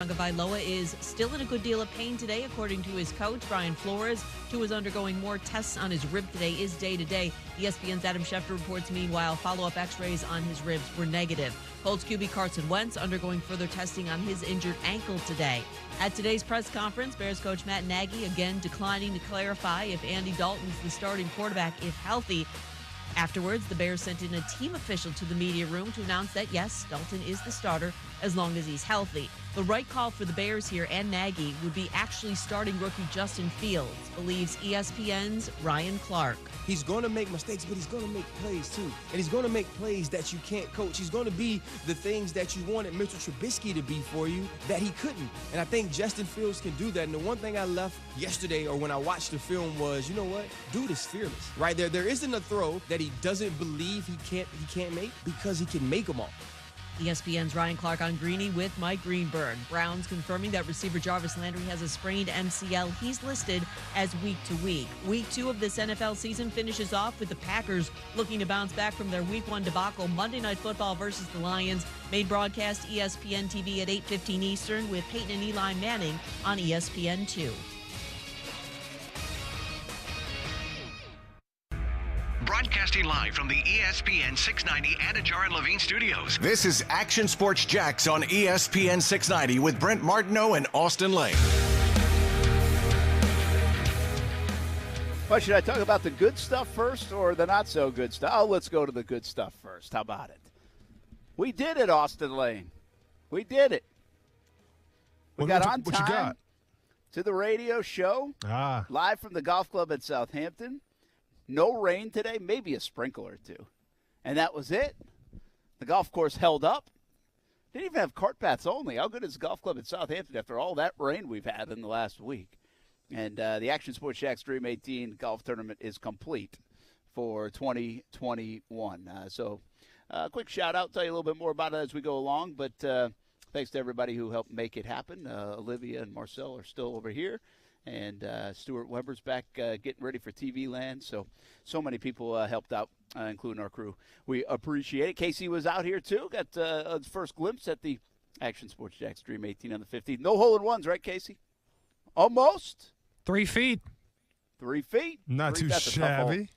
Tagovailoa is still in a good deal of pain today, according to his coach, Brian Flores. Tua is undergoing more tests on his rib today, is day-to-day. ESPN's Adam Schefter reports, meanwhile, follow-up x-rays on his ribs were negative. Colts QB Carson Wentz undergoing further testing on his injured ankle today. At today's press conference, Bears coach Matt Nagy again declining to clarify if Andy Dalton's the starting quarterback if healthy. Afterwards, the Bears sent in a team official to the media room to announce that, yes, Dalton is the starter as long as he's healthy. The right call for the Bears here and Nagy would be actually starting rookie Justin Fields, believes ESPN's Ryan Clark. He's going to make mistakes, but he's going to make plays too. And he's going to make plays that you can't coach. He's going to be the things that you wanted Mr. Trubisky to be for you that he couldn't. And I think Justin Fields can do that. And the one thing I left yesterday or when I watched the film was, you know what? Dude is fearless, right? There isn't a throw that he doesn't believe he can't make because he can make them all. ESPN's Ryan Clark on Greeny with Mike Greenberg. Browns confirming that receiver Jarvis Landry has a sprained MCL. He's listed as week to week. Week 2 of this NFL season finishes off with the Packers looking to bounce back from their week 1 debacle. Monday Night Football versus the Lions. Made broadcast ESPN TV at 8:15 Eastern with Peyton and Eli Manning on ESPN2. Broadcasting live from the ESPN 690 Anajar and Levine studios. This is Action Sports Jax on ESPN 690 with Brent Martineau and Austin Lane. Well, should I talk about the good stuff first or the not so good stuff? Oh, let's go to the good stuff first. How about it? We did it, Austin Lane. We did it. We got on time to the radio show, live from the golf club at Southampton. No rain today, maybe a sprinkle or two. And that was it. The golf course held up. Didn't even have cart paths only. How good is the golf club at Southampton after all that rain we've had in the last week? And the Action Sports Jax Dream 18 golf tournament is complete for 2021. So a quick shout-out, tell you a little bit more about it as we go along. But thanks to everybody who helped make it happen. Olivia and Marcel are still over here. And Stuart Weber's back getting ready for TV Land. So many people helped out, including our crew. We appreciate it. Casey was out here, too. Got a first glimpse at the Action Sports Jax Dream 18 on the 15th. No hole-in-ones, right, Casey? Almost. 3 feet. 3 feet. Not too shabby.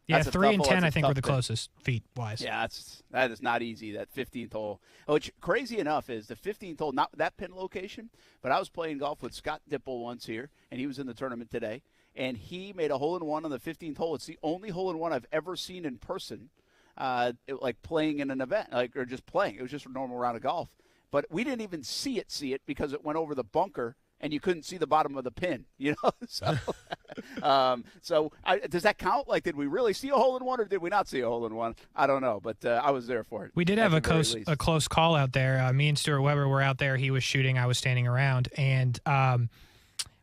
Yeah, 3 and 10, I think, were the closest feet-wise. Yeah, that is not easy, that 15th hole. Which, crazy enough, is the 15th hole, not that pin location, but I was playing golf with Scott Dipple once here, and he was in the tournament today, and he made a hole-in-one on the 15th hole. It's the only hole-in-one I've ever seen in person, like playing in an event, or just playing. It was just a normal round of golf. But we didn't even see it because it went over the bunker, and you couldn't see the bottom of the pin, So, does that count? Like, did we really see a hole-in-one, or did we not see a hole-in-one? I don't know, but I was there for it. We did have a close call out there. Me and Stuart Weber were out there. He was shooting. I was standing around. And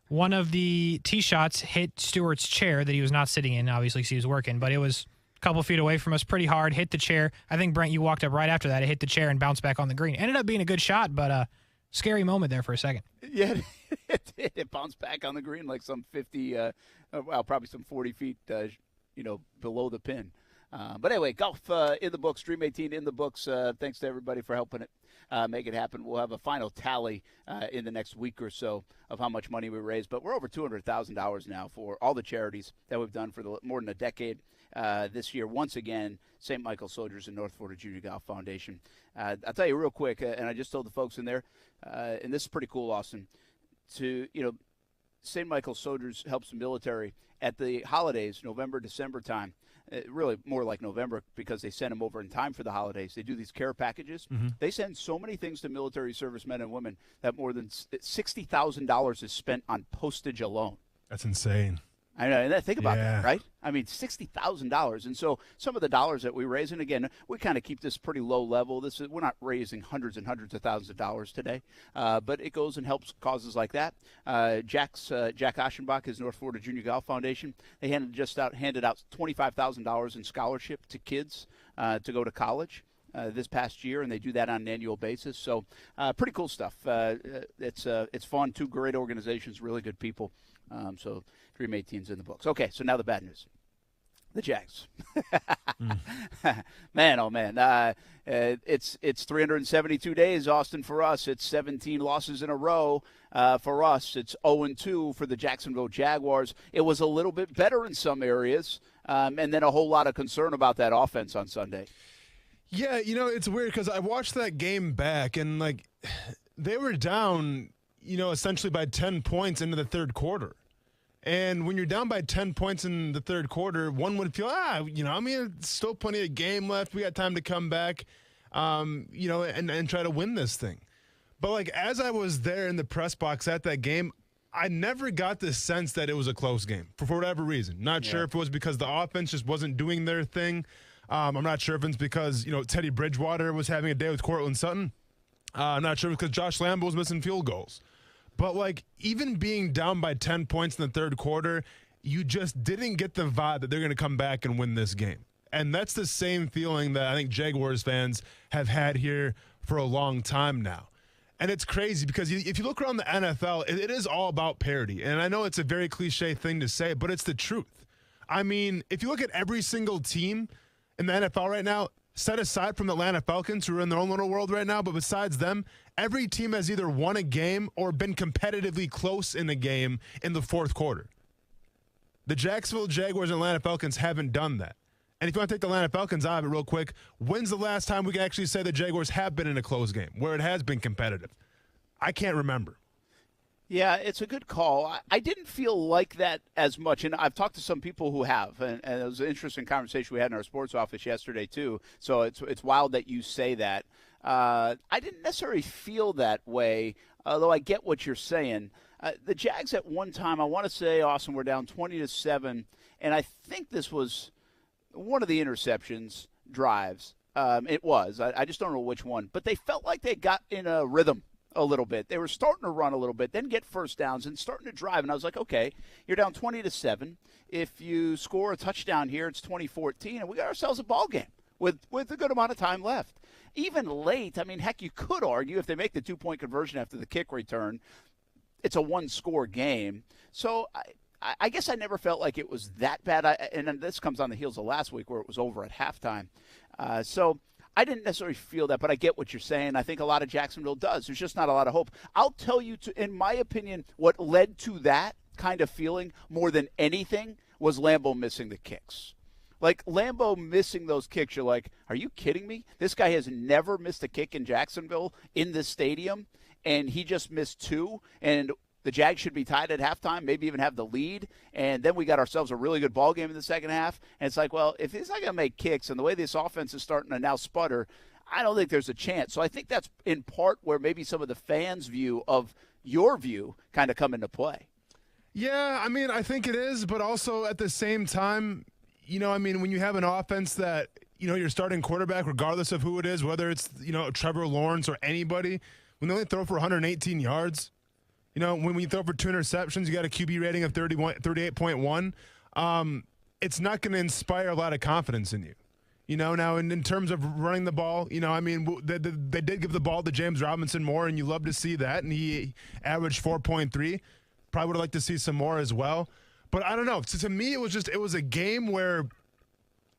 one of the tee shots hit Stuart's chair that he was not sitting in, obviously, because he was working. But it was a couple feet away from us, pretty hard, hit the chair. I think, Brent, you walked up right after that. It hit the chair and bounced back on the green. Ended up being a good shot, but scary moment there for a second. Yeah, it did. It bounced back on the green like some 50, probably some 40 feet, below the pin. But anyway, golf in the books, Dream 18 in the books. Thanks to everybody for helping it make it happen. We'll have a final tally in the next week or so of how much money we raised. But we're over $200,000 now for all the charities that we've done for more than a decade. This year, once again, St. Michael Soldiers and North Florida Junior Golf Foundation. I'll tell you real quick, and I just told the folks in there, and this is pretty cool, Austin, St. Michael Soldiers helps the military at the holidays, November, December time. Really more like November because they send them over in time for the holidays. They do these care packages. Mm-hmm. They send so many things to military servicemen and women that more than $60,000 is spent on postage alone. That's insane. I know, and think about that, right? I mean, $60,000, and so some of the dollars that we raise, and again, we kind of keep this pretty low level. We're not raising hundreds and hundreds of thousands of dollars today, but it goes and helps causes like that. Jack Aschenbach, his North Florida Junior Golf Foundation, they handed out $25,000 in scholarship to kids to go to college. This past year, and they do that on an annual basis. So pretty cool stuff. It's fun. Two great organizations, really good people. So Dream 18's in the books. Okay, so now the bad news. The Jags. Man, oh, man. It's 372 days, Austin, for us. It's 17 losses in a row for us. It's 0-2 for the Jacksonville Jaguars. It was a little bit better in some areas, and then a whole lot of concern about that offense on Sunday. Yeah, it's weird because I watched that game back, and, they were down, essentially by 10 points into the third quarter. And when you're down by 10 points in the third quarter, one would feel, it's still plenty of game left. We got time to come back, and try to win this thing. But, as I was there in the press box at that game, I never got the sense that it was a close game for whatever reason. Not sure if it was because the offense just wasn't doing their thing. I'm not sure if it's because, Teddy Bridgewater was having a day with Cortland Sutton. I'm not sure because Josh Lambo was missing field goals. But, even being down by 10 points in the third quarter, you just didn't get the vibe that they're going to come back and win this game. And that's the same feeling that I think Jaguars fans have had here for a long time now. And it's crazy because if you look around the NFL, it is all about parity. And I know it's a very cliche thing to say, but it's the truth. I mean, if you look at every single team in the NFL right now, set aside from the Atlanta Falcons, who are in their own little world right now, but besides them, every team has either won a game or been competitively close in a game in the fourth quarter. The Jacksonville Jaguars and Atlanta Falcons haven't done that. And if you want to take the Atlanta Falcons out of it real quick, when's the last time we can actually say the Jaguars have been in a close game where it has been competitive? I can't remember. Yeah, it's a good call. I didn't feel like that as much, and I've talked to some people who have, and it was an interesting conversation we had in our sports office yesterday too. So it's wild that you say that. I didn't necessarily feel that way, although I get what you're saying. The Jags at one time, I want to say, Austin, were down 20-7, and I think this was one of the interceptions drives. It was. I just don't know which one, but they felt like they got in a rhythm a little bit. They were starting to run a little bit, then get first downs and starting to drive. And I was like, okay, you're down 20-7. If you score a touchdown here, it's 2014, and we got ourselves a ball game with a good amount of time left. Even late, heck, you could argue if they make the 2-point conversion after the kick return, it's a one-score game. So I guess I never felt like it was that bad. And this comes on the heels of last week where it was over at halftime. So I didn't necessarily feel that, but I get what you're saying. I think a lot of Jacksonville does. There's just not a lot of hope. I'll tell you, in my opinion, what led to that kind of feeling more than anything was Lambo missing the kicks. Lambo missing those kicks, you're like, are you kidding me? This guy has never missed a kick in Jacksonville in this stadium, and he just missed 2, and the Jags should be tied at halftime, maybe even have the lead, and then we got ourselves a really good ball game in the second half. And it's like, well, if he's not going to make kicks and the way this offense is starting to now sputter, I don't think there's a chance. So I think that's in part where maybe some of the fans' view of your view kind of come into play. Yeah, I think it is, but also at the same time, when you have an offense that, your starting quarterback, regardless of who it is, whether it's, Trevor Lawrence or anybody, when they only throw for 118 yards, when you throw for 2 interceptions, you got a QB rating of 38.1. It's not going to inspire a lot of confidence in you. Now in terms of running the ball, they did give the ball to James Robinson more, and you love to see that, and he averaged 4.3. Probably would have liked to see some more as well. But I don't know. To me, it was a game where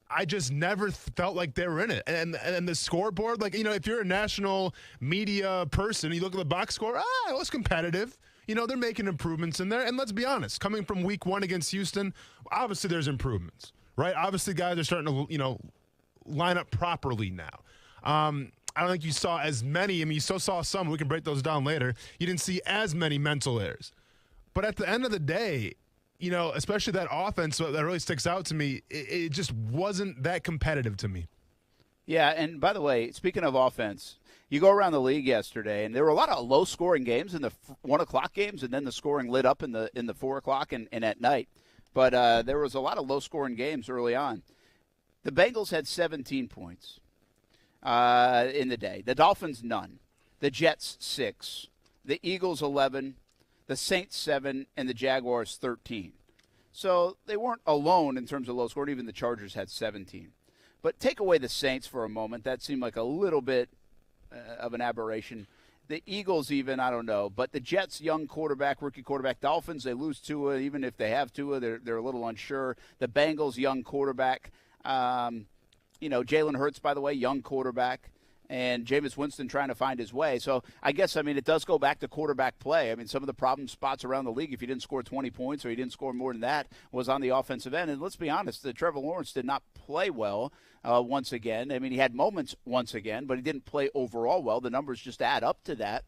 I just never felt like they were in it. And the scoreboard, if you're a national media person, you look at the box score, it was competitive. They're making improvements in there. And let's be honest, coming from week 1 against Houston, obviously there's improvements, right? Obviously guys are starting to, line up properly now. I don't think you saw as many. You still saw some. We can break those down later. You didn't see as many mental errors. But at the end of the day, especially that offense that really sticks out to me, it just wasn't that competitive to me. Yeah, and by the way, speaking of offense, you go around the league yesterday, and there were a lot of low-scoring games in the 1 o'clock games, and then the scoring lit up in the 4 o'clock and at night. But there was a lot of low-scoring games early on. The Bengals had 17 points in the day. The Dolphins, none. The Jets, 6. The Eagles, 11. The Saints 7, and the Jaguars 13. So they weren't alone in terms of low scoring. Even the Chargers had 17. But take away the Saints for a moment. That seemed like a little bit of an aberration. The Eagles even, I don't know. But the Jets, young quarterback, rookie quarterback. Dolphins, they lose Tua. Even if they have Tua, they're a little unsure. The Bengals, young quarterback. Jalen Hurts, by the way, young quarterback. And Jameis Winston trying to find his way. So I guess, it does go back to quarterback play. Some of the problem spots around the league, if you didn't score 20 points or you didn't score more than that, was on the offensive end. And let's be honest, Trevor Lawrence did not play well once again. He had moments once again, but he didn't play overall well. The numbers just add up to that.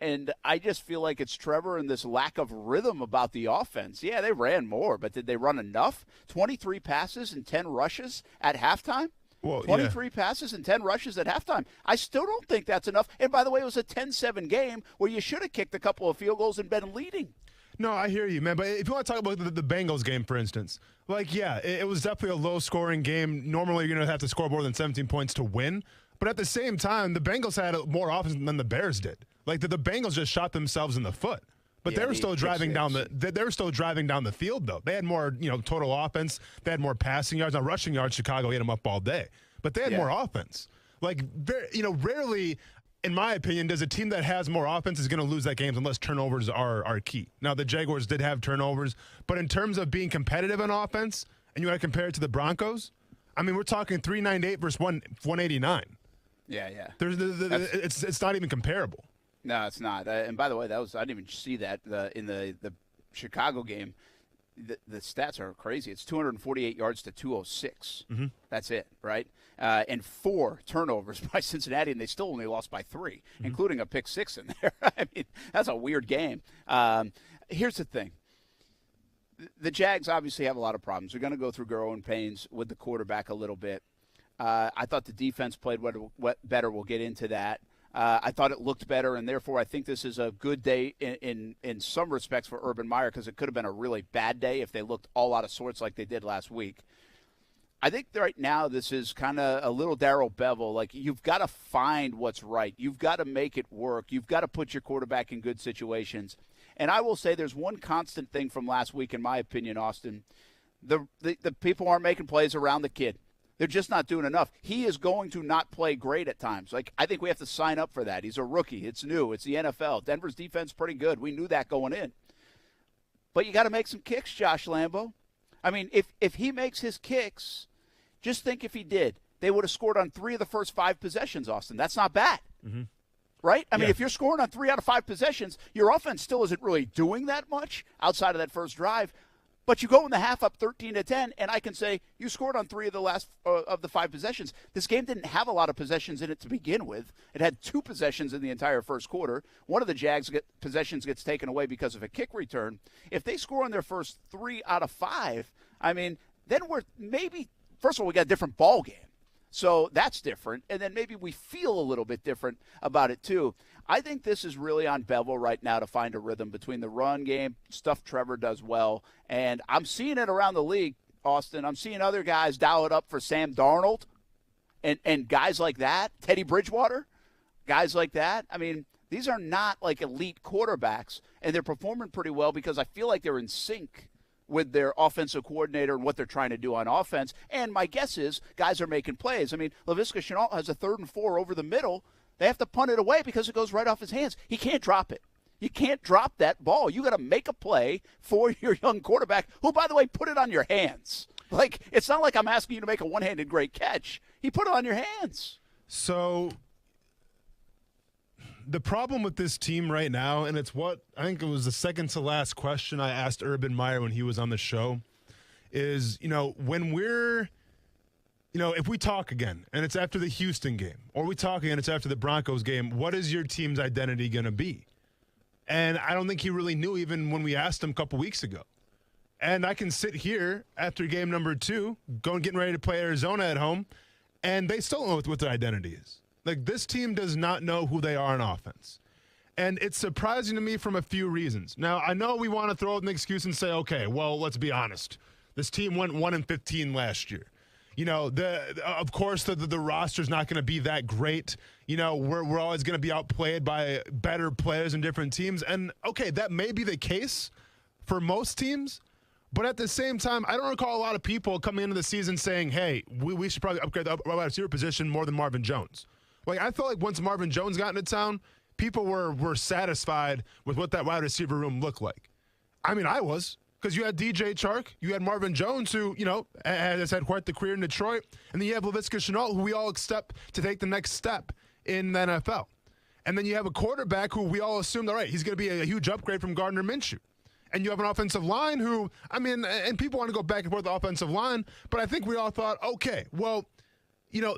And I just feel like it's Trevor and this lack of rhythm about the offense. Yeah, they ran more, but did they run enough? 23 passes and 10 rushes at halftime? Well, 23 passes and 10 rushes at halftime. I still don't think that's enough. And by the way, it was a 10-7 game where you should have kicked a couple of field goals and been leading. No, I hear you, man. But if you want to talk about the Bengals game, for instance, it was definitely a low-scoring game. Normally, you're going to have to score more than 17 points to win. But at the same time, the Bengals had more offense than the Bears did. The Bengals just shot themselves in the foot. But they were still driving down the field, though. They had more, total offense. They had more passing yards. Now, rushing yards, Chicago ate them up all day. But they had more offense. Rarely, in my opinion, does a team that has more offense is going to lose that game unless turnovers are key. Now, the Jaguars did have turnovers, but in terms of being competitive on offense, and you want to compare it to the Broncos, we're talking 398 versus 189. Yeah. It's not even comparable. No, it's not. And by the way, I didn't even see that in the Chicago game. The stats are crazy. It's 248 yards to 206. Mm-hmm. That's it, right? And 4 turnovers by Cincinnati, and they still only lost by 3, including a pick 6 in there. That's a weird game. Here's the thing. The Jags obviously have a lot of problems. They're going to go through growing pains with the quarterback a little bit. I thought the defense played better. We'll get into that. I thought it looked better, and therefore I think this is a good day in some respects for Urban Meyer, because it could have been a really bad day if they looked all out of sorts like they did last week. I think right now this is kind of a little Darrell Bevel. You've got to find what's right. You've got to make it work. You've got to put your quarterback in good situations. And I will say there's one constant thing from last week, in my opinion, Austin. The people aren't making plays around the kid. They're just not doing enough. He is going to not play great at times. I think we have to sign up for that. He's a rookie. It's new. It's the NFL. Denver's defense pretty good. We knew that going in. But you got to make some kicks, Josh Lambo. If he makes his kicks, just think if he did. They would have scored on 3 of the first 5 possessions, Austin. That's not bad. Mm-hmm. Right? If you're scoring on 3 out of 5 possessions, your offense still isn't really doing that much outside of that first drive. But you go in the half up 13-10, and I can say you scored on 3 of the last of the 5 possessions. This game didn't have a lot of possessions in it to begin with. It had 2 possessions in the entire first quarter. One of the Jags possessions gets taken away because of a kick return. If they score on their first 3 out of 5, then we're maybe – first of all, we got a different ball game. So that's different. And then maybe we feel a little bit different about it too. I think this is really on Bevel right now to find a rhythm between the run game, stuff Trevor does well, and I'm seeing it around the league, Austin. I'm seeing other guys dial it up for Sam Darnold and guys like that, Teddy Bridgewater, guys like that. These are not elite quarterbacks, and they're performing pretty well because I feel like they're in sync with their offensive coordinator and what they're trying to do on offense. And my guess is guys are making plays. Laviska Shenault has a 3rd and 4 over the middle. They have to punt it away because it goes right off his hands. He can't drop it. You can't drop that ball. You got to make a play for your young quarterback, who, by the way, put it on your hands. It's not like I'm asking you to make a one-handed great catch. He put it on your hands. So the problem with this team right now, and it's what I think it was the second to last question I asked Urban Meyer when he was on the show, is, when we're – if we talk again and it's after the Houston game, or we talk again, it's after the Broncos game, what is your team's identity going to be? And I don't think he really knew even when we asked him a couple weeks ago. And I can sit here after game number 2, getting ready to play Arizona at home, and they still don't know what their identity is. This team does not know who they are on offense. And it's surprising to me from a few reasons. Now, I know we want to throw out an excuse and say, okay, well, let's be honest. This team went 1-15 last year. Of course, the roster's not going to be that great. We're always going to be outplayed by better players in different teams. And, okay, that may be the case for most teams. But at the same time, I don't recall a lot of people coming into the season saying, hey, we should probably upgrade the wide receiver position more than Marvin Jones. I felt like once Marvin Jones got into town, people were satisfied with what that wide receiver room looked like. I mean, I was, because you had DJ Chark, you had Marvin Jones, who, has had quite the career in Detroit, and then you have Laviska Shenault, who we all expect to take the next step in the NFL. And then you have a quarterback who we all assumed, all right, he's going to be a huge upgrade from Gardner Minshew. And you have an offensive line who, and people want to go back and forth the offensive line, but I think we all thought, okay, well,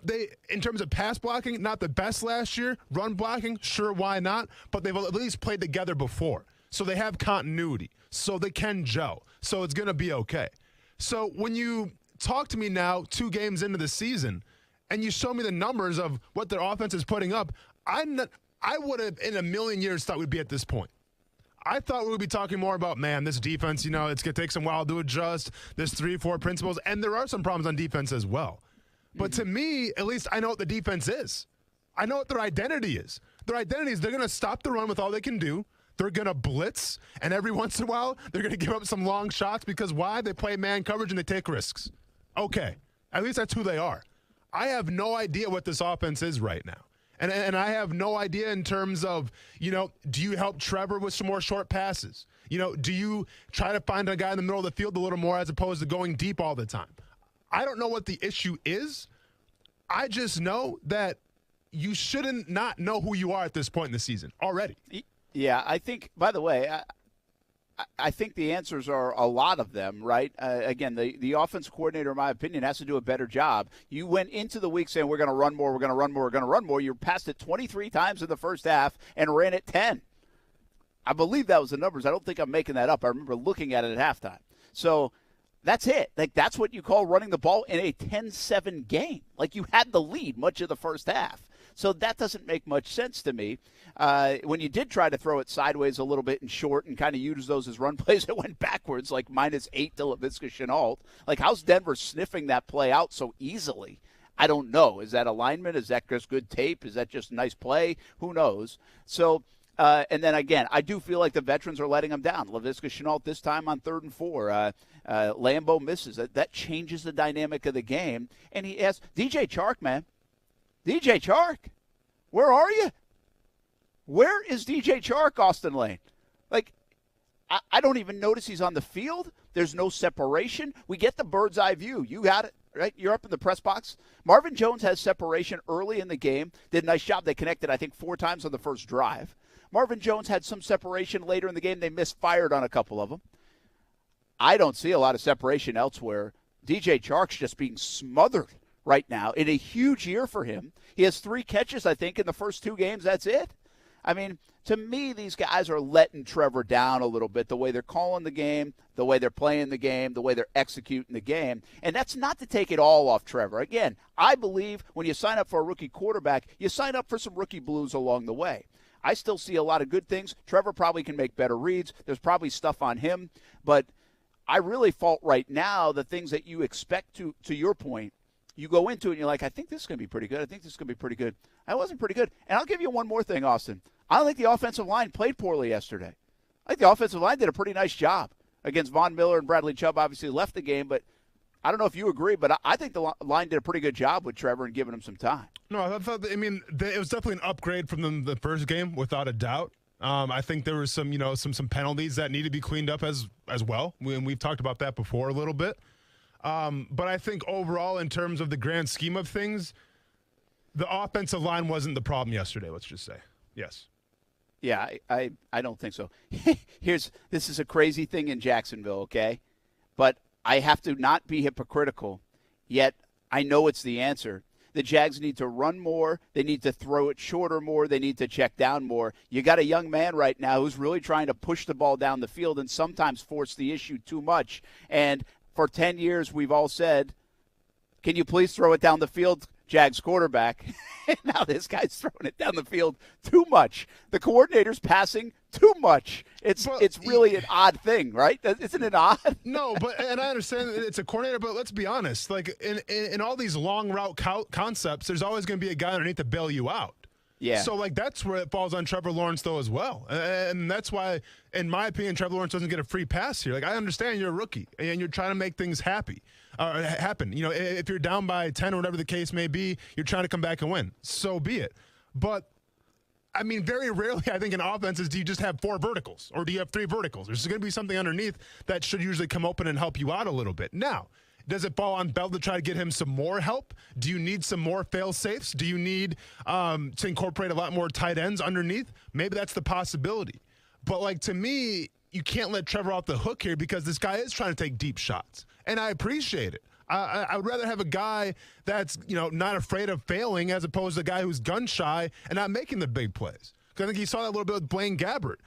they, in terms of pass blocking, not the best last year. Run blocking, sure, why not? But they've at least played together before. So they have continuity. So they can gel. So it's going to be okay. So when you talk to me now 2 games into the season and you show me the numbers of what their offense is putting up, I would have in a million years thought we'd be at this point. I thought we would be talking more about, man, this defense, it's going to take some while to adjust. There's 3-4 principles, and there are some problems on defense as well. But to me, at least I know what the defense is. I know what their identity is. Their identity is they're going to stop the run with all they can do. They're going to blitz, and every once in a while, they're going to give up some long shots because why? They play man coverage and they take risks. Okay, at least that's who they are. I have no idea what this offense is right now. And I have no idea in terms of, do you help Trevor with some more short passes? Do you try to find a guy in the middle of the field a little more as opposed to going deep all the time? I don't know what the issue is. I just know that you shouldn't not know who you are at this point in the season already. Yeah, I think, by the way, I think the answers are a lot of them, right? Again, the offense coordinator, in my opinion, has to do a better job. You went into the week saying we're going to run more, we're going to run more, we're going to run more. You passed it 23 times in the first half and ran it 10. I believe that was the numbers. I don't think I'm making that up. I remember looking at it at halftime. So that's it. Like, that's what you call running the ball in a 10-7 game. Like, you had the lead much of the first half. So that doesn't make much sense to me. When you did try to throw it sideways a little bit and short and kind of use those as run plays, it went backwards, like -8 to Laviska Shenault. Like, how's Denver sniffing that play out so easily? I don't know. Is that alignment? Is that just good tape? Is that just a nice play? Who knows? So, and then again, I do feel like the veterans are letting them down. Laviska Shenault this time on 3rd and 4. Lambeau misses. That changes the dynamic of the game. And he asks, DJ Chark, man. DJ Chark, where are you? Where is DJ Chark, Austin Lane? Like, I don't even notice he's on the field. There's no separation. We get the bird's eye view. You got it, right? You're up in the press box. Marvin Jones has separation early in the game. Did a nice job. They connected, I think, 4 times on the first drive. Marvin Jones had some separation later in the game. They misfired on a couple of them. I don't see a lot of separation elsewhere. DJ Chark's just being smothered right now in a huge year for him. He has 3 catches, I think, in the first 2 games. That's it. I mean, to me, these guys are letting Trevor down a little bit, the way they're calling the game, the way they're playing the game, the way they're executing the game. And that's not to take it all off Trevor. Again, I believe when you sign up for a rookie quarterback, you sign up for some rookie blues along the way. I still see a lot of good things. Trevor probably can make better reads. There's probably stuff on him. But I really fault right now the things that you expect to your point. You go into it and you're like, I think this is going to be pretty good. I think this is going to be pretty good. I wasn't pretty good. And I'll give you one more thing, Austin. I don't think the offensive line played poorly yesterday. I think the offensive line did a pretty nice job against Von Miller, and Bradley Chubb obviously left the game. But I don't know if you agree, but I think the line did a pretty good job with Trevor and giving him some time. No, it was definitely an upgrade from the first game, without a doubt. I think there was some penalties that need to be cleaned up as well. We've talked about that before a little bit. But I think overall, in terms of the grand scheme of things, the offensive line wasn't the problem yesterday, let's just say. Yes. Yeah, I don't think so. This is a crazy thing in Jacksonville, okay? But I have to not be hypocritical, yet I know it's the answer. The Jags need to run more. They need to throw it shorter more. They need to check down more. You got a young man right now who's really trying to push the ball down the field and sometimes force the issue too much. And for 10 years, we've all said, can you please throw it down the field, Jags quarterback? And now this guy's throwing it down the field too much. The coordinator's passing too much. It's really an odd thing, right? Isn't it odd? No, and I understand it's a coordinator, but let's be honest. Like in all these long route concepts, there's always going to be a guy underneath to bail you out. Yeah. So, that's where it falls on Trevor Lawrence, though, as well. And that's why, in my opinion, Trevor Lawrence doesn't get a free pass here. I understand you're a rookie, and you're trying to make things happen. If you're down by 10 or whatever the case may be, you're trying to come back and win. So be it. But I mean, very rarely, I think in offenses, do you just have 4 verticals or do you have 3 verticals? There's going to be something underneath that should usually come open and help you out a little bit. Now, does it fall on Bell to try to get him some more help? Do you need some more fail-safes? Do you need to incorporate a lot more tight ends underneath? Maybe that's the possibility. But, like, to me, you can't let Trevor off the hook here because this guy is trying to take deep shots. And I appreciate it. I would rather have a guy that's, not afraid of failing as opposed to a guy who's gun-shy and not making the big plays. Because I think you saw that a little bit with Blaine Gabbert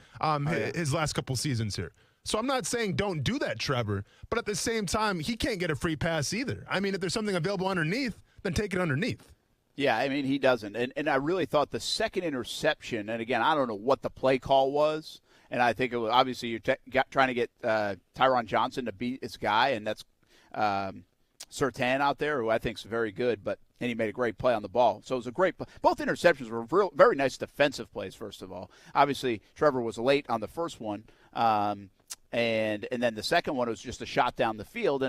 his last couple seasons here. So I'm not saying don't do that, Trevor, but at the same time, he can't get a free pass either. I mean, if there's something available underneath, then take it underneath. Yeah, I mean, he doesn't. And I really thought the second interception, and again, I don't know what the play call was, and I think it was obviously you're trying to get Tyron Johnson to beat his guy, and that's Surtain out there, who I think is very good, and he made a great play on the ball. So it was a great play. Both interceptions were very nice defensive plays, first of all. Obviously, Trevor was late on the first one. And then the second one was just a shot down the field.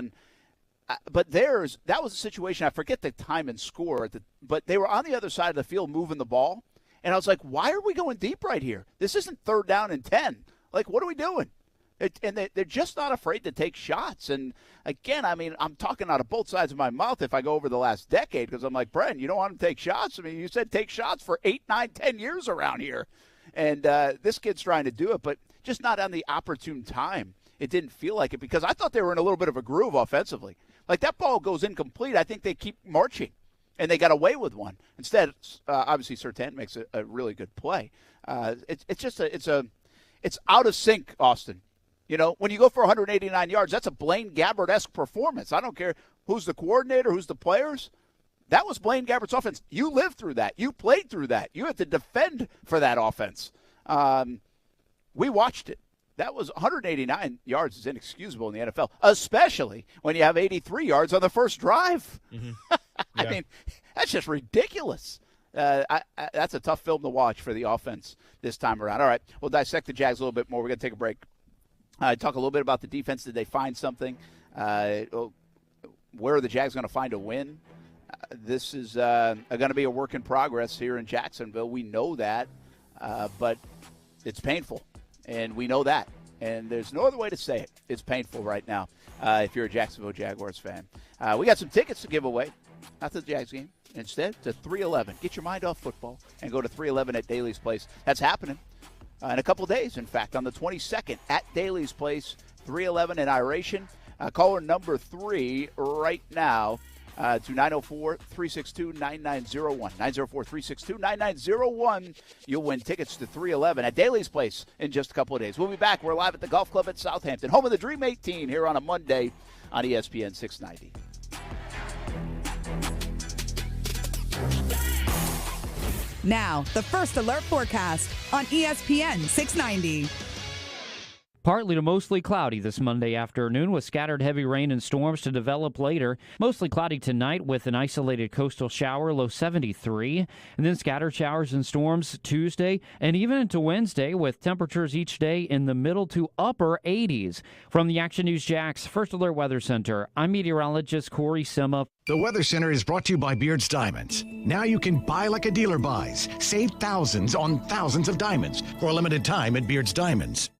But that was a situation, I forget the time and score, but they were on the other side of the field moving the ball. And I was like, why are we going deep right here? This isn't 3rd down and 10. Like, what are we doing? And they're just not afraid to take shots. And, again, I mean, I'm talking out of both sides of my mouth if I go over the last decade because I'm like, Brent, you don't want to take shots? I mean, you said take shots for 8, 9, 10 years around here. And this kid's trying to do it, but just not on the opportune time. It didn't feel like it because I thought they were in a little bit of a groove offensively. Like that ball goes incomplete. I think they keep marching, and they got away with one. Instead, obviously, Surtain makes a really good play. It's out of sync, Austin. When you go for 189 yards, that's a Blaine Gabbert-esque performance. I don't care who's the coordinator, who's the players. That was Blaine Gabbert's offense. You lived through that. You played through that. You had to defend for that offense. We watched it. That was 189 yards is inexcusable in the NFL, especially when you have 83 yards on the first drive. Mm-hmm. I mean, that's just ridiculous. That's a tough film to watch for the offense this time around. All right, we'll dissect the Jags a little bit more. We're going to take a break. Talk a little bit about the defense. Did they find something? Where are the Jags going to find a win? This is going to be a work in progress here in Jacksonville. We know that, but it's painful, and we know that. And there's no other way to say it. It's painful right now if you're a Jacksonville Jaguars fan. We got some tickets to give away, not to the Jags game. Instead, to 311. Get your mind off football and go to 311 at Daly's Place. That's happening in a couple of days, in fact, on the 22nd at Daly's Place, 311 in Iration. Caller number 3 right now to 904-362-9901. 904-362-9901. You'll win tickets to 311 at Daly's Place in just a couple of days. We'll be back. We're live at the Golf Club at Southampton, home of the Dream 18 here on a Monday on ESPN 690. Now, the First Alert forecast on ESPN 690. Partly to mostly cloudy this Monday afternoon with scattered heavy rain and storms to develop later. Mostly cloudy tonight with an isolated coastal shower, low 73. And then scattered showers and storms Tuesday and even into Wednesday with temperatures each day in the middle to upper 80s. From the Action News Jax First Alert Weather Center, I'm meteorologist Corey Sima. The Weather Center is brought to you by Beard's Diamonds. Now you can buy like a dealer buys. Save thousands on thousands of diamonds for a limited time at Beard's Diamonds.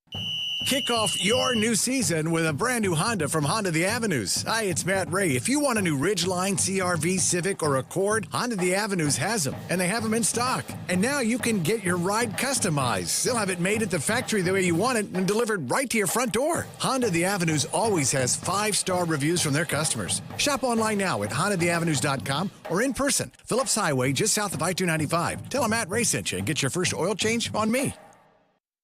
Kick off your new season with a brand new Honda from Honda The Avenues. Hi, it's Matt Ray. If you want a new Ridgeline, CRV, Civic, or Accord, Honda The Avenues has them, and they have them in stock. And now you can get your ride customized. They'll have it made at the factory the way you want it and delivered right to your front door. Honda The Avenues always has 5-star reviews from their customers. Shop online now at HondaTheAvenues.com or in person. Phillips Highway, just south of I-295. Tell them Matt Ray sent you and get your first oil change on me.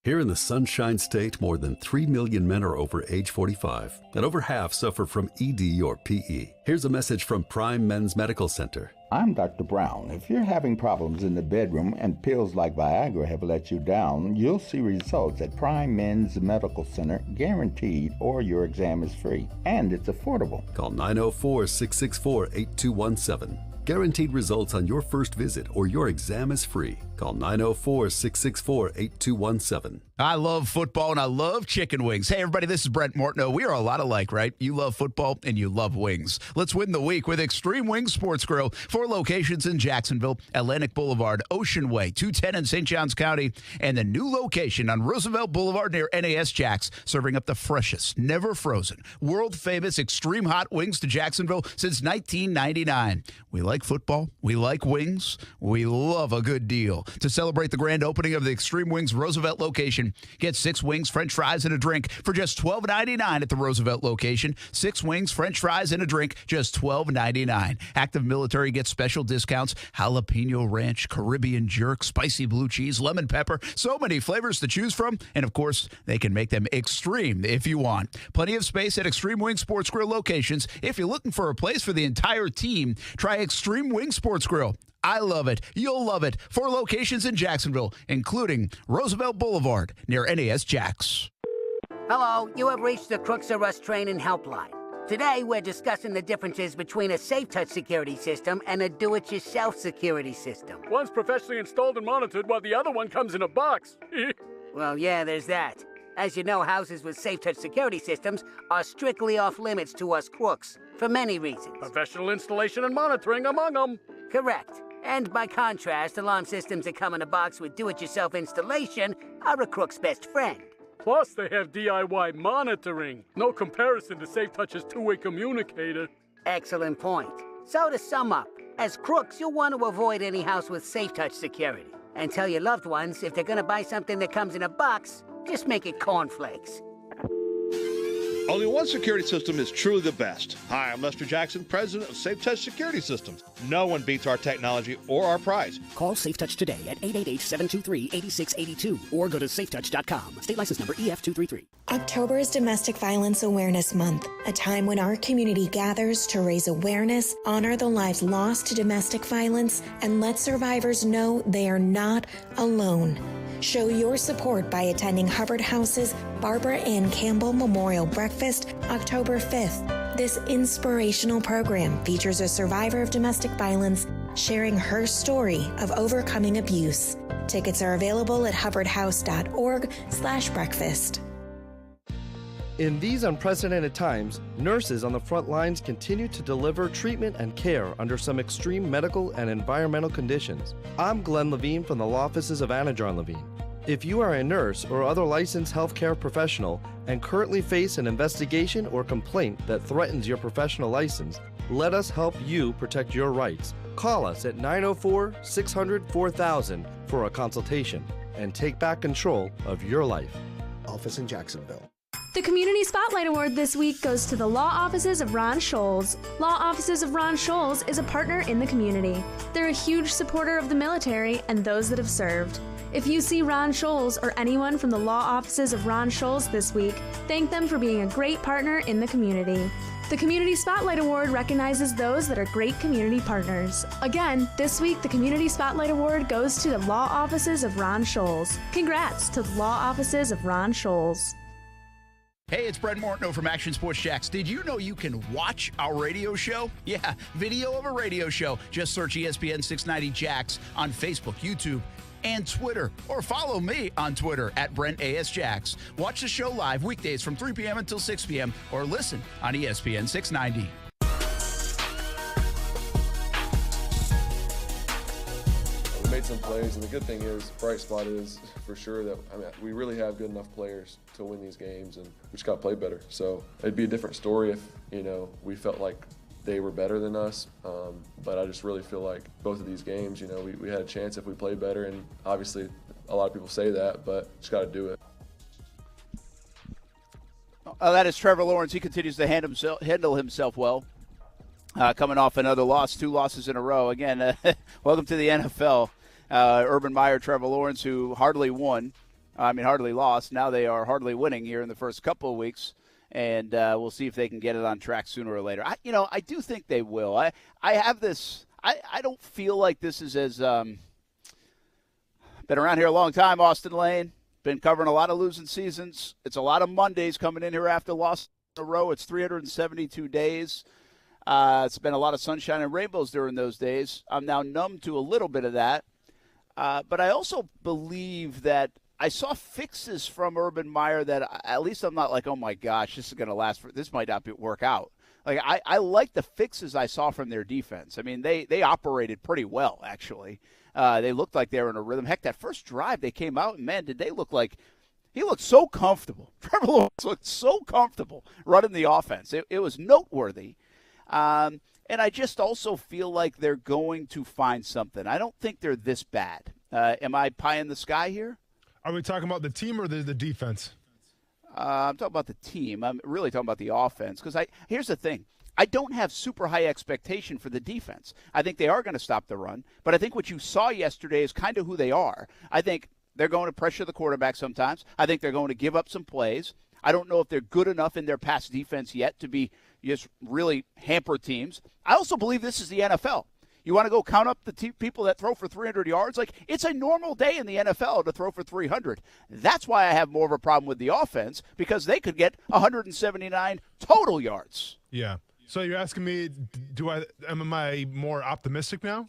Here in the Sunshine State, more than 3 million men are over age 45, and over half suffer from ED or PE. Here's a message from Prime Men's Medical Center. I'm Dr. Brown. If you're having problems in the bedroom and pills like Viagra have let you down, you'll see results at Prime Men's Medical Center, guaranteed, or your exam is free. And it's affordable. Call 904-664-8217. Guaranteed results on your first visit or your exam is free. Call 904-664-8217. I love football and I love chicken wings. Hey, everybody, this is Brent Mortno. We are a lot alike, right? You love football and you love wings. Let's win the week with Extreme Wings Sports Grill. 4 locations in Jacksonville, Atlantic Boulevard, Ocean Way, 210 in St. Johns County, and the new location on Roosevelt Boulevard near NAS Jax, serving up the freshest, never frozen, world-famous extreme hot wings to Jacksonville since 1999. We like football. We like wings. We love a good deal. To celebrate the grand opening of the Extreme Wings Roosevelt location, get 6 wings, french fries, and a drink for just $12.99 at the Roosevelt location. 6 wings, french fries, and a drink, just $12.99. Active military gets special discounts: jalapeno ranch, Caribbean jerk, spicy blue cheese, lemon pepper. So many flavors to choose from. And, of course, they can make them extreme if you want. Plenty of space at Extreme Wing Sports Grill locations. If you're looking for a place for the entire team, try Extreme Wing Sports Grill. I love it. You'll love it. 4 locations in Jacksonville, including Roosevelt Boulevard near NAS Jax. Hello, you have reached the Crooks R Us Training Helpline. Today, we're discussing the differences between a safe-touch security system and a do-it-yourself security system. One's professionally installed and monitored, while the other one comes in a box. Well, yeah, there's that. As you know, houses with safe-touch security systems are strictly off-limits to us crooks, for many reasons. Professional installation and monitoring among them. Correct. And by contrast, alarm systems that come in a box with do-it-yourself installation are a crook's best friend. Plus, they have DIY monitoring. No comparison to SafeTouch's two-way communicator. Excellent point. So to sum up, as crooks, you'll want to avoid any house with SafeTouch security. And tell your loved ones, if they're going to buy something that comes in a box, just make it cornflakes. Only one security system is truly the best. Hi, I'm Lester Jackson, president of SafeTouch Security Systems. No one beats our technology or our price. Call SafeTouch today at 888-723-8682 or go to safetouch.com. State license number EF233. October is Domestic Violence Awareness Month, a time when our community gathers to raise awareness, honor the lives lost to domestic violence, and let survivors know they are not alone. Show your support by attending Hubbard House's Barbara Ann Campbell Memorial Breakfast October 5th. This inspirational program features a survivor of domestic violence sharing her story of overcoming abuse. Tickets are available at hubbardhouse.org/breakfast. In these unprecedented times, nurses on the front lines continue to deliver treatment and care under some extreme medical and environmental conditions. I'm Glenn Levine from the law offices of Anajar Levine. If you are a nurse or other licensed healthcare professional and currently face an investigation or complaint that threatens your professional license, let us help you protect your rights. Call us at 904-600-4000 for a consultation and take back control of your life. Office in Jacksonville. The Community Spotlight Award this week goes to the Law Offices of Ron Scholes. Law Offices of Ron Scholes is a partner in the community. They're a huge supporter of the military and those that have served. If you see Ron Scholes or anyone from the Law Offices of Ron Scholes this week, thank them for being a great partner in the community. The Community Spotlight Award recognizes those that are great community partners. Again, this week the Community Spotlight Award goes to the Law Offices of Ron Scholes. Congrats to the Law Offices of Ron Scholes. Hey, it's Brent Mortno from Action Sports Jax. Did you know you can watch our radio show? Yeah, video of a radio show. Just search ESPN 690 Jax on Facebook, YouTube, and Twitter. Or follow me on Twitter at Brent A.S. Jax. Watch the show live weekdays from 3 p.m. until 6 p.m. or listen on ESPN 690. We made some plays, and the good thing is, bright spot is for sure that we really have good enough players to win these games, and we just got to play better. So it'd be a different story if we felt like they were better than us, but I just really feel like both of these games, we had a chance if we played better, and obviously a lot of people say that, but just got to do it. That is Trevor Lawrence. He continues to handle himself well. Coming off another loss, 2 losses in a row. Again, welcome to the NFL. Urban Meyer, Trevor Lawrence, who hardly lost. Now they are hardly winning here in the first couple of weeks, and we'll see if they can get it on track sooner or later. I do think they will. I have this. I don't feel like this is as been around here a long time. Austin Lane, been covering a lot of losing seasons. It's a lot of Mondays coming in here after loss in a row. It's 372 days. It's been a lot of sunshine and rainbows during those days. I'm now numb to a little bit of that. But I also believe that I saw fixes from Urban Meyer that at least I'm not like, oh my gosh, this is going to last. This might not work out. Like I like the fixes I saw from their defense. I mean, they operated pretty well actually. They looked like they were in a rhythm. Heck, that first drive they came out, and man, did they look like he looked so comfortable. Trevor Lawrence looked so comfortable running the offense. It was noteworthy. And I just also feel like they're going to find something. I don't think they're this bad. Am I pie in the sky here? Are we talking about the team or the defense? I'm talking about the team. I'm really talking about the offense. Because here's the thing. I don't have super high expectation for the defense. I think they are going to stop the run. But I think what you saw yesterday is kind of who they are. I think they're going to pressure the quarterback sometimes. I think they're going to give up some plays. I don't know if they're good enough in their pass defense yet to be just really hamper teams. I also believe this is the NFL. You want to go count up the people that throw for 300 yards? Like, it's a normal day in the NFL to throw for 300. That's why I have more of a problem with the offense, because they could get 179 total yards. Yeah. So you're asking me, am I more optimistic now?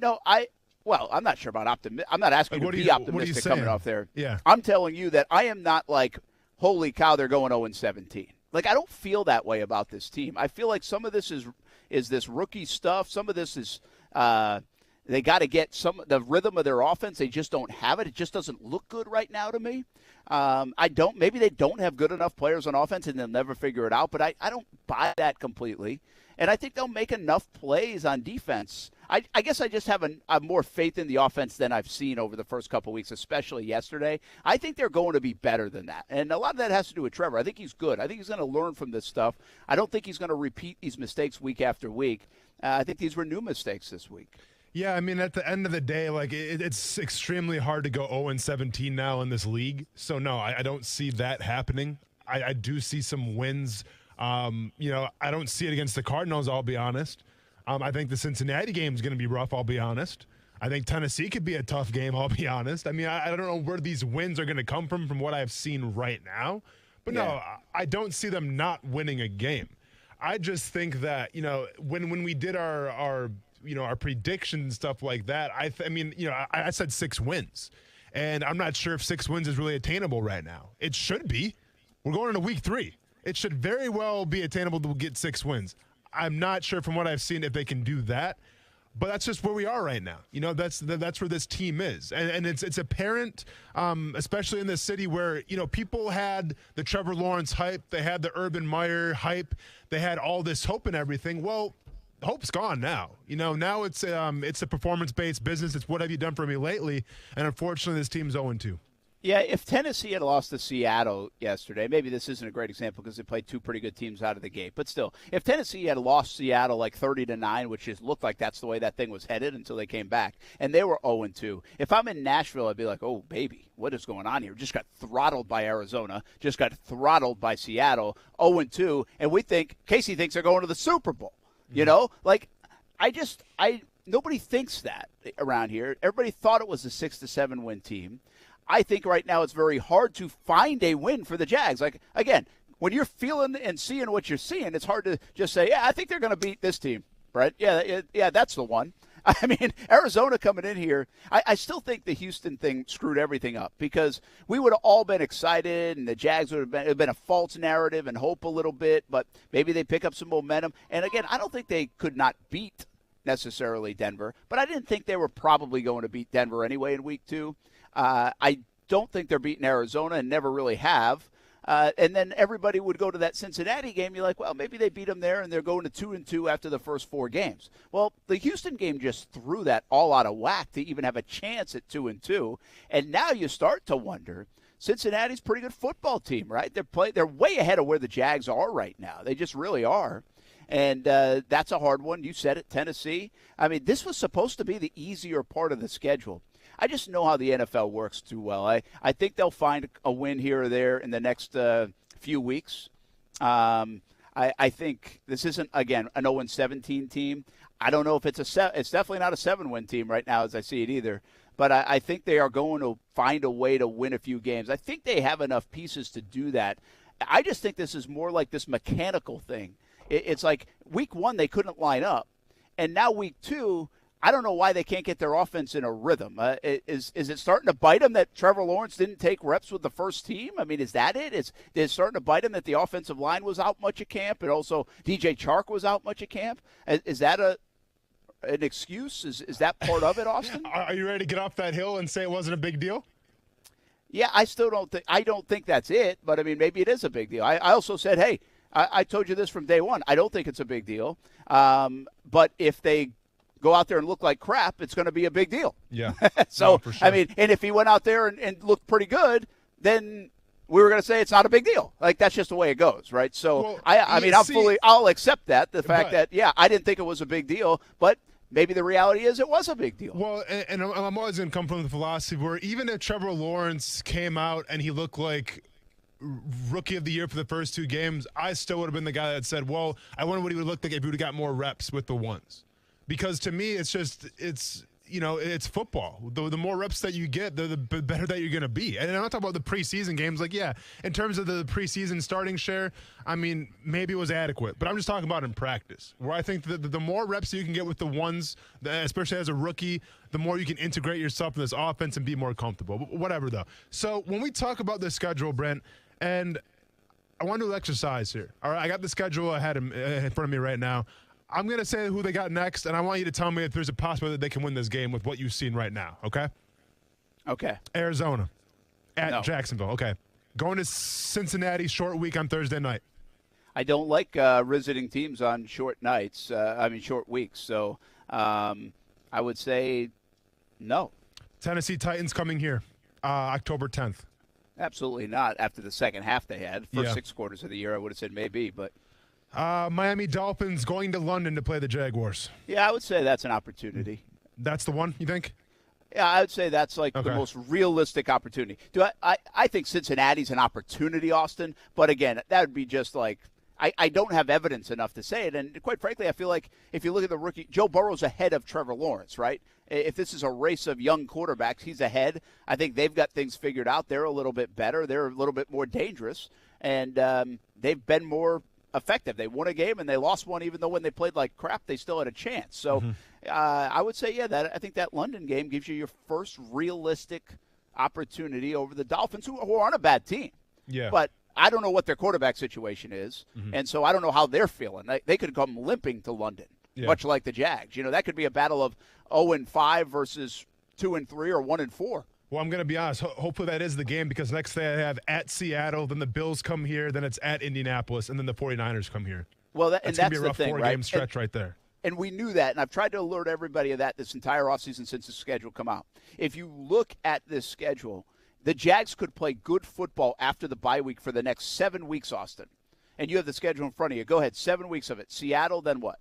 No, I'm not sure about optimistic. I'm not asking you to be optimistic coming off there. Yeah. I'm telling you that I am not like, holy cow, they're going 0-17. Like, I don't feel that way about this team. I feel like some of this is this rookie stuff. Some of this is they got to get the rhythm of their offense. They just don't have it. It just doesn't look good right now to me. Maybe they don't have good enough players on offense and they'll never figure it out, but I don't buy that completely. And I think they'll make enough plays on defense. I guess I just have more faith in the offense than I've seen over the first couple of weeks, especially yesterday. I think they're going to be better than that. And a lot of that has to do with Trevor. I think he's good. I think he's going to learn from this stuff. I don't think he's going to repeat these mistakes week after week. I think these were new mistakes this week. Yeah, I mean, at the end of the day, like it's extremely hard to go 0-17 now in this league. So, no, I don't see that happening. I do see some wins. I don't see it against the Cardinals, I'll be honest. I think the Cincinnati game is going to be rough, I'll be honest. I think Tennessee could be a tough game, I'll be honest. I mean, I don't know where these wins are going to come from what I've seen right now. But, no, I don't see them not winning a game. I just think that, when we did our predictions and stuff like that, I said 6 wins. And I'm not sure if 6 wins is really attainable right now. It should be. We're going into week 3. It should very well be attainable to get 6 wins. I'm not sure from what I've seen if they can do that, but that's just where we are right now. That's where this team is. And it's apparent, especially in this city where, people had the Trevor Lawrence hype. They had the Urban Meyer hype. They had all this hope and everything. Well, hope's gone now. Now it's a performance-based business. It's what have you done for me lately? And unfortunately, this team's 0-2. Yeah, if Tennessee had lost to Seattle yesterday, maybe this isn't a great example because they played 2 pretty good teams out of the gate. But still, if Tennessee had lost Seattle like 30-9, which looked like that's the way that thing was headed until they came back, and they were 0-2. If I'm in Nashville, I'd be like, oh, baby, what is going on here? Just got throttled by Arizona, just got throttled by Seattle, 0-2, and Casey thinks they're going to the Super Bowl. Nobody thinks that around here. Everybody thought it was a 6-7 win team. I think right now it's very hard to find a win for the Jags. Like, again, when you're feeling and seeing what you're seeing, it's hard to just say, yeah, I think they're going to beat this team, right? Yeah, that's the one. I mean, Arizona coming in here, I still think the Houston thing screwed everything up because we would have all been excited and the Jags would have been a false narrative and hope a little bit, but maybe they pick up some momentum. And, again, I don't think they could not beat necessarily Denver, but I didn't think they were probably going to beat Denver anyway in week 2. I don't think they're beating Arizona and never really have. And then everybody would go to that Cincinnati game. You're like, well, maybe they beat them there and they're going to 2-2 after the first 4 games. Well, the Houston game just threw that all out of whack to even have a chance at 2-2. And now you start to wonder, Cincinnati's a pretty good football team, right? They're way ahead of where the Jags are right now. They just really are. And that's a hard one. You said it, Tennessee. I mean, this was supposed to be the easier part of the schedule. I just know how the NFL works too well. I think they'll find a win here or there in the next few weeks. I think this isn't, again, an 0-17 team. I don't know if it's it's definitely not a 7-win team right now as I see it either. But I think they are going to find a way to win a few games. I think they have enough pieces to do that. I just think this is more like this mechanical thing. It's like week 1 they couldn't line up. And now week 2, I don't know why they can't get their offense in a rhythm. Is it starting to bite them that Trevor Lawrence didn't take reps with the first team? I mean, is that it? Is it starting to bite them that the offensive line was out much of camp, and also DJ Chark was out much of camp? Is that an excuse? Is that part of it, Austin? Are you ready to get off that hill and say it wasn't a big deal? Yeah, I don't think that's it, but I mean, maybe it is a big deal. I also said, hey, I told you this from day one. I don't think it's a big deal. But if they go out there and look like crap, it's going to be a big deal. Yeah. So, no, for sure. I mean, and if he went out there and looked pretty good, then we were going to say it's not a big deal. Like, that's just the way it goes, right? So, Well, I mean, I'll accept that, the fact that, yeah, I didn't think it was a big deal, but maybe the reality is it was a big deal. Well, and I'm always going to come from the philosophy where even if Trevor Lawrence came out and he looked like rookie of the year for the first 2 games, I still would have been the guy that said, well, I wonder what he would look like if he would have got more reps with the ones. Because to me, it's football. The more reps that you get, the better that you're going to be. And I'm not talking about the preseason games. Like, yeah, in terms of the preseason starting share, I mean, maybe it was adequate. But I'm just talking about in practice, where I think that the more reps you can get with the ones, especially as a rookie, the more you can integrate yourself in this offense and be more comfortable. Whatever, though. So when we talk about the schedule, Brent, and I want to do exercise here. All right, I got the schedule in front of me right now. I'm going to say who they got next, and I want you to tell me if there's a possibility that they can win this game with what you've seen right now, okay? Okay. Arizona at Jacksonville, okay. Going to Cincinnati, short week on Thursday night. I don't like visiting teams on short weeks. So I would say no. Tennessee Titans coming here October 10th. Absolutely not. After the second half they had. First 6 quarters of the year, I would have said maybe, but – Miami Dolphins going to London to play the Jaguars. Yeah, I would say that's an opportunity. That's the one, you think? Yeah, I would say that's like the most realistic opportunity. I think Cincinnati's an opportunity, Austin, but again, that would be just like I don't have evidence enough to say it. And quite frankly, I feel like if you look at the rookie, Joe Burrow's ahead of Trevor Lawrence, right? If this is a race of young quarterbacks, he's ahead. I think they've got things figured out. They're a little bit better. They're a little bit more dangerous, and they've been more effective. They won a game and they lost one, even though when they played like crap, they still had a chance. So I would say, I think that London game gives you your first realistic opportunity over the Dolphins, who are on a bad team. Yeah. But I don't know what their quarterback situation is, and so I don't know how they're feeling. They could come limping to London, much like the Jags. That could be a battle of 0-5 versus 2-3 or 1-4. Well, I'm going to be honest. Hopefully that is the game, because next day I have at Seattle, then the Bills come here, then it's at Indianapolis, and then the 49ers come here. Well, that's going to be a the rough thing, 4-game stretch right there. And we knew that, and I've tried to alert everybody of that this entire offseason since the schedule come out. If you look at this schedule, the Jags could play good football after the bye week for the next 7 weeks, Austin. And you have the schedule in front of you. Go ahead, 7 weeks of it. Seattle, then what?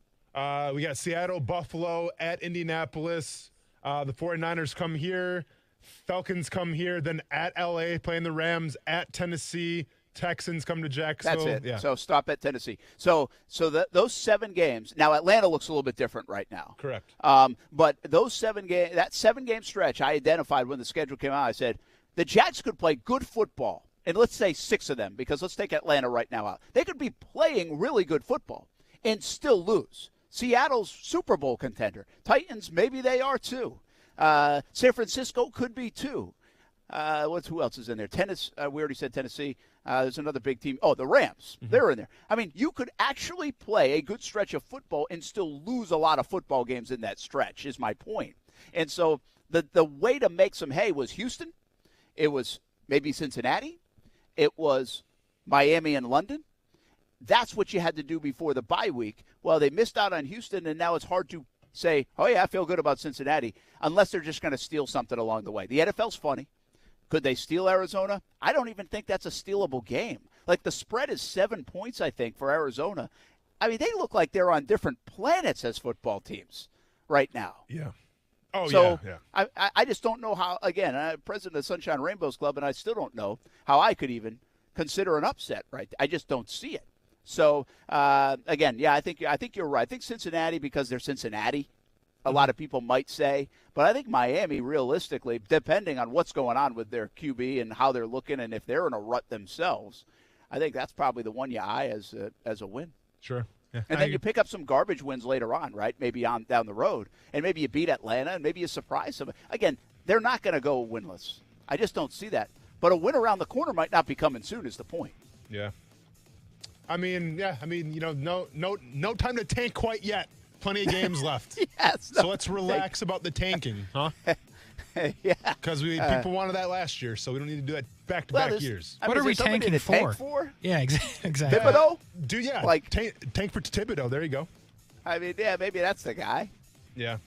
We got Seattle, Buffalo, at Indianapolis. The 49ers come here. Falcons come here, then at L.A. playing the Rams, at Tennessee. Texans come to Jacksonville. That's it. Yeah. So stop at Tennessee. So those 7 games. Now Atlanta looks a little bit different right now. Correct. But those 7 games, that 7-game stretch, I identified when the schedule came out. I said the Jags could play good football, and let's say 6 of them, because let's take Atlanta right now out. They could be playing really good football and still lose. Seattle's Super Bowl contender. Titans, maybe they are too. San Francisco could be too. Who else is in there? Tennis. We already said Tennessee. There's another big team. Oh, the Rams. They're in there. I mean, you could actually play a good stretch of football and still lose a lot of football games in that stretch, is my point. And so the way to make some hay was Houston. It was maybe Cincinnati. It was Miami and London. That's what you had to do before the bye week. Well, they missed out on Houston, and now it's hard to say, oh, yeah, I feel good about Cincinnati, unless they're just going to steal something along the way. The NFL's funny. Could they steal Arizona? I don't even think that's a stealable game. Like, the spread is 7 points, I think, for Arizona. I mean, they look like they're on different planets as football teams right now. Yeah. Oh, so yeah. I just don't know how, again, I'm president of Sunshine Rainbows Club, and I still don't know how I could even consider an upset, right? I just don't see it. So, again, yeah, I think you're right. I think Cincinnati, because they're Cincinnati, a lot of people might say. But I think Miami, realistically, depending on what's going on with their QB and how they're looking and if they're in a rut themselves, I think that's probably the one you eye as a win. Sure. And then you pick up some garbage wins later on, right? Maybe down the road. And maybe you beat Atlanta, and maybe you surprise somebody. Again, they're not going to go winless. I just don't see that. But a win around the corner might not be coming soon is the point. Yeah. No time to tank quite yet. Plenty of games left. Yes. So let's relax about the tanking, huh? Yeah. Because people wanted that last year, so we don't need to do that back-to-back years. What are we tanking for? Yeah, exactly. Thibodeau? Tank for Thibodeau. There you go. I mean, yeah, maybe that's the guy. Yeah.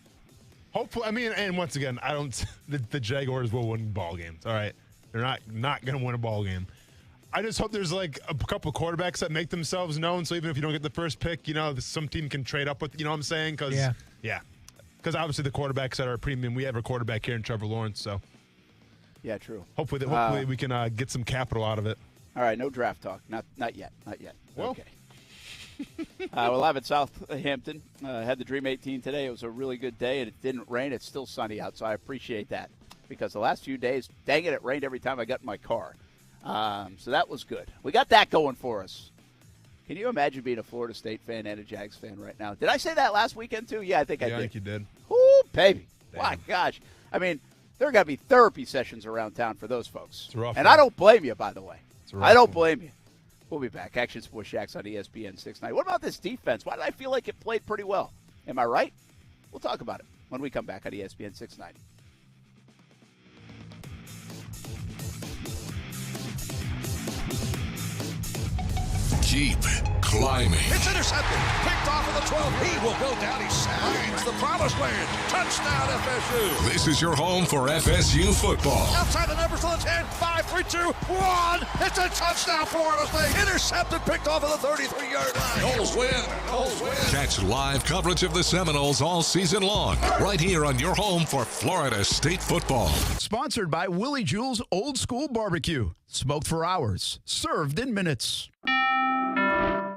Hopefully, and once again, I don't. The Jaguars will win ball games. All right, they're not going to win a ball game. I just hope there's like a couple of quarterbacks that make themselves known. So even if you don't get the first pick, some team can trade up with. You know what I'm saying? Because Because obviously the quarterbacks that are premium, we have a quarterback here in Trevor Lawrence. So yeah, true. Hopefully we can get some capital out of it. All right, no draft talk. Not yet. Well. Okay. We're live at Southampton. Had the Dream 18 today. It was a really good day, and it didn't rain. It's still sunny out, so I appreciate that. Because the last few days, dang it rained every time I got in my car. So that was good. We got that going for us. Can you imagine being a Florida State fan and a Jags fan right now? Did I say that last weekend, too? Yeah, I think I did. Yeah, I think you did. Ooh, baby. Damn. My gosh. I mean, there are got to be therapy sessions around town for those folks. It's rough. And I don't blame you, by the way. I don't blame you. We'll be back. Action Sports Jax on ESPN 690. What about this defense? Why did I feel like it played pretty well? Am I right? We'll talk about it when we come back on ESPN 690. Keep climbing. It's intercepted. Picked off of the 12. He will go down. He signs the promised land. Touchdown, FSU. This is your home for FSU football. Outside the numbers to the 10. 5, 3, 2, 1. It's a touchdown, Florida State. Intercepted. Picked off of the 33-yard line. Noles win. Catch live coverage of the Seminoles all season long, right here on your home for Florida State football. Sponsored by Willie Jewell's Old School Barbecue. Smoked for hours. Served in minutes.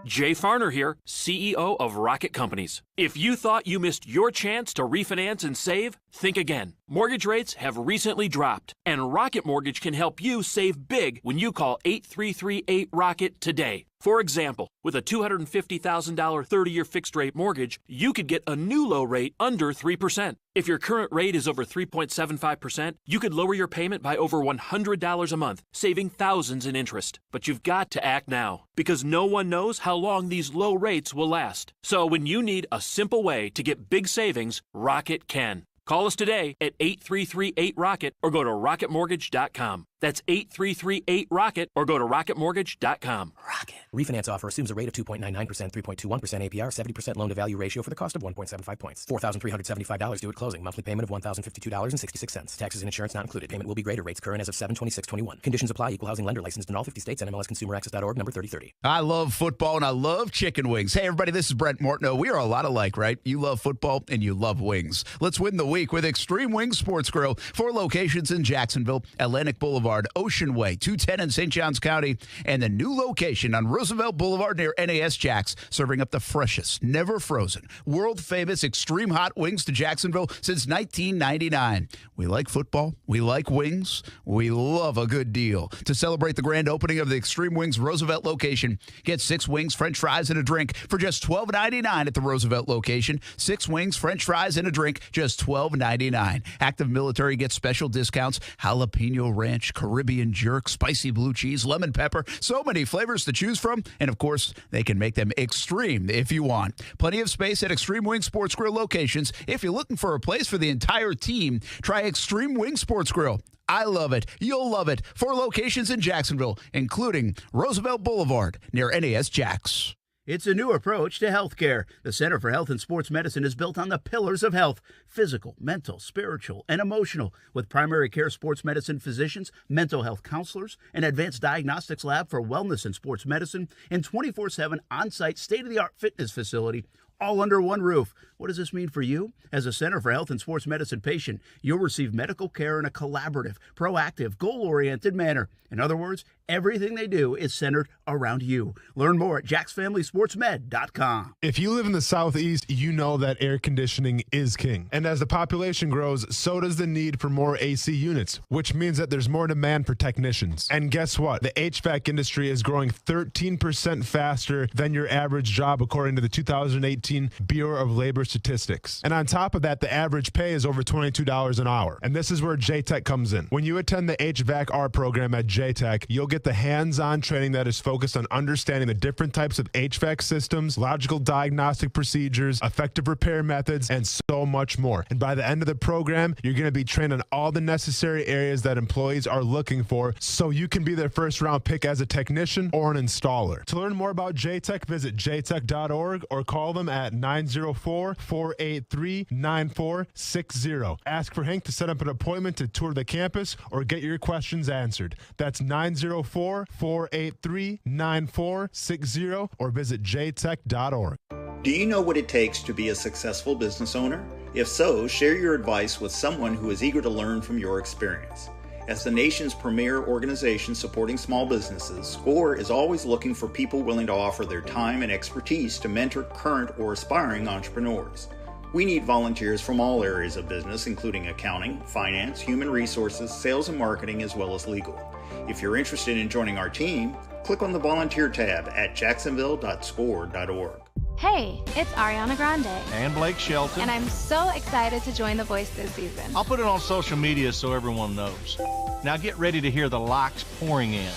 Jay Farner here, CEO of Rocket Companies. If you thought you missed your chance to refinance and save, think again. Mortgage rates have recently dropped, and Rocket Mortgage can help you save big when you call 8338-ROCKET today. For example, with a $250,000 30-year fixed-rate mortgage, you could get a new low rate under 3%. If your current rate is over 3.75%, you could lower your payment by over $100 a month, saving thousands in interest. But you've got to act now, because no one knows how long these low rates will last. So when you need a simple way to get big savings, Rocket can. Call us today at 8338-ROCKET or go to rocketmortgage.com. That's 8338-ROCKET or go to rocketmortgage.com. Rocket. Refinance offer assumes a rate of 2.99%, 3.21% APR, 70% loan-to-value ratio for the cost of 1.75 points. $4,375 due at closing. Monthly payment of $1,052.66. Taxes and insurance not included. Payment will be greater. Rates current as of 7/26/21. Conditions apply. Equal housing lender licensed in all 50 states. NMLSconsumeraccess.org number 3030. I love football and I love chicken wings. Hey, everybody, this is Brent Mortno. We are a lot alike, right? You love football and you love wings. Let's win the week with Extreme Wings Sports Grill. 4 locations in Jacksonville, Atlantic Boulevard, Ocean Way, 210 in St. Johns County, and the new location on Roosevelt Boulevard near NAS Jax, serving up the freshest, never frozen, world-famous extreme hot wings to Jacksonville since 1999. We like football. We like wings. We love a good deal. To celebrate the grand opening of the Extreme Wings Roosevelt location, get 6 wings, french fries, and a drink for just $12.99 at the Roosevelt location. 6 wings, french fries, and a drink, just $12.99. Active military gets special discounts, jalapeno ranch, Caribbean jerk, spicy blue cheese, lemon pepper, so many flavors to choose from. And of course, they can make them extreme if you want. Plenty of space at Extreme Wing Sports Grill locations. If you're looking for a place for the entire team, try Extreme Wing Sports Grill. I love it. You'll love it. 4 locations in Jacksonville, including Roosevelt Boulevard near NAS Jax. It's a new approach to healthcare. The Center for Health and Sports Medicine is built on the pillars of health: physical, mental, spiritual, and emotional, with primary care sports medicine physicians, mental health counselors, an advanced diagnostics lab for wellness and sports medicine, and 24/7 on-site state-of-the-art fitness facility, all under one roof. What does this mean for you? As a Center for Health and Sports Medicine patient, you'll receive medical care in a collaborative, proactive, goal-oriented manner. In other words, everything they do is centered around you. Learn more at jacksfamilysportsmed.com. If you live in the Southeast, you know that air conditioning is king. And as the population grows, so does the need for more AC units, which means that there's more demand for technicians. And guess what? The HVAC industry is growing 13% faster than your average job, according to the 2018 Bureau of Labor Statistics. And on top of that, the average pay is over $22 an hour. And this is where JTech comes in. When you attend the HVAC-R program at JTech, you'll get the hands-on training that is focused on understanding the different types of HVAC systems, logical diagnostic procedures, effective repair methods, and so much more. And by the end of the program, you're going to be trained on all the necessary areas that employees are looking for, so you can be their first-round pick as a technician or an installer. To learn more about JTech, visit jtech.org or call them at 904-483-9460. Ask for Hank to set up an appointment to tour the campus or get your questions answered. That's 904-483-9460 or visit jtech.org. Do you know what it takes to be a successful business owner? If so, share your advice with someone who is eager to learn from your experience. As the nation's premier organization supporting small businesses, SCORE is always looking for people willing to offer their time and expertise to mentor current or aspiring entrepreneurs. We need volunteers from all areas of business, including accounting, finance, human resources, sales and marketing, as well as legal. If you're interested in joining our team, click on the volunteer tab at jacksonville.score.org. Hey, it's Ariana Grande. And Blake Shelton. And I'm so excited to join The Voice this season. I'll put it on social media so everyone knows. Now get ready to hear the likes pouring in.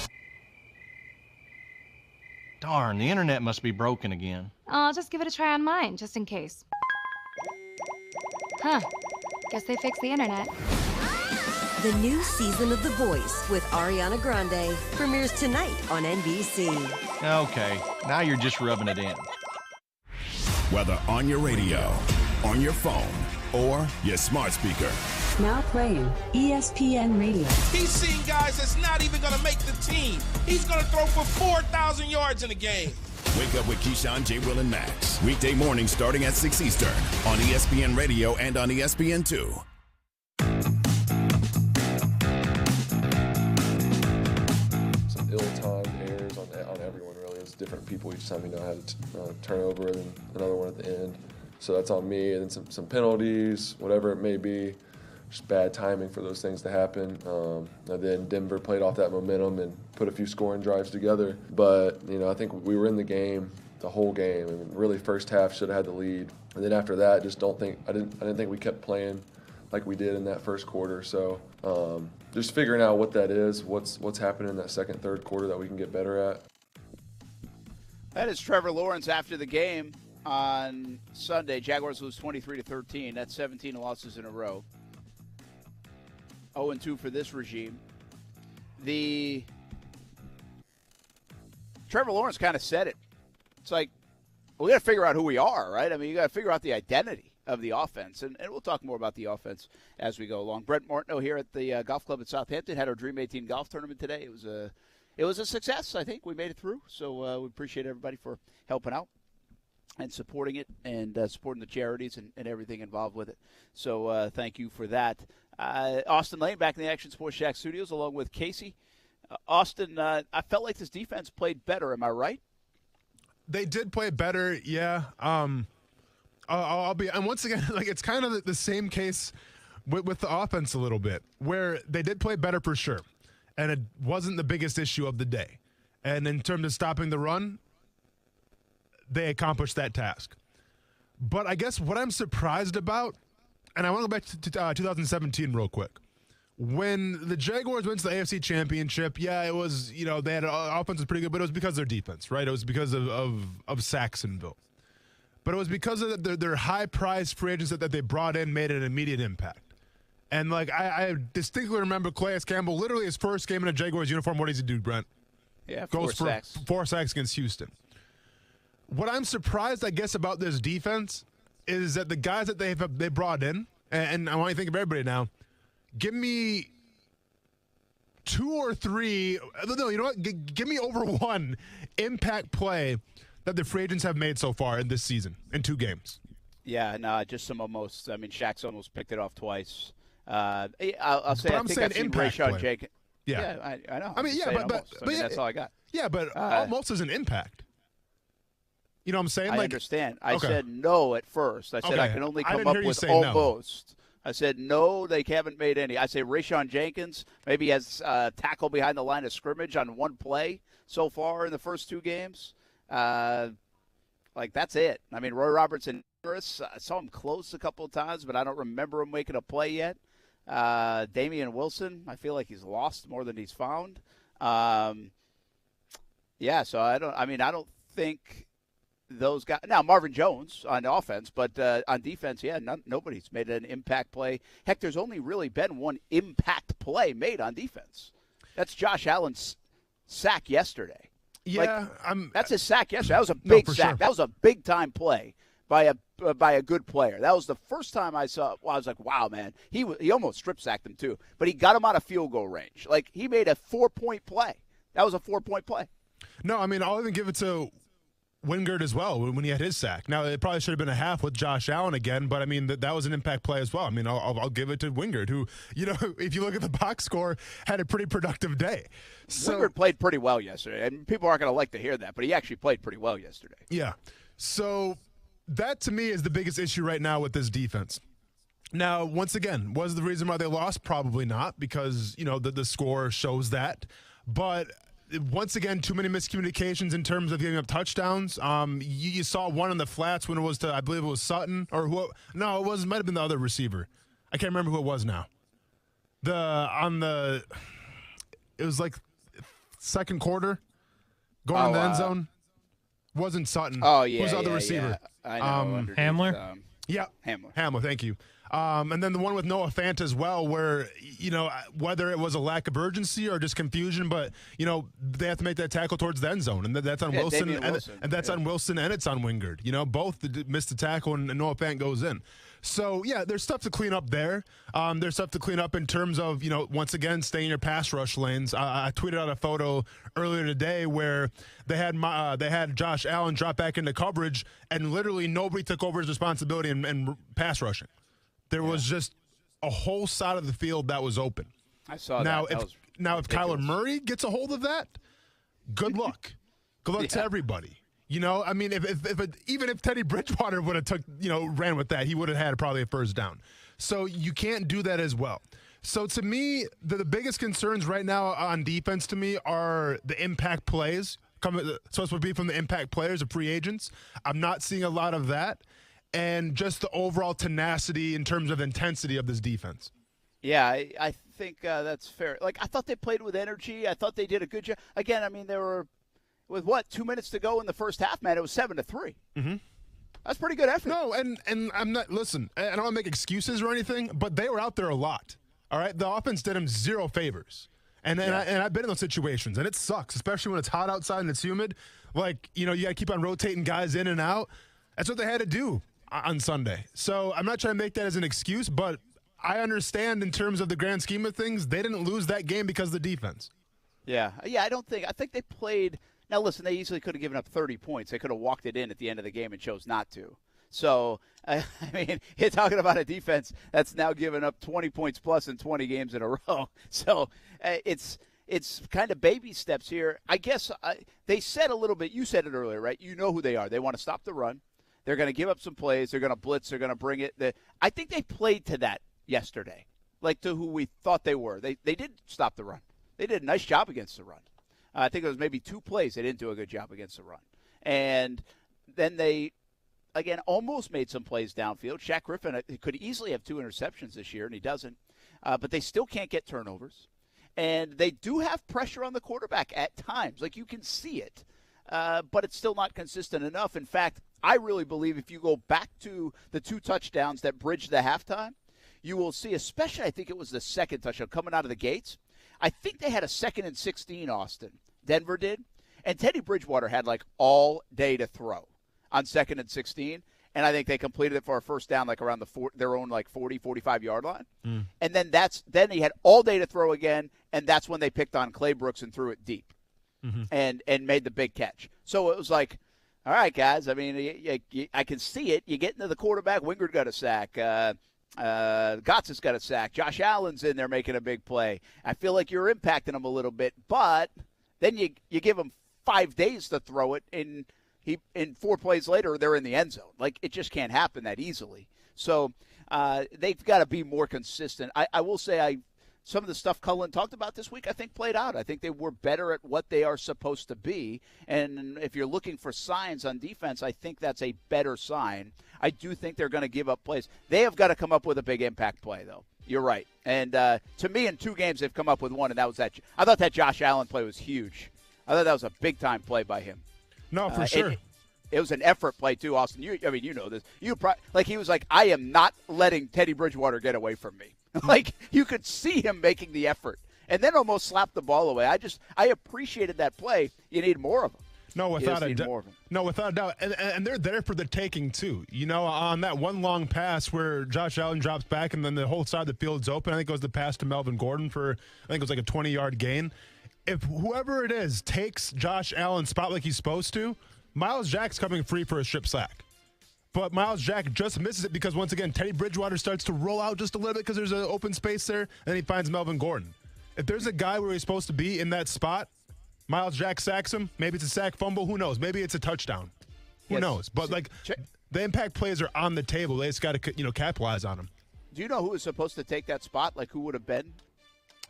Darn, the internet must be broken again. I'll just give it a try on mine, just in case. Huh. Guess they fixed the internet. The new season of The Voice with Ariana Grande premieres tonight on NBC. Okay, now you're just rubbing it in. Whether on your radio, on your phone, or your smart speaker. Now playing ESPN Radio. He's seen guys that's not even going to make the team. He's going to throw for 4,000 yards in a game. Wake up with Keyshawn, J. Will, and Max. Weekday morning starting at 6 Eastern on ESPN Radio and on ESPN2. Some ill-timed errors on everyone, really. It's different people each time, had a turnover and another one at the end. So that's on me, and then some penalties, whatever it may be. Just bad timing for those things to happen. And then Denver played off that momentum and put a few scoring drives together. But, I think we were in the game the whole game. I mean, really first half should have had the lead. And then after that, I didn't think we kept playing like we did in that first quarter. So just figuring out what that is, what's happening in that second, third quarter that we can get better at. That is Trevor Lawrence after the game on Sunday. Jaguars lose 23-13. That's 17 losses in a row. 0-2 for this regime. Trevor Lawrence kind of said it. It's like, we got to figure out who we are, right? I mean, you got to figure out the identity of the offense, and we'll talk more about the offense as we go along. Brent Martineau here at the golf club at Southampton had our Dream 18 golf tournament today. It was a success. I think we made it through, so we appreciate everybody for helping out and supporting it and supporting the charities and everything involved with it. So thank you for that. Austin Lane back in the Action Sports Shack studios along with Casey. Austin, I felt like this defense played better. Am I right? They did play better, yeah. I'll be, and once again, like it's kind of the same case with the offense a little bit, where they did play better for sure, and it wasn't the biggest issue of the day. And in terms of stopping the run, they accomplished that task. But I guess what I'm surprised about, and I want to go back to 2017 real quick. When the Jaguars went to the AFC Championship, yeah, it was, they had offense was pretty good, but it was because of their defense, right? It was because of Saxonville. But it was because of their high-priced free agents that they brought in made an immediate impact. And, I distinctly remember Calais Campbell, literally his first game in a Jaguars uniform, what does he do, Brent? Yeah, goes for 4 sacks against Houston. What I'm surprised, I guess, about this defense is that the guys that they brought in, and I want you to think of everybody now, give me 2 or 3. No, you know what? Give me over 1 impact play that the free agents have made so far in this season in 2 games. Yeah, no, just some almost. I mean, Shaq's almost picked it off twice. I'll say But I I'm think saying I've seen impact Rayshon play. Jenkins. Yeah. I know. I mean, yeah, but yeah, that's all I got. Yeah, but almost is an impact. You know what I'm saying? I Like, understand. I okay. said no at first. I said I can only I come didn't up hear you with say no. almost. I said no, they haven't made any. I say Rayshon Jenkins maybe has tackle behind the line of scrimmage on 1 play so far in the first 2 games. Like, that's it. I mean, Roy Robertson, I saw him close a couple of times, but I don't remember him making a play yet. Damian Wilson, I feel like he's lost more than he's found. Yeah, so I don't think those guys. Now, Marvin Jones on offense, but on defense, yeah, nobody's made an impact play. Heck, there's only really been 1 impact play made on defense. That's Josh Allen's sack yesterday. Yeah, that's his sack yesterday. That was a big sack. Sure. That was a big-time play by a good player. That was the first time I saw. Well, I was like, wow, man. He almost strip sacked him too, but he got him out of field goal range. Like, he made a 4-point play. That was a 4-point play. No, I mean, I'll even give it to Wingard as well when he had his sack. Now, it probably should have been a half with Josh Allen again, but I mean, that was an impact play as well. I mean, I'll give it to Wingard, who, you know, if you look at the box score, had a pretty productive day. So, Wingard played pretty well yesterday, and people aren't going to like to hear that, but he actually played pretty well yesterday. Yeah. So that, to me, is the biggest issue right now with this defense. Now, once again, was the reason why they lost? Probably not, because, you know, the score shows that. But once again, too many miscommunications in terms of giving up touchdowns. You saw one in the flats when it was to, I believe it was Sutton, or who? No, it might have been the other receiver. I can't remember who it was now. It was like second quarter, going in the end zone. Wasn't Sutton. Oh, yeah. Who was the other yeah, receiver? Yeah. I know. Hamler? Yeah. Hamler, thank you. And then the one with Noah Fant as well, where, you know, whether it was a lack of urgency or just confusion, but, you know, they have to make that tackle towards the end zone. And that's on Wilson. And that's on Wilson, and it's on Wingard. You know, both missed the tackle, and Noah Fant goes in. So, yeah, there's stuff to clean up there. There's stuff to clean up in terms of, you know, once again, stay in your pass rush lanes. I tweeted out a photo earlier today where they had Josh Allen drop back into coverage, and literally nobody took over his responsibility in pass rushing. There was just a whole side of the field that was open. I saw that. Now, if Kyler ridiculous. Murray gets a hold of that, good luck. Good luck to everybody. You know, I mean, even if Teddy Bridgewater would have ran with that, he would have had probably a first down. So you can't do that as well. So to me, the biggest concerns right now on defense to me are the impact plays. Supposed to be from the impact players, the free agents. I'm not seeing a lot of that. And just the overall tenacity in terms of intensity of this defense. Yeah, I think that's fair. Like, I thought they played with energy. I thought they did a good job. Again, I mean, they were, with 2 minutes to go in the first half, man, it was 7-3. Mm-hmm. That's pretty good effort. No, and I'm not, listen, I don't want to make excuses or anything, but they were out there a lot. All right? The offense did them zero favors. And I've been in those situations, and it sucks, especially when it's hot outside and it's humid. Like, you know, you got to keep on rotating guys in and out. That's what they had to do on Sunday. So I'm not trying to make that as an excuse, but I understand in terms of the grand scheme of things, they didn't lose that game because of the defense. Yeah, I think they played. Now, listen, they easily could have given up 30 points. They could have walked it in at the end of the game and chose not to. So, I mean, you're talking about a defense that's now given up 20 points plus in 20 games in a row. So, it's kind of baby steps here. I guess they said a little bit. You said it earlier, right? You know who they are. They want to stop the run. They're going to give up some plays. They're going to blitz. They're going to bring it. I think they played to that yesterday, like to who we thought they were. They did stop the run. They did a nice job against the run. I think it was maybe 2 plays they didn't do a good job against the run. And then they, again, almost made some plays downfield. Shaq Griffin could easily have 2 interceptions this year, and he doesn't. But they still can't get turnovers. And they do have pressure on the quarterback at times. Like, you can see it. But it's still not consistent enough. In fact, I really believe if you go back to the 2 touchdowns that bridged the halftime, you will see, especially I think it was the second touchdown coming out of the gates. I think they had a 2nd and 16, Austin. Denver did. And Teddy Bridgewater had like all day to throw on 2nd and 16. And I think they completed it for a first down like around their own like 40, 45-yard line. And then he had all day to throw again, and that's when they picked on Clay Brooks and threw it deep and made the big catch. So it was like, All right, guys. I mean, I can see it. You get into the quarterback. Wingard got a sack. Gotts has got a sack. Josh Allen's in there making a big play. I feel like you're impacting him a little bit, but then you give him 5 days to throw it, and in 4 plays later, they're in the end zone. Like, it just can't happen that easily. So they've got to be more consistent. I will say some of the stuff Cullen talked about this week, I think, played out. I think they were better at what they are supposed to be. And if you're looking for signs on defense, I think that's a better sign. I do think they're going to give up plays. They have got to come up with a big impact play, though. You're right. And to me, in 2 games, they've come up with one, and that was that. I thought that Josh Allen play was huge. I thought that was a big-time play by him. No, for sure. It was an effort play, too, Austin. You know this. He was like, I am not letting Teddy Bridgewater get away from me. Like, you could see him making the effort and then almost slapped the ball away. I appreciated that play. You need more of them. No, without a doubt. And they're there for the taking, too. You know, on that one long pass where Josh Allen drops back and then the whole side of the field's open, I think it was the pass to Melvin Gordon for, I think it was like a 20-yard gain. If whoever it is takes Josh Allen's spot like he's supposed to, Miles Jack's coming free for a strip sack. But Miles Jack just misses it because, once again, Teddy Bridgewater starts to roll out just a little bit because there's an open space there, and then he finds Melvin Gordon. If there's a guy where he's supposed to be in that spot, Miles Jack sacks him. Maybe it's a sack fumble. Who knows? Maybe it's a touchdown. Who knows? But, the impact plays are on the table. They just got to, capitalize on them. Do you know who was supposed to take that spot? Like, who would have been?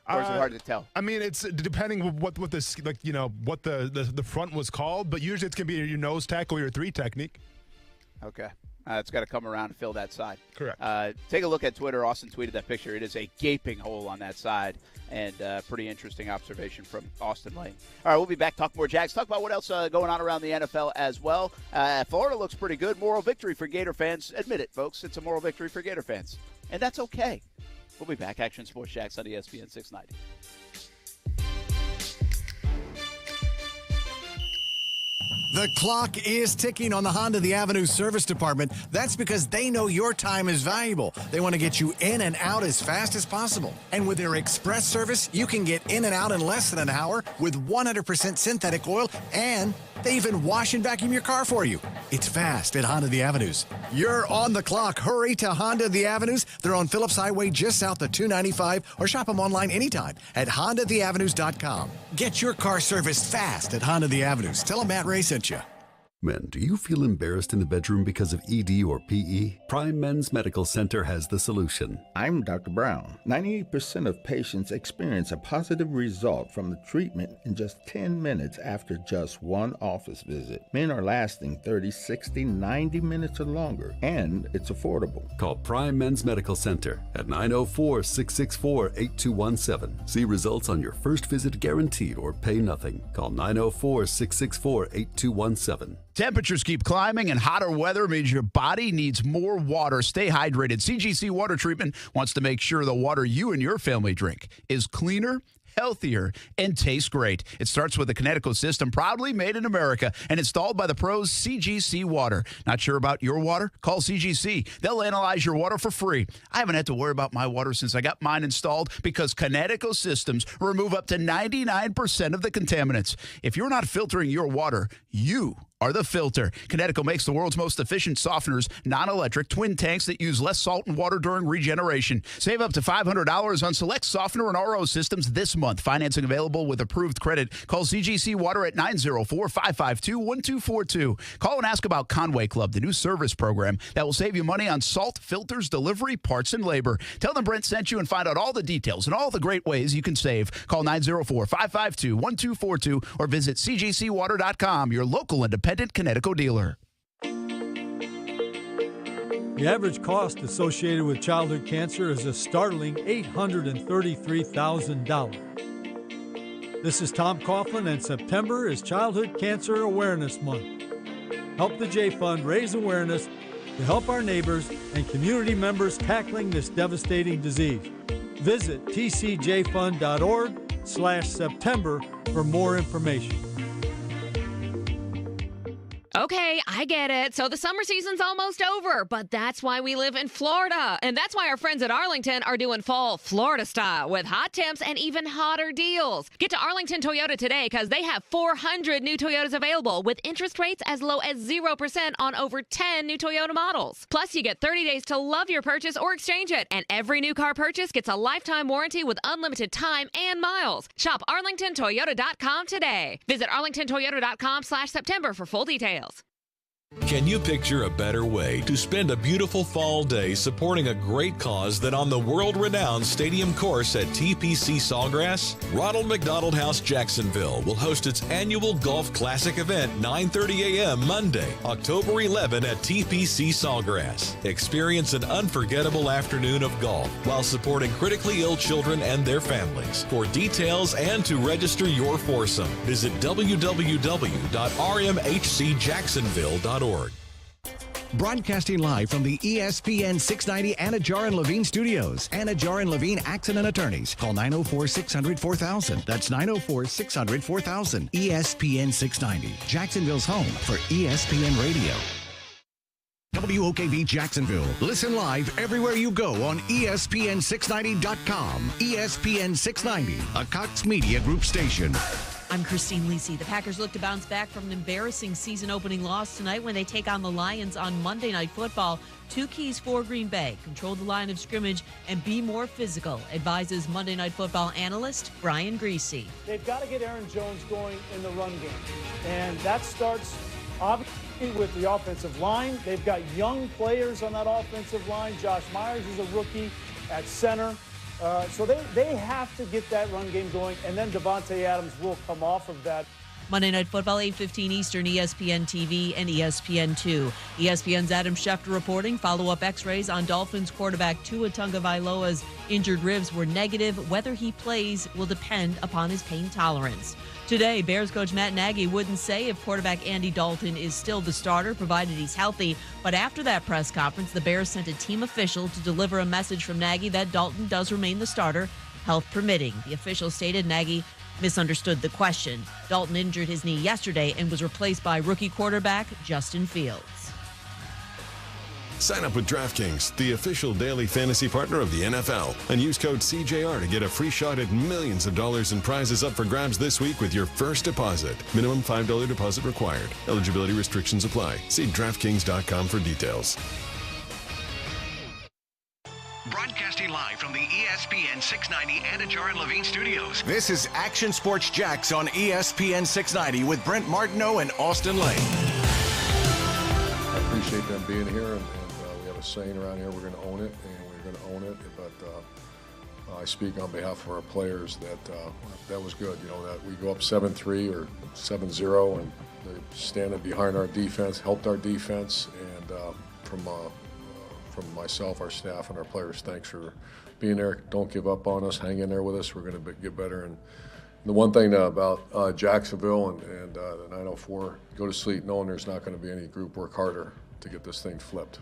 Or is it hard to tell? I mean, it's depending on what the front was called, but usually it's going to be your nose tackle or your 3 technique. Okay. It's got to come around and fill that side. Correct. Take a look at Twitter. Austin tweeted that picture. It is a gaping hole on that side, and pretty interesting observation from Austin Lane. All right, we'll be back. Talk more Jags. Talk about what else going on around the NFL as well. Florida looks pretty good. Moral victory for Gator fans. Admit it, folks. It's a moral victory for Gator fans, and that's okay. We'll be back. Action Sports Jax on ESPN 690. The clock is ticking on the Honda The Avenue Service Department. That's because they know your time is valuable. They want to get you in and out as fast as possible. And with their express service, you can get in and out in less than an hour with 100% synthetic oil, and they even wash and vacuum your car for you. It's fast at Honda The Avenues. You're on the clock. Hurry to Honda The Avenues. They're on Phillips Highway just south of 295, or shop them online anytime at HondaTheAvenues.com. Get your car serviced fast at Honda The Avenues. Tell them Matt Ray sent you. Men, do you feel embarrassed in the bedroom because of ED or PE? Prime Men's Medical Center has the solution. I'm Dr. Brown. 98% of patients experience a positive result from the treatment in just 10 minutes after just one office visit. Men are lasting 30, 60, 90 minutes or longer, and it's affordable. Call Prime Men's Medical Center at 904-664-8217. See results on your first visit guaranteed or pay nothing. Call 904-664-8217. Temperatures keep climbing, and hotter weather means your body needs more water. Stay hydrated. CGC Water Treatment wants to make sure the water you and your family drink is cleaner, healthier, and tastes great. It starts with the Connecticut system, proudly made in America and installed by the pros CGC Water. Not sure about your water? Call CGC. They'll analyze your water for free. I haven't had to worry about my water since I got mine installed because Connecticut systems remove up to 99% of the contaminants. If you're not filtering your water, you are the filter. Connecticut makes the world's most efficient softeners, non-electric twin tanks that use less salt and water during regeneration. Save up to $500 on select softener and RO systems this month. Financing available with approved credit. Call CGC Water at 904-552-1242. Call and ask about Conway Club, the new service program that will save you money on salt, filters, delivery, parts, and labor. Tell them Brent sent you and find out all the details and all the great ways you can save. Call 904-552-1242 or visit cgcwater.com, your local independent Connecticut dealer. The average cost associated with childhood cancer is a startling $833,000. This is Tom Coughlin, and September is Childhood Cancer Awareness Month. Help the J Fund raise awareness to help our neighbors and community members tackling this devastating disease. Visit tcjfund.org/September for more information. Okay, I get it. So the summer season's almost over, but that's why we live in Florida. And that's why our friends at Arlington are doing fall Florida style with hot temps and even hotter deals. Get to Arlington Toyota today because they have 400 new Toyotas available with interest rates as low as 0% on over 10 new Toyota models. Plus, you get 30 days to love your purchase or exchange it. And every new car purchase gets a lifetime warranty with unlimited time and miles. Shop arlingtontoyota.com today. Visit arlingtontoyota.com/September for full details. Can you picture a better way to spend a beautiful fall day supporting a great cause than on the world-renowned stadium course at TPC Sawgrass? Ronald McDonald House Jacksonville will host its annual Golf Classic event 9:30 a.m. Monday, October 11 at TPC Sawgrass. Experience an unforgettable afternoon of golf while supporting critically ill children and their families. For details and to register your foursome, visit www.rmhcjacksonville.org. Broadcasting live from the ESPN 690 Anna Jar and Levine studios. Anna Jar and Levine Accident Attorneys. Call 904-600-4000. That's 904-600-4000. ESPN 690, Jacksonville's home for ESPN Radio. WOKV Jacksonville. Listen live everywhere you go on ESPN690.com. ESPN 690, a Cox Media Group station. I'm Christine Lisi. The Packers look to bounce back from an embarrassing season-opening loss tonight when they take on the Lions on Monday Night Football. Two keys for Green Bay: control the line of scrimmage and be more physical, advises Monday Night Football analyst Brian Griese. They've got to get Aaron Jones going in the run game, and that starts obviously with the offensive line. They've got young players on that offensive line. Josh Myers is a rookie at center. So they have to get that run game going, and then Devontae Adams will come off of that. Monday Night Football, 8:15 Eastern, ESPN TV and ESPN2. ESPN's Adam Schefter reporting follow-up x-rays on Dolphins quarterback Tua Tagovailoa's injured ribs were negative. Whether he plays will depend upon his pain tolerance. Today, Bears coach Matt Nagy wouldn't say if quarterback Andy Dalton is still the starter, provided he's healthy. But after that press conference, the Bears sent a team official to deliver a message from Nagy that Dalton does remain the starter, health permitting. The official stated Nagy misunderstood the question. Dalton injured his knee yesterday and was replaced by rookie quarterback Justin Fields. Sign up with DraftKings, the official daily fantasy partner of the NFL, and use code CJR to get a free shot at millions of dollars in prizes up for grabs this week with your first deposit. Minimum $5 deposit required. Eligibility restrictions apply. See DraftKings.com for details. Broadcasting live from the ESPN 690 Anna Jar and Levine studios. This is Action Sports Jacks on ESPN 690 with Brent Martineau and Austin Lane. I appreciate them being here, and we have a saying around here: we're going to own it, and we're going to own it. But I speak on behalf of our players that was good. You know, that we go up 7-3 or 7-0, and they standing behind our defense, helped our defense, and from myself, our staff, and our players, thanks for being there. Don't give up on us. Hang in there with us. We're going to get better. And the one thing about Jacksonville and the 904, go to sleep knowing there's not going to be any group work harder to get this thing flipped.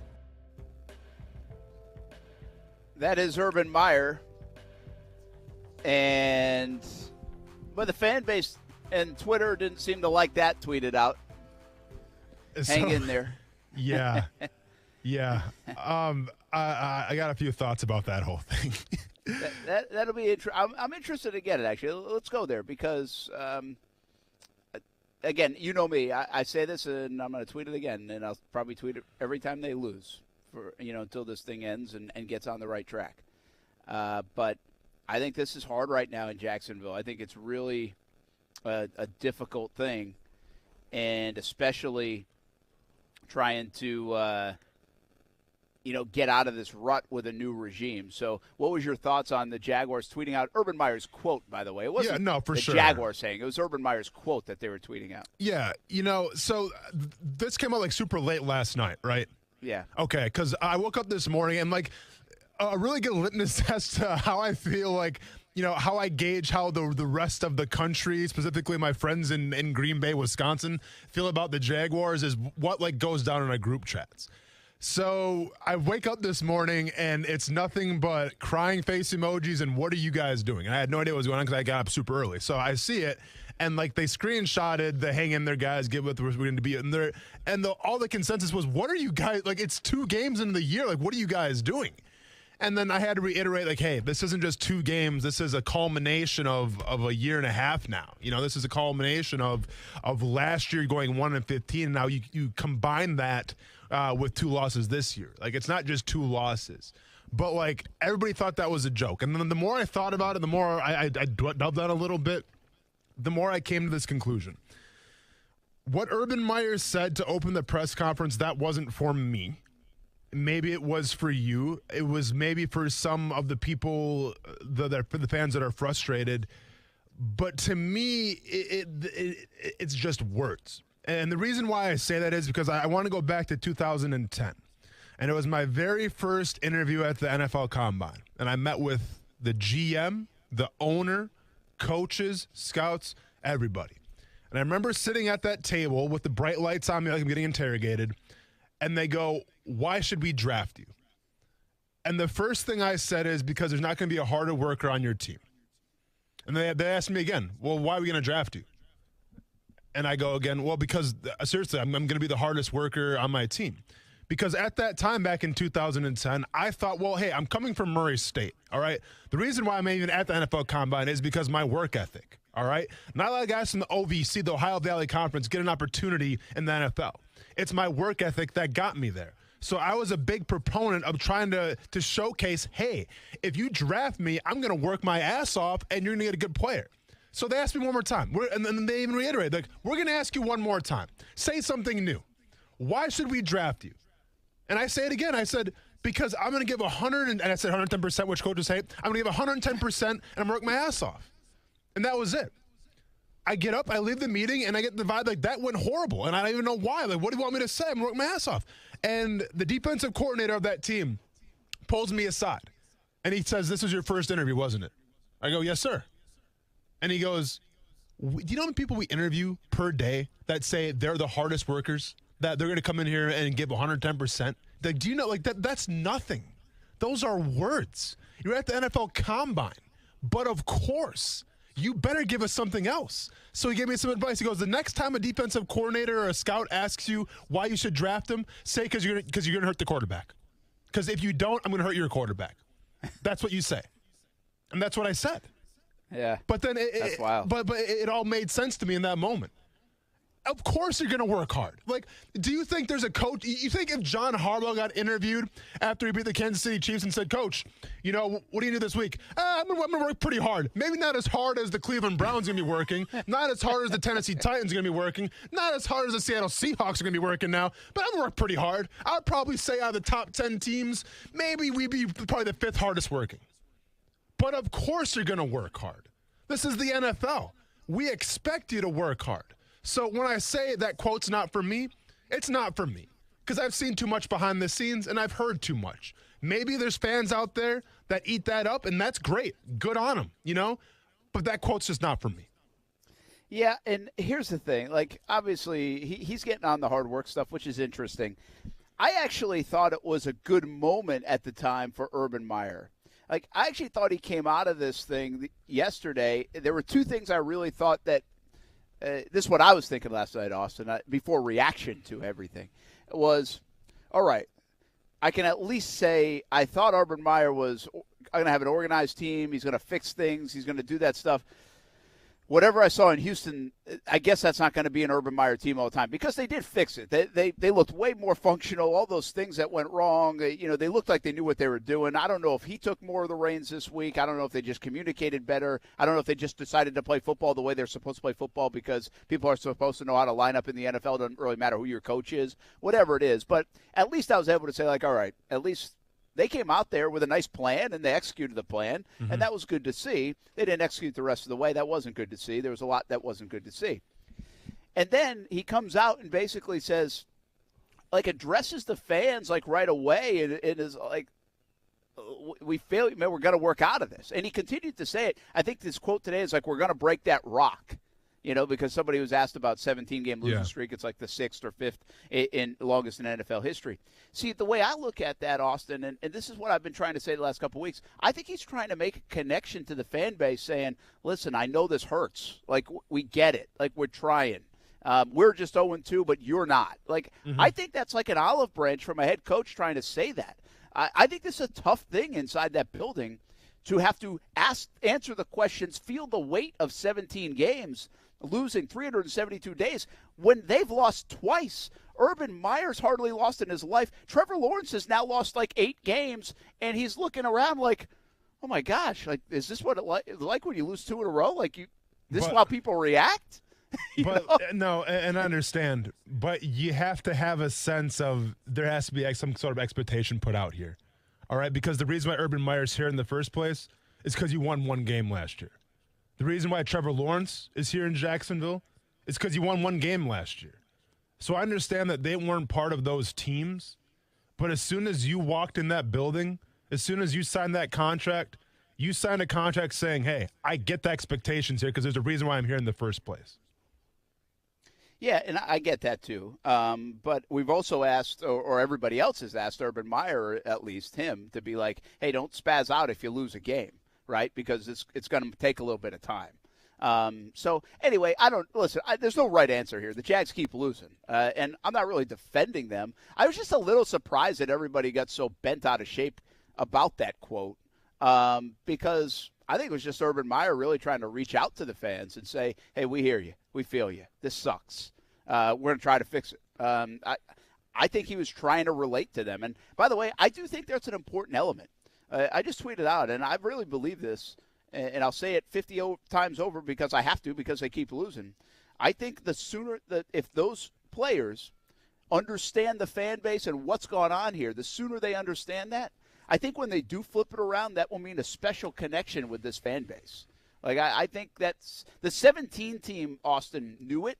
That is Urban Meyer. But the fan base and Twitter didn't seem to like that tweeted out. Hang in there. Yeah. Yeah. I got a few thoughts about that whole thing. That'll be interesting. I'm interested to get it, actually. Let's go there because, again, you know me. I say this, and I'm going to tweet it again, and I'll probably tweet it every time they lose until this thing ends and gets on the right track. But I think this is hard right now in Jacksonville. I think it's really a difficult thing, and especially trying to get out of this rut with a new regime. So what was your thoughts on the Jaguars tweeting out Urban Meyer's quote, by the way? It wasn't for sure. Jaguars saying. It was Urban Meyer's quote that they were tweeting out. Yeah, so this came out like super late last night, right? Yeah. Okay, because I woke up this morning and like a really good litmus test to how I feel like, how I gauge how the rest of the country, specifically my friends in Green Bay, Wisconsin, feel about the Jaguars is what like goes down in our group chats. So I wake up this morning, and it's nothing but crying face emojis and what are you guys doing? And I had no idea what was going on because I got up super early. So I see it, And like they screenshotted the hang in there, guys, get what we're going to be in there. And all the consensus was, what are you guys, like it's 2 games into the year. Like, what are you guys doing? And then I had to reiterate, like, hey, this isn't just 2 games. This is a culmination of a year and a half now. You know, this is a culmination of last year going 1-15. Now you combine that with 2 losses this year. Like, it's not just 2 losses. But, like, everybody thought that was a joke. And then the more I thought about it, the more I dubbed that a little bit, the more I came to this conclusion. What Urban Meyer said to open the press conference, that wasn't for me. Maybe it was for you. It was maybe for some of the people, for the fans that are frustrated. But to me, it's just words. And the reason why I say that is because I want to go back to 2010. And it was my very first interview at the NFL Combine. And I met with the GM, the owner, coaches, scouts, everybody. And I remember sitting at that table with the bright lights on me like I'm getting interrogated. And they go, why should we draft you? And the first thing I said is because there's not going to be a harder worker on your team. And they asked me again, well, why are we going to draft you? And I go again, well, because seriously, I'm going to be the hardest worker on my team. Because at that time, back in 2010, I thought, well, hey, I'm coming from Murray State, all right? The reason why I'm even at the NFL Combine is because my work ethic, all right? Not a lot of guys from the OVC, the Ohio Valley Conference, get an opportunity in the NFL. It's my work ethic that got me there. So I was a big proponent of trying to showcase, hey, if you draft me, I'm going to work my ass off and you're going to get a good player. So they asked me one more time. And then they even reiterated, like, we're going to ask you one more time. Say something new. Why should we draft you? And I say it again. I said, because I'm going to give 100, and I said 110%, which coaches hate. I'm going to give 110%, and I'm going to work my ass off. And that was it. I get up, I leave the meeting, and I get the vibe like that went horrible. And I don't even know why. Like, what do you want me to say? I'm working my ass off. And the defensive coordinator of that team pulls me aside. And he says, this was your first interview, wasn't it? I go, yes, sir. And he goes, do you know how many people we interview per day that say they're the hardest workers? That they're going to come in here and give 110%? Like, do you know, like, that's nothing. Those are words. You're at the NFL Combine. But, of course, you better give us something else. So he gave me some advice. He goes, the next time a defensive coordinator or a scout asks you why you should draft him, say because you're going to hurt the quarterback. Because if you don't, I'm going to hurt your quarterback. That's what you say. And that's what I said. Yeah. But then that's wild. But it all made sense to me in that moment. Of course you're going to work hard. Like, do you think there's a coach? You think if John Harbaugh got interviewed after he beat the Kansas City Chiefs and said, Coach, you know, what do you do this week? I'm going to work pretty hard. Maybe not as hard as the Cleveland Browns are going to be working. Not as hard as the Tennessee Titans are going to be working. Not as hard as the Seattle Seahawks are going to be working now. But I'm going to work pretty hard. I would probably say out of the top 10 teams, maybe we'd be probably the 5th hardest working. But of course you're going to work hard. This is the NFL. We expect you to work hard. So when I say that quote's not for me, it's not for me. Because I've seen too much behind the scenes and I've heard too much. Maybe there's fans out there that eat that up, and that's great. Good on them, you know? But that quote's just not for me. Yeah, and here's the thing. Like, obviously, he's getting on the hard work stuff, which is interesting. I actually thought it was a good moment at the time for Urban Meyer. Like, I actually thought he came out of this thing yesterday. There were 2 things I really thought that this is what I was thinking last night, Austin, before reaction to everything. It was, all right, I can at least say I thought Urban Meyer was going to have an organized team. He's going to fix things. He's going to do that stuff. Whatever I saw in Houston, I guess that's not going to be an Urban Meyer team all the time because they did fix it. They looked way more functional. All those things that went wrong, they looked like they knew what they were doing. I don't know if he took more of the reins this week. I don't know if they just communicated better. I don't know if they just decided to play football the way they're supposed to play football because people are supposed to know how to line up in the NFL. It doesn't really matter who your coach is, whatever it is. But at least I was able to say, like, all right, at least they came out there with a nice plan, and they executed the plan, and that was good to see. They didn't execute the rest of the way. That wasn't good to see. There was a lot that wasn't good to see. And then he comes out and basically says, like, addresses the fans, like, right away, and is like, we feel, man, we're going to work out of this. And he continued to say it. I think this quote today is like, we're going to break that rock. because somebody was asked about 17-game losing streak. It's like the 6th or 5th in longest in NFL history. See, the way I look at that, Austin, and this is what I've been trying to say the last couple of weeks, I think he's trying to make a connection to the fan base saying, listen, I know this hurts. Like, we get it. Like, we're trying. We're just 0-2, but you're not. Like, I think that's like an olive branch from a head coach trying to say that. I think this is a tough thing inside that building to have to answer the questions, feel the weight of 17 games, losing 372 days when they've lost twice. Urban Meyer's hardly lost in his life. Trevor Lawrence has now lost like 8 games, and he's looking around like, oh my gosh, like, is this what it's like when you lose 2 in a row? Like, this is how people react? No, and I understand, but you have to have a sense of there has to be some sort of expectation put out here. All right, because the reason why Urban Meyer's here in the first place is because you won 1 game last year. The reason why Trevor Lawrence is here in Jacksonville is because you won 1 game last year. So I understand that they weren't part of those teams, but as soon as you walked in that building, as soon as you signed that contract, you signed a contract saying, hey, I get the expectations here because there's a reason why I'm here in the first place. Yeah, and I get that too. But we've also asked, or everybody else has asked Urban Meyer, or at least him, to be like, hey, don't spaz out if you lose a game, right? Because it's going to take a little bit of time. So anyway, there's no right answer here. The Jags keep losing, and I'm not really defending them. I was just a little surprised that everybody got so bent out of shape about that quote, because I think it was just Urban Meyer really trying to reach out to the fans and say, hey, we hear you. We feel you. This sucks. We're going to try to fix it. I think he was trying to relate to them. And by the way, I do think that's an important element. I just tweeted out, and I really believe this, and I'll say it 50 times over because I have to, because they keep losing. I think the sooner that if those players understand the fan base and what's going on here, the sooner they understand that, I think when they do flip it around, that will mean a special connection with this fan base. Like, I think that's the 17 team, Austin, knew it,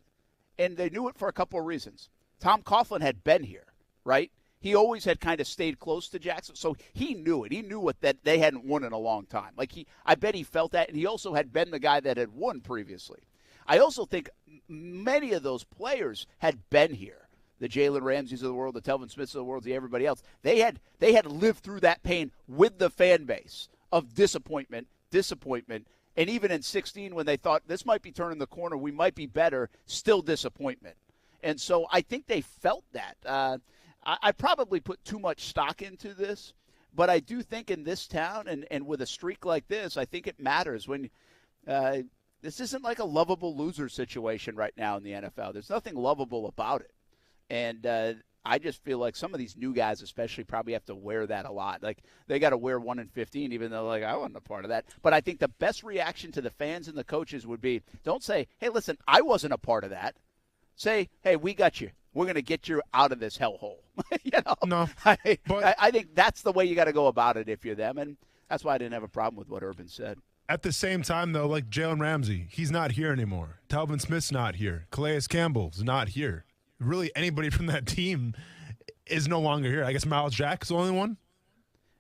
and they knew it for a couple of reasons. Tom Coughlin had been here, right? He always had kind of stayed close to Jackson, so he knew it. He knew that they hadn't won in a long time. Like, I bet he felt that, and he also had been the guy that had won previously. I also think many of those players had been here. The Jalen Ramseys of the world, the Telvin Smiths of the world, the everybody else. They had lived through that pain with the fan base of disappointment, and even in 16 when they thought this might be turning the corner, we might be better, still disappointment. And so I think they felt that. I probably put too much stock into this, but I do think in this town and with a streak like this, I think it matters when this isn't like a lovable loser situation right now in the NFL. There's nothing lovable about it. And I just feel like some of these new guys especially probably have to wear that a lot. Like, they got to wear 1-15, even though, like, I wasn't a part of that. But I think the best reaction to the fans and the coaches would be, don't say, hey, listen, I wasn't a part of that. Say, hey, we got you. We're going to get you out of this hellhole. No. I think that's the way you got to go about it if you're them. And that's why I didn't have a problem with what Urban said. At the same time, though, like Jalen Ramsey, he's not here anymore. Telvin Smith's not here. Calais Campbell's not here. Really, anybody from that team is no longer here. I guess Miles Jack's the only one.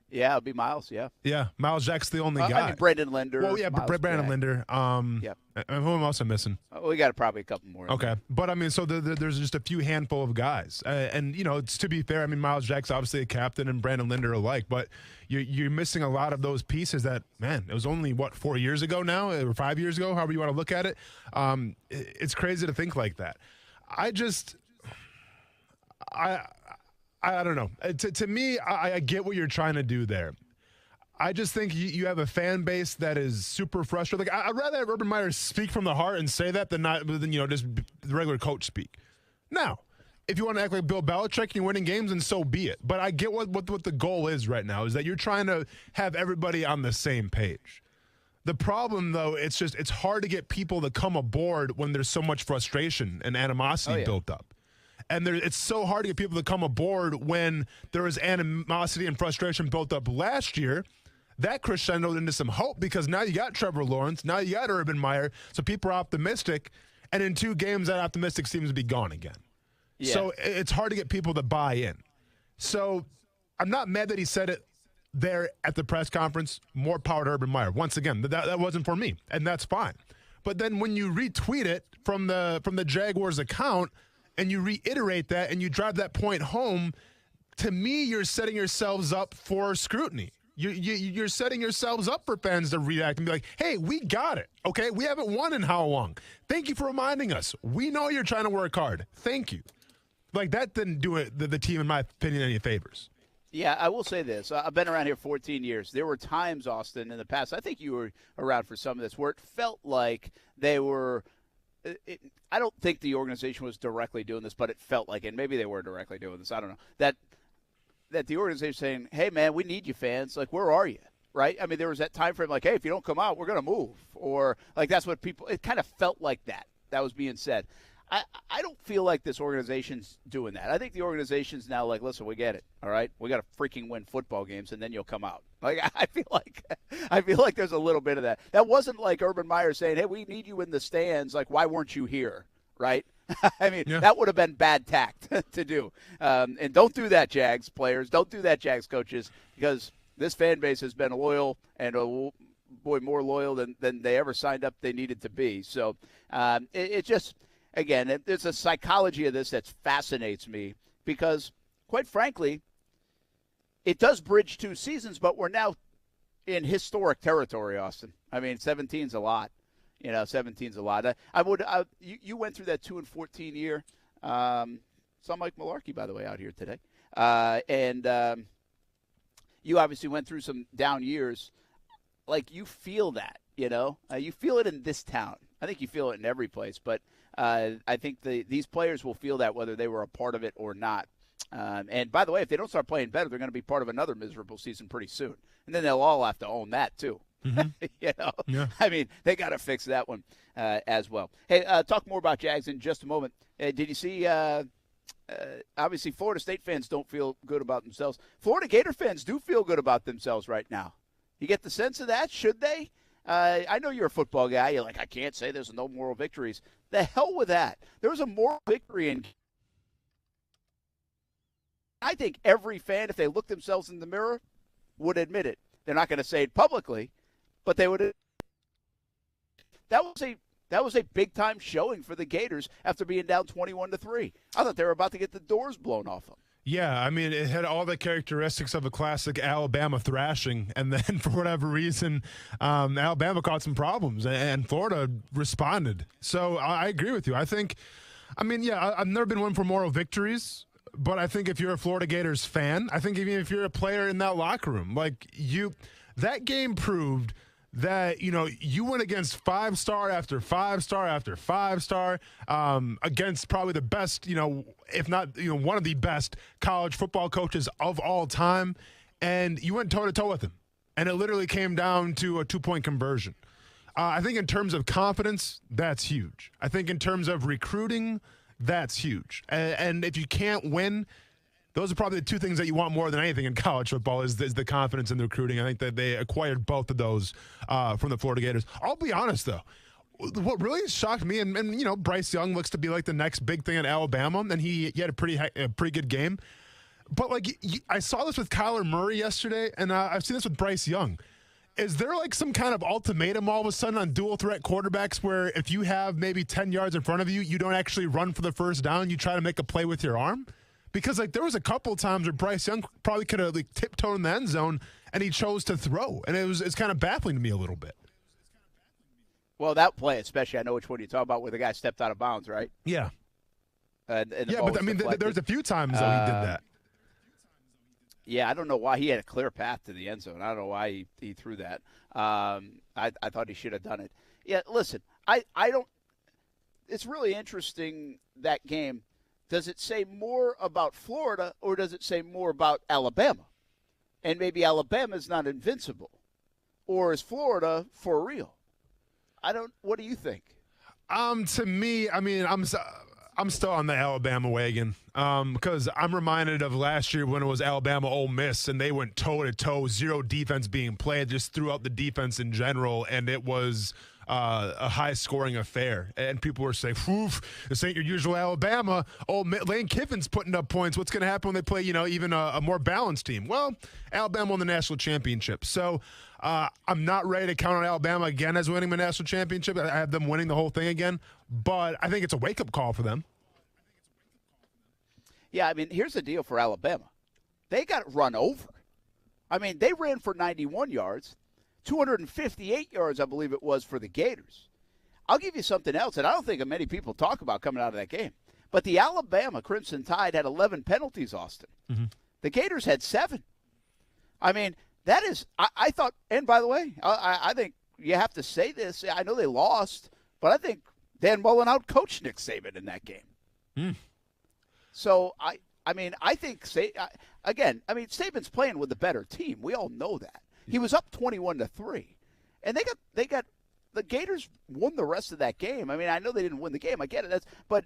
Yeah, it'll be Miles, yeah. Yeah, Miles Jack's the only guy. I mean, Brandon Linder. Well, yeah, Brandon Linder. Yeah. Who am I also missing? We got probably a couple more. Okay. But, I mean, so there's just a few handful of guys. And, it's, to be fair, I mean, Miles Jack's obviously a captain and Brandon Linder alike, but you're missing a lot of those pieces that, man, it was only, 4 years ago now, or 5 years ago, however you want to look at it. It's crazy to think like that. I don't know. To me, I get what you're trying to do there. I just think you have a fan base that is super frustrated. Like, I'd rather have Urban Meyer speak from the heart and say that than just the regular coach speak. Now, if you want to act like Bill Belichick and you're winning games, then so be it. But I get what the goal is right now, is that you're trying to have everybody on the same page. The problem, though, it's hard to get people to come aboard when there's so much frustration and animosity built up. And it's so hard to get people to come aboard when there was animosity and frustration built up last year. That crescendoed into some hope because now you got Trevor Lawrence, now you got Urban Meyer, so people are optimistic. And in 2 games, that optimistic seems to be gone again. Yeah. So it's hard to get people to buy in. So I'm not mad that he said it there at the press conference. More power to Urban Meyer. Once again, that wasn't for me, and that's fine. But then when you retweet it from the Jaguars account and you reiterate that and you drive that point home, to me, you're setting yourselves up for scrutiny. You're setting yourselves up for fans to react and be like, hey, we got it, okay? We haven't won in how long? Thank you for reminding us. We know you're trying to work hard. Thank you. Like, that didn't do the team, in my opinion, any favors. Yeah, I will say this. I've been around here 14 years. There were times, Austin, in the past, I think you were around for some of this, where it felt like they were I don't think the organization was directly doing this, but it felt like, and maybe they were directly doing this, I don't know, that the organization saying, hey, man, we need you fans. Like, where are you? Right? I mean, there was that time frame like, hey, if you don't come out, we're going to move. Or, like, that's what people – it kind of felt like that. That was being said. I don't feel like this organization's doing that. I think the organization's now like, listen, we get it, all right? We got to freaking win football games, and then you'll come out. Like, I feel like there's a little bit of that. That wasn't like Urban Meyer saying, hey, we need you in the stands. Like, why weren't you here, right? I mean, that would have been bad tact to do. And don't do that, Jags players. Don't do that, Jags coaches, because this fan base has been loyal and, boy, more loyal than they ever signed up they needed to be. So it just – again, there's a psychology of this that fascinates me because, quite frankly, it does bridge 2 seasons, but we're now in historic territory, Austin. I mean, 17's a lot. 17's a lot. You went through that 2-14 year. Some Mike Malarkey, by the way, out here today. And you obviously went through some down years. Like, you feel that, you feel it in this town. I think you feel it in every place, but I think these players will feel that whether they were a part of it or not. And by the way, if they don't start playing better, they're going to be part of another miserable season pretty soon. And then they'll all have to own that too. Mm-hmm. Yeah. I mean, they got to fix that one as well. Hey, talk more about Jags in just a moment. Did you see, obviously Florida State fans don't feel good about themselves. Florida Gator fans do feel good about themselves right now. You get the sense of that? Should they? I know you're a football guy. You're like, I can't say there's no moral victories. The hell with that. There was a moral victory in. I think every fan, if they look themselves in the mirror, would admit it. They're not going to say it publicly, but they would. That was a big time showing for the Gators after being down 21-3. I thought they were about to get the doors blown off them. Yeah, I mean, it had all the characteristics of a classic Alabama thrashing, and then for whatever reason, Alabama caught some problems, and Florida responded. So I agree with you. I've never been one for moral victories, but I think if you're a Florida Gators fan, I think even if you're a player in that locker room, that game proved that, you went against 5-star after 5-star after 5-star against probably the best, if not, one of the best college football coaches of all time, and you went toe-to-toe with him. And it literally came down to a 2-point conversion. I think in terms of confidence, that's huge. I think in terms of recruiting, that's huge. And if you can't win, those are probably the 2 things that you want more than anything in college football is the confidence and the recruiting. I think that they acquired both of those from the Florida Gators. I'll be honest, though. What really shocked me, and Bryce Young looks to be like the next big thing in Alabama, and he had a pretty good game. But, I saw this with Kyler Murray yesterday, and I've seen this with Bryce Young. Is there, some kind of ultimatum all of a sudden on dual-threat quarterbacks where if you have maybe 10 yards in front of you, you don't actually run for the first down, you try to make a play with your arm? Because, there was a couple times where Bryce Young probably could have, tiptoed in the end zone, and he chose to throw. And it's kind of baffling to me a little bit. Well, that play especially, I know which one you're talking about, where the guy stepped out of bounds, right? Yeah. And there's a few times, though, he did that. Yeah, I don't know why he had a clear path to the end zone. I don't know why he threw that. I thought he should have done it. Yeah, listen, I don't – it's really interesting, that game. Does it say more about Florida or does it say more about Alabama? And maybe Alabama's not invincible. Or is Florida for real? What do you think? To me, I'm still on the Alabama wagon because I'm reminded of last year when it was Alabama Ole Miss and they went toe-to-toe, zero defense being played, just threw out the defense in general, and it was a high-scoring affair. And people were saying, "Oof, this ain't your usual Alabama. Oh, Lane Kiffin's putting up points. What's going to happen when they play, even a more balanced team?" Well, Alabama won the national championship. So I'm not ready to count on Alabama again as winning the national championship. I have them winning the whole thing again. But I think it's a wake-up call for them. Yeah, I mean, here's the deal for Alabama. They got run over. I mean, they ran for 91 yards, 258 yards, I believe it was, for the Gators. I'll give you something else that I don't think many people talk about coming out of that game. But the Alabama Crimson Tide had 11 penalties, Austin. Mm-hmm. The Gators had 7. I mean, that is, I thought, and by the way, I think you have to say this. I know they lost, but I think Dan Mullen out-coached Nick Saban in that game. So, I think, Saban's playing with the better team. We all know that. He was up 21-3. And they got the Gators won the rest of that game. I mean, I know they didn't win the game. I get it. But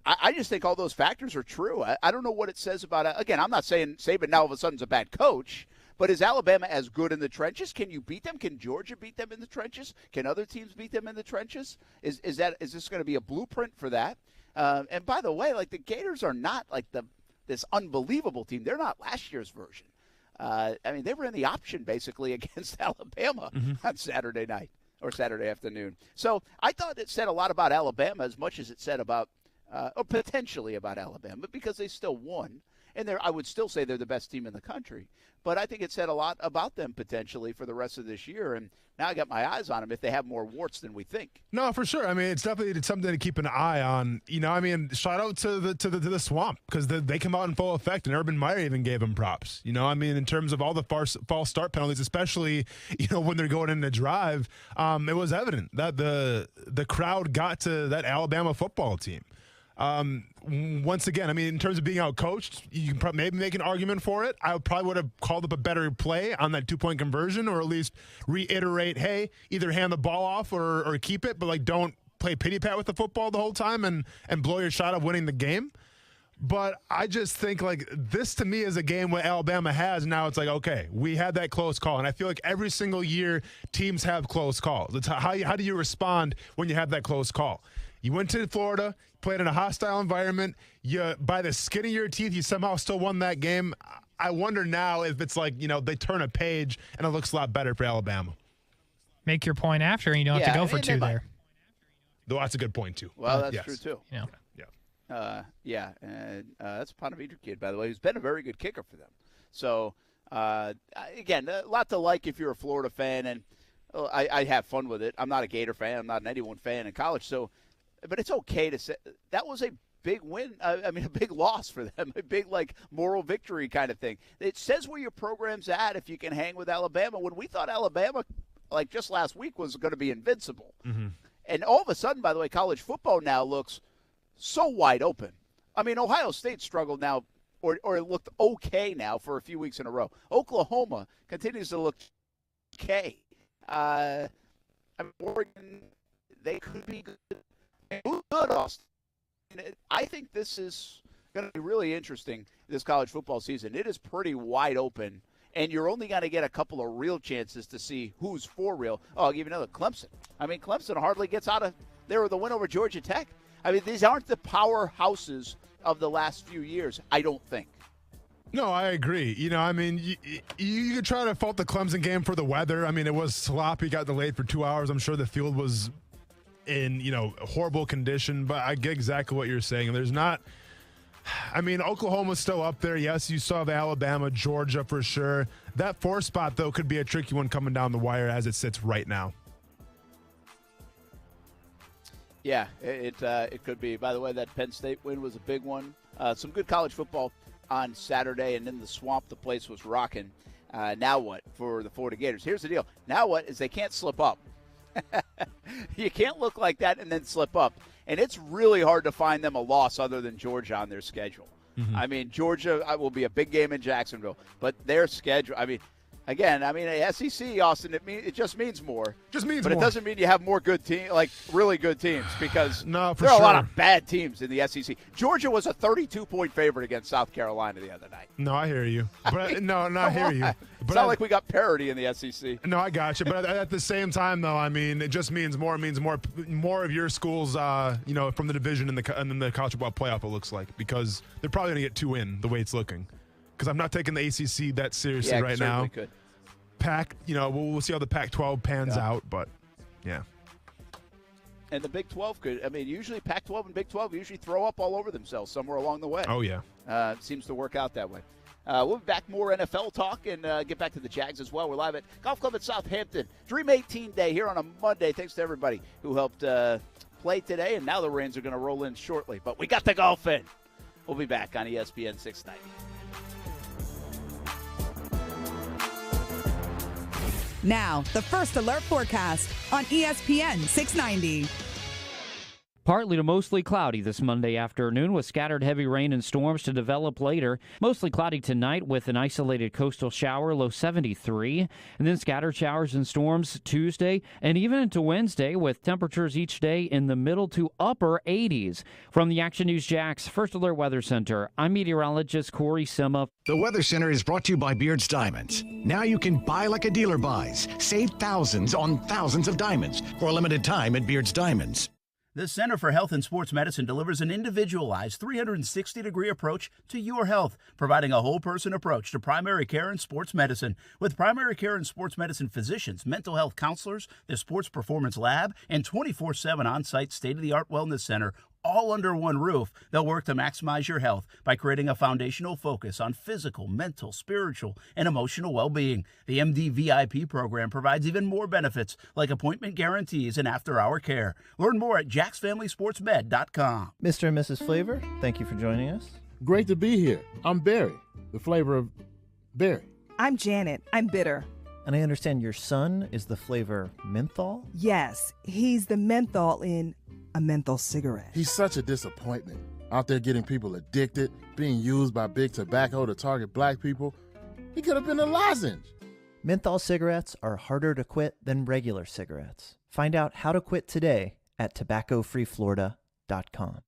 I just think all those factors are true. I don't know what it says about it. Again, I'm not saying Saban now all of a sudden is a bad coach. But is Alabama as good in the trenches? Can you beat them? Can Georgia beat them in the trenches? Can other teams beat them in the trenches? Is this going to be a blueprint for that? And by the way, like the Gators are not like this unbelievable team. They're not last year's version. I mean, they were in the option basically against Alabama on Saturday night or Saturday afternoon. So I thought it said a lot about Alabama as much as it said about, or potentially about Alabama, because they still won. And I would still say they're the best team in the country. But I think it said a lot about them potentially for the rest of this year. And now I got my eyes on them if they have more warts than we think. No, for sure. I mean, it's definitely something to keep an eye on. Shout out to the Swamp because they come out in full effect, and Urban Meyer even gave them props. In terms of all the false start penalties, especially when they're going in the drive, it was evident that the crowd got to that Alabama football team. Once again, I mean, in terms of being out coached, you can probably maybe make an argument for it. I probably would have called up a better play on that 2-point conversion, or at least reiterate, hey, either hand the ball off or keep it, but don't play pity pat with the football the whole time and blow your shot of winning the game. But I just think this to me is a game where Alabama has now. It's okay, we had that close call, and I feel like every single year teams have close calls. It's how do you respond when you have that close call? You went to Florida, played in a hostile environment. By the skin of your teeth, you somehow still won that game. I wonder now if it's they turn a page and it looks a lot better for Alabama. Make your point after, and you don't have to go for 2 there. Though that's a good point, too. Well, that's true, too. Yeah. And that's a Ponte Vedra kid, by the way, who's been a very good kicker for them. So, again, a lot to like if you're a Florida fan, and I have fun with it. I'm not a Gator fan. I'm not an anyone fan in college, but it's okay to say that was a big win. A big loss for them, a big moral victory kind of thing. It says where your program's at if you can hang with Alabama. When we thought Alabama, just last week, was going to be invincible, and all of a sudden, by the way, college football now looks so wide open. I mean, Ohio State struggled now, or it looked okay now for a few weeks in a row. Oklahoma continues to look okay. Oregon, they could be good. Good, Austin. I think this is going to be really interesting this college football season. It is pretty wide open, and you're only going to get a couple of real chances to see who's for real. Oh, I'll give you another, Clemson. I mean, Clemson hardly gets out of there with the win over Georgia Tech. I mean, these aren't the powerhouses of the last few years, I don't think. No, I agree. You could try to fault the Clemson game for the weather. I mean, it was sloppy, got delayed for 2 hours. I'm sure the field was in, horrible condition, but I get exactly what you're saying. There's not, Oklahoma's still up there. Yes, you saw the Alabama, Georgia for sure. That 4th spot, though, could be a tricky one coming down the wire as it sits right now. Yeah, it could be. By the way, that Penn State win was a big one. Some good college football on Saturday, and in the Swamp, the place was rocking. Now what for the Florida Gators? Here's the deal. Now what is they can't slip up. You can't look like that and then slip up. And it's really hard to find them a loss other than Georgia on their schedule. I mean, Georgia will be a big game in Jacksonville, but their schedule, Again, I mean, SEC, Austin, it just means more. Just means but more. It doesn't mean you have more good teams, like really good teams, because there are sure. a lot of bad teams in the SEC. Georgia was a 32-point favorite against South Carolina the other night. No, I hear you. But I hear you. But It's not like we got parity in the SEC. No, I got you. But at the same time, though, I mean, it just means more. It means more of your schools, from the division in the college football playoff. It looks like, because they're probably going to get 2 in the way it's looking. Because I'm not taking the ACC that seriously right now. Could. Pac, we'll see how the Pac-12 pans out, but yeah. And the Big 12 could. I mean, usually Pac-12 and Big 12 usually throw up all over themselves somewhere along the way. Oh yeah. It seems to work out that way. We'll be back, more NFL talk, and get back to the Jags as well. We're live at Golf Club at Southampton. Dream 18 Day here on a Monday. Thanks to everybody who helped play today, and now the rains are going to roll in shortly. But we got the golf in. We'll be back on ESPN 690. Now, the First Alert forecast on ESPN 690. Partly to mostly cloudy this Monday afternoon with scattered heavy rain and storms to develop later. Mostly cloudy tonight with an isolated coastal shower, low 73. And then scattered showers and storms Tuesday and even into Wednesday with temperatures each day in the middle to upper 80s. From the Action News Jax First Alert Weather Center, I'm meteorologist Corey Sima. The Weather Center is brought to you by Beards Diamonds. Now you can buy like a dealer buys. Save thousands on thousands of diamonds for a limited time at Beards Diamonds. The Center for Health and Sports Medicine delivers an individualized 360-degree approach to your health, providing a whole-person approach to primary care and sports medicine. With primary care and sports medicine physicians, mental health counselors, the Sports Performance Lab, and 24/7 on-site state-of-the-art wellness center, all under one roof, they'll work to maximize your health by creating a foundational focus on physical, mental, spiritual, and emotional well-being. The MD VIP program provides even more benefits, like appointment guarantees and after-hour care. Learn more at jacksfamilysportsmed.com. Mr. and Mrs. Flavor, thank you for joining us. Great to be here. I'm Barry, the flavor of berry. I'm Janet. I'm bitter. And I understand your son is the flavor menthol? Yes, he's the menthol in a menthol cigarette. He's such a disappointment. Out there getting people addicted, being used by big tobacco to target black people. He could have been a lozenge. Menthol cigarettes are harder to quit than regular cigarettes. Find out how to quit today at tobaccofreeflorida.com.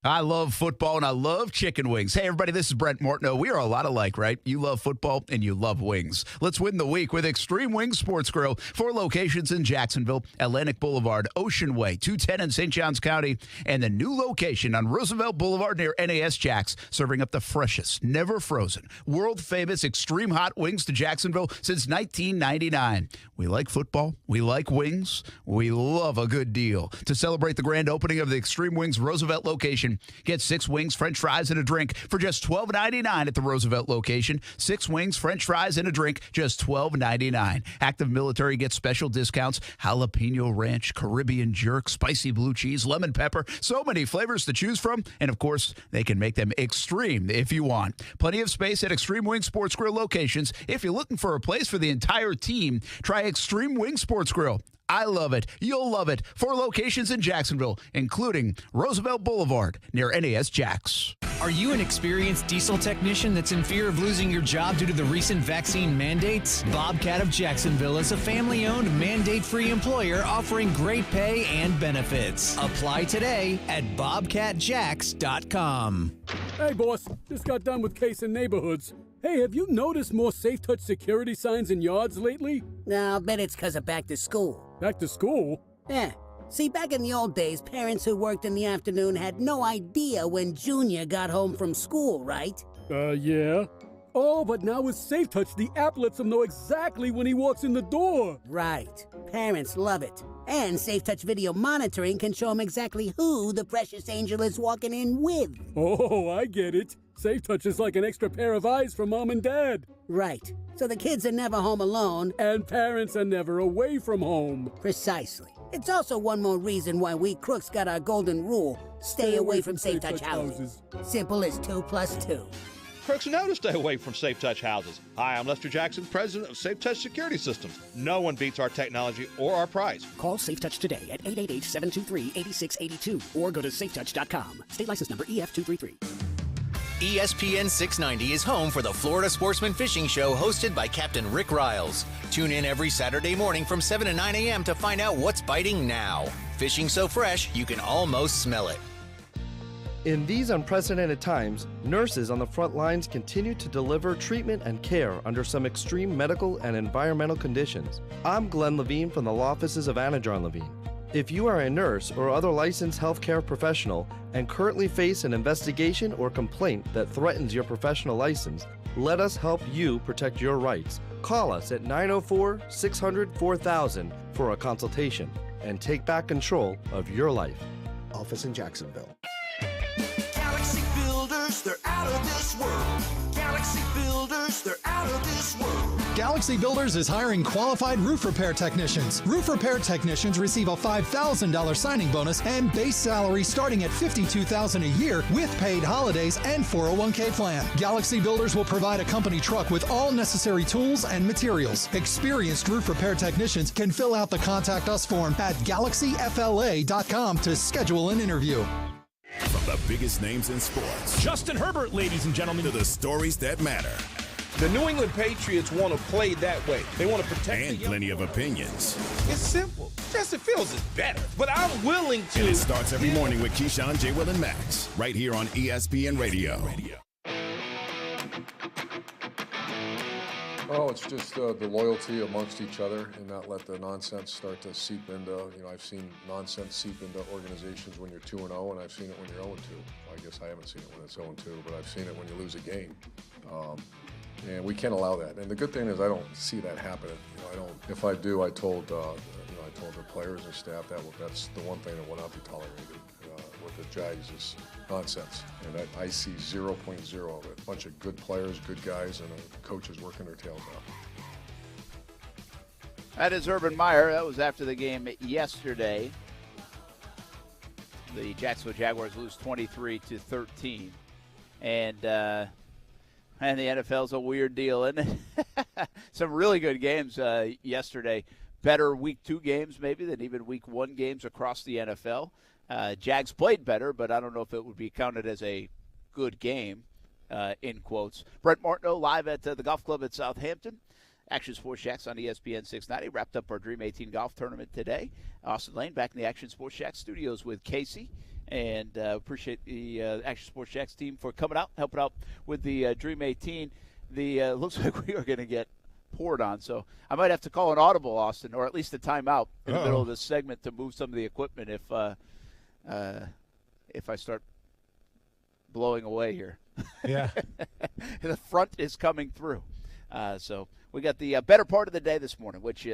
I love football and I love chicken wings. Hey, everybody, this is Brent Mortno. We are a lot alike, right? You love football and you love wings. Let's win the week with Extreme Wings Sports Grill. 4 locations in Jacksonville, Atlantic Boulevard, Ocean Way, 210 in St. Johns County, and the new location on Roosevelt Boulevard near NAS Jax, serving up the freshest, never frozen, world-famous extreme hot wings to Jacksonville since 1999. We like football. We like wings. We love a good deal. To celebrate the grand opening of the Extreme Wings Roosevelt location, get 6 wings, french fries, and a drink for just $12.99 at the Roosevelt location. 6 wings, french fries, and a drink, just $12.99. Active military gets special discounts: jalapeno ranch, Caribbean jerk, spicy blue cheese, lemon pepper. So many flavors to choose from. And, of course, they can make them extreme if you want. Plenty of space at Extreme Wing Sports Grill locations. If you're looking for a place for the entire team, try Extreme Wing Sports Grill. I love it. You'll love it. 4 locations in Jacksonville, including Roosevelt Boulevard near NAS Jax. Are you an experienced diesel technician that's in fear of losing your job due to the recent vaccine mandates? Bobcat of Jacksonville is a family-owned, mandate-free employer offering great pay and benefits. Apply today at bobcatjax.com. Hey, boss. Just got done with Case and Neighborhoods. Hey, have you noticed more Safe Touch security signs in yards lately? No, I'll bet it's because of back to school. Back to school? Yeah. See, back in the old days, parents who worked in the afternoon had no idea when Junior got home from school, right? Yeah. Oh, but now with Safe Touch, the app lets him know exactly when he walks in the door. Right. Parents love it. And Safe Touch video monitoring can show him exactly who the precious angel is walking in with. Oh, I get it. Safe Touch is like an extra pair of eyes for mom and dad. Right. So the kids are never home alone. And parents are never away from home. Precisely. It's also one more reason why we crooks got our golden rule: stay away from Safe Touch houses. Simple as 2 + 2. Crooks know to stay away from Safe Touch houses. Hi, I'm Lester Jackson, president of Safe Touch Security Systems. No one beats our technology or our price. Call Safe Touch today at 888-723-8682 or go to safetouch.com. State license number EF233. ESPN 690 is home for the Florida Sportsman Fishing Show hosted by Captain Rick Riles. Tune in every Saturday morning from 7 to 9 a.m. to find out what's biting now. Fishing so fresh, you can almost smell it. In these unprecedented times, nurses on the front lines continue to deliver treatment and care under some extreme medical and environmental conditions. I'm Glenn Levine from the law offices of Anajar Levine. If you are a nurse or other licensed healthcare professional and currently face an investigation or complaint that threatens your professional license, let us help you protect your rights. Call us at 904-600-4000 for a consultation and take back control of your life. Office in Jacksonville. Galaxy Builders, they're out of this world. Galaxy Builders, they're out of this world. Galaxy Builders is hiring qualified roof repair technicians. Roof repair technicians receive a $5,000 signing bonus and base salary starting at $52,000 a year with paid holidays and 401k plan. Galaxy Builders will provide a company truck with all necessary tools and materials. Experienced roof repair technicians can fill out the Contact Us form at galaxyfla.com to schedule an interview. From the biggest names in sports, Justin Herbert, ladies and gentlemen, to the stories that matter. The New England Patriots want to play that way. They want to protect and plenty of opinions. It's simple. Justin Fields is better, but I'm willing to. And it starts every morning with Keyshawn, J. Will, and Max, right here on ESPN Radio. Oh, it's just the loyalty amongst each other and not let the nonsense start to seep into, I've seen nonsense seep into organizations when you're 2-0, and I've seen it when you're 0-2. I guess I haven't seen it when it's 0-2, but I've seen it when you lose a game. And we can't allow that. And the good thing is I don't see that happening. If I do, I told the players and staff that's the one thing that will not be tolerated with the Jags is nonsense. And I see 0.0 of it. A bunch of good players, good guys, and coaches working their tails off. That is Urban Meyer. That was after the game yesterday. The Jacksonville Jaguars lose 23-13. And the NFL's a weird deal, isn't it? Some really good games yesterday. Better Week 2 games maybe than even Week 1 games across the NFL. Jags played better, but I don't know if it would be counted as a good game, in quotes. Brent Martineau live at the golf club at Southampton. Action Sports Jacks on ESPN 690. Wrapped up our Dream 18 golf tournament today. Austin Lane back in the Action Sports Jacks studios with Casey. And appreciate the Action Sports Jacks team for coming out, helping out with the Dream 18. Looks like we are going to get poured on, so I might have to call an audible, Austin, or at least a timeout in the middle of this segment to move some of the equipment if I start blowing away here. Yeah. The front is coming through. So we got the better part of the day this morning, which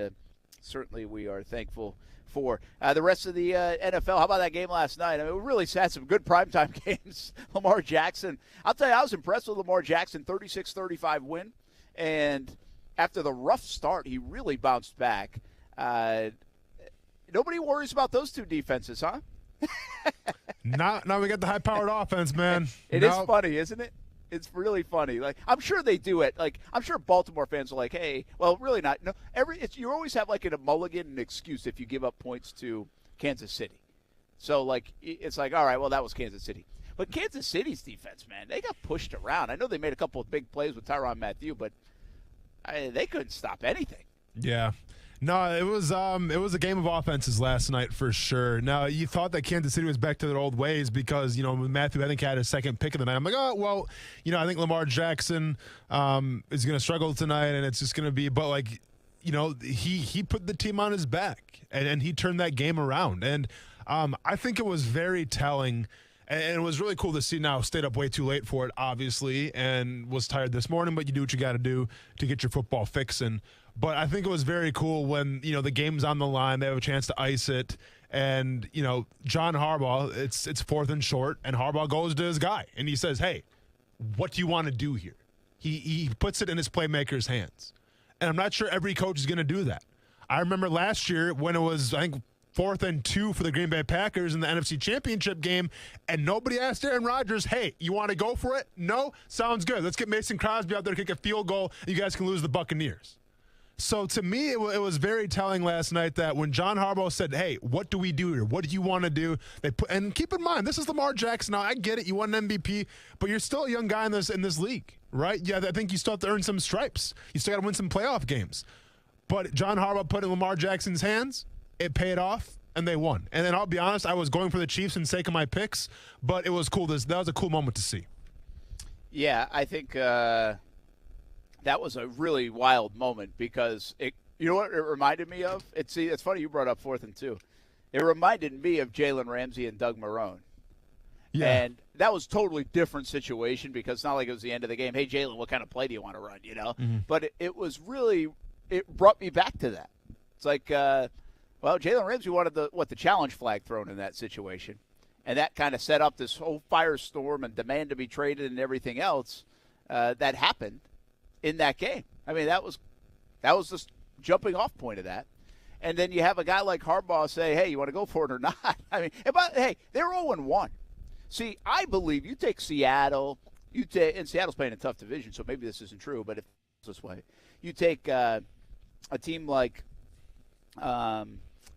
certainly we are thankful for. The rest of the NFL, how about that game last night? I mean, we really had some good primetime games. Lamar Jackson, I'll tell you, I was impressed with Lamar Jackson, 36-35 win. And after the rough start, he really bounced back. Nobody worries about those two defenses, huh? Now we got the high-powered offense, man. It is funny, isn't it? It's really funny. Like, I'm sure they do it. Like, I'm sure Baltimore fans are like, "Hey, well, really not." No, you always have like a mulligan, an excuse if you give up points to Kansas City. So like, it's like, all right, well, that was Kansas City. But Kansas City's defense, man, they got pushed around. I know they made a couple of big plays with Tyrann Mathieu, but they couldn't stop anything. Yeah. No, it was a game of offenses last night for sure. Now, you thought that Kansas City was back to their old ways because, Matthew, I think, had his second pick of the night. I'm like, oh, well, I think Lamar Jackson is going to struggle tonight, and it's just going to be – but, like, he put the team on his back, and he turned that game around. And I think it was very telling, and it was really cool to see. Now, stayed up way too late for it, obviously, and was tired this morning, but you do what you got to do to get your football fixing. But I think it was very cool when, the game's on the line, they have a chance to ice it, and, John Harbaugh, it's 4th and short, and Harbaugh goes to his guy, and he says, hey, what do you want to do here? He puts it in his playmaker's hands. And I'm not sure every coach is going to do that. I remember last year when it was, I think, 4th and 2 for the Green Bay Packers in the NFC Championship game, and nobody asked Aaron Rodgers, hey, you want to go for it? No? Sounds good. Let's get Mason Crosby out there to kick a field goal, and you guys can lose the Buccaneers. So to me, it was very telling last night that when John Harbaugh said, hey, what do we do here? What do you want to do? And keep in mind, this is Lamar Jackson. Now, I get it. You won an MVP, but you're still a young guy in this league, right? Yeah, I think you still have to earn some stripes. You still got to win some playoff games. But John Harbaugh put it in Lamar Jackson's hands. It paid off, and they won. And then I'll be honest, I was going for the Chiefs in sake of my picks, but it was cool. That was a cool moment to see. Yeah, I think that was a really wild moment because you know what it reminded me of? It's funny you brought up 4th and 2. It reminded me of Jalen Ramsey and Doug Marrone. Yeah. And that was a totally different situation because it's not like it was the end of the game. Hey, Jalen, what kind of play do you want to run, you know? Mm-hmm. But it was really – it brought me back to that. It's like, Jalen Ramsey wanted the challenge flag thrown in that situation. And that kind of set up this whole firestorm and demand to be traded and everything else that happened in that game. I mean, that was the jumping off point of that. And then you have a guy like Harbaugh say, hey, you want to go for it or not? I mean, hey, they're 0-1. See, I believe you take Seattle, and Seattle's playing a tough division, so maybe this isn't true, but if it's this way, you take a team like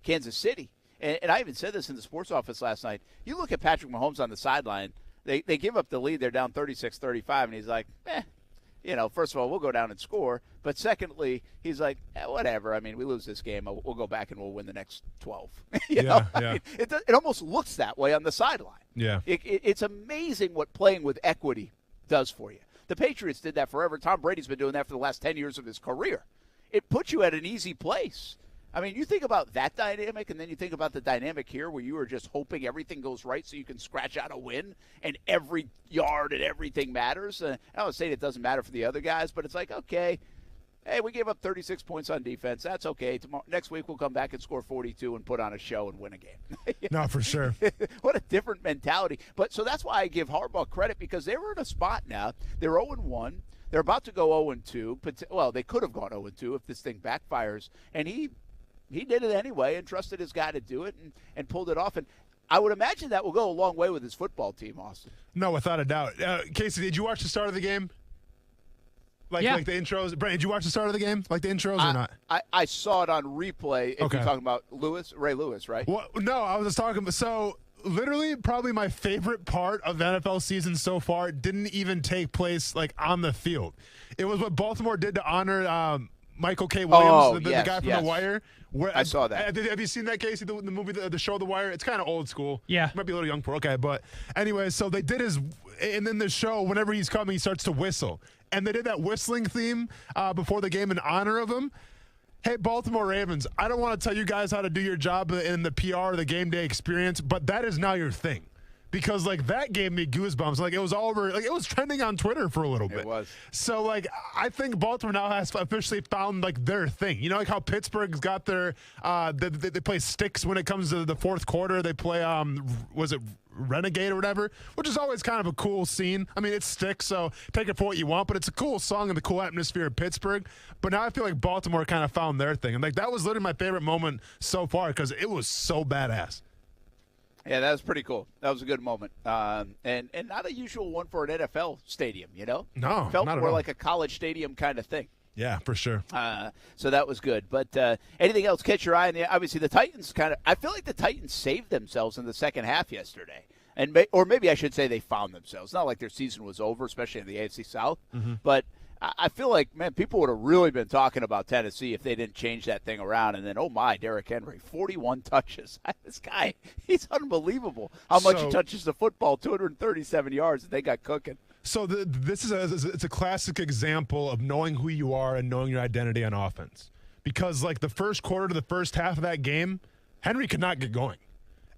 Kansas City. And I even said this in the sports office last night. You look at Patrick Mahomes on the sideline, they give up the lead. They're down 36-35, and he's like, first of all, we'll go down and score. But secondly, he's like, whatever. I mean, we lose this game. We'll go back and we'll win the next 12. I mean, it almost looks that way on the sideline. Yeah. It's amazing what playing with equity does for you. The Patriots did that forever. Tom Brady's been doing that for the last 10 years of his career. It puts you at an easy place. I mean, you think about that dynamic, and then you think about the dynamic here where you are just hoping everything goes right so you can scratch out a win, and every yard and everything matters. I don't say it doesn't matter for the other guys, but it's like, okay, hey, we gave up 36 points on defense. That's okay. Next week we'll come back and score 42 and put on a show and win a game. No, for sure. What a different mentality. But so that's why I give Harbaugh credit because they were in a spot now. They're 0-1. They're about to go 0-2. Well, they could have gone 0-2 if this thing backfires. And he did it anyway and trusted his guy to do it and pulled it off. And I would imagine that will go a long way with his football team, Austin. No, without a doubt. Casey, did you watch the start of the game? Like the intros? Brandon, did you watch the start of the game? Like the intros or not? I saw it on replay if you're talking about Ray Lewis, right? Well, no, I was just talking – so literally probably my favorite part of the NFL season so far didn't even take place like on the field. It was what Baltimore did to honor Michael K. Williams, the guy from The Wire. I saw that. Have you seen that, Casey, the movie, the show The Wire? It's kind of old school. Yeah. Might be a little young for okay, but anyway, so they did and then the show, whenever he's coming, he starts to whistle. And they did that whistling theme before the game in honor of him. Hey, Baltimore Ravens, I don't want to tell you guys how to do your job in the PR or the game day experience, but that is now your thing. Because, like, that gave me goosebumps. Like, it was all over. Like, it was trending on Twitter for a little bit. It was. So, like, I think Baltimore now has officially found, like, their thing. You know, like how Pittsburgh's got their they play sticks when it comes to the fourth quarter. They play, was it Renegade or whatever? Which is always kind of a cool scene. I mean, it's sticks, so take it for what you want. But it's a cool song and the cool atmosphere of Pittsburgh. But now I feel like Baltimore kind of found their thing. And, like, that was literally my favorite moment so far because it was so badass. Yeah, that was pretty cool. That was a good moment. And not a usual one for an NFL stadium, you know? No, felt not at more all. Like a college stadium kind of thing. Yeah, for sure. So that was good. But anything else catch your eye? Obviously, the Titans I feel like the Titans saved themselves in the second half yesterday. Or maybe I should say they found themselves. Not like their season was over, especially in the AFC South. Mm-hmm. But I feel like, man, people would have really been talking about Tennessee if they didn't change that thing around. And then, oh, my, Derrick Henry, 41 touches. This guy, he's unbelievable. How much he touches the football, 237 yards, and they got cooking. So this is it's a classic example of knowing who you are and knowing your identity on offense. Because, like, the first quarter to the first half of that game, Henry could not get going.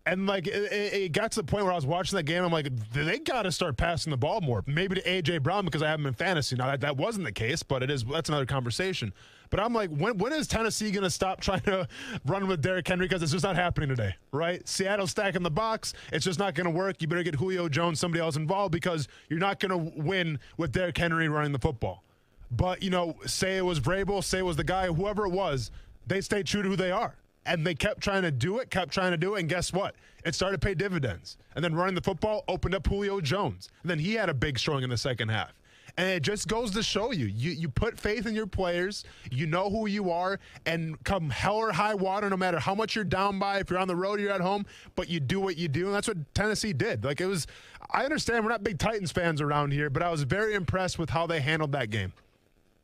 And, like, it got to the point where I was watching that game, I'm like, they got to start passing the ball more. Maybe to A.J. Brown because I have him in fantasy. Now, that wasn't the case, but that's another conversation. But I'm like, when is Tennessee going to stop trying to run with Derrick Henry? Because it's just not happening today, right? Seattle's stacking the box. It's just not going to work. You better get Julio Jones, somebody else involved, because you're not going to win with Derrick Henry running the football. But, you know, say it was Vrabel, say it was the guy, whoever it was, they stayed true to who they are. And they kept trying to do it, and guess what? It started to pay dividends. And then running the football opened up Julio Jones. And then he had a big showing in the second half. And it just goes to show you put faith in your players, you know who you are, and come hell or high water, no matter how much you're down by, if you're on the road or you're at home, but you do what you do, and that's what Tennessee did. Like, it was, I understand we're not big Titans fans around here, but I was very impressed with how they handled that game.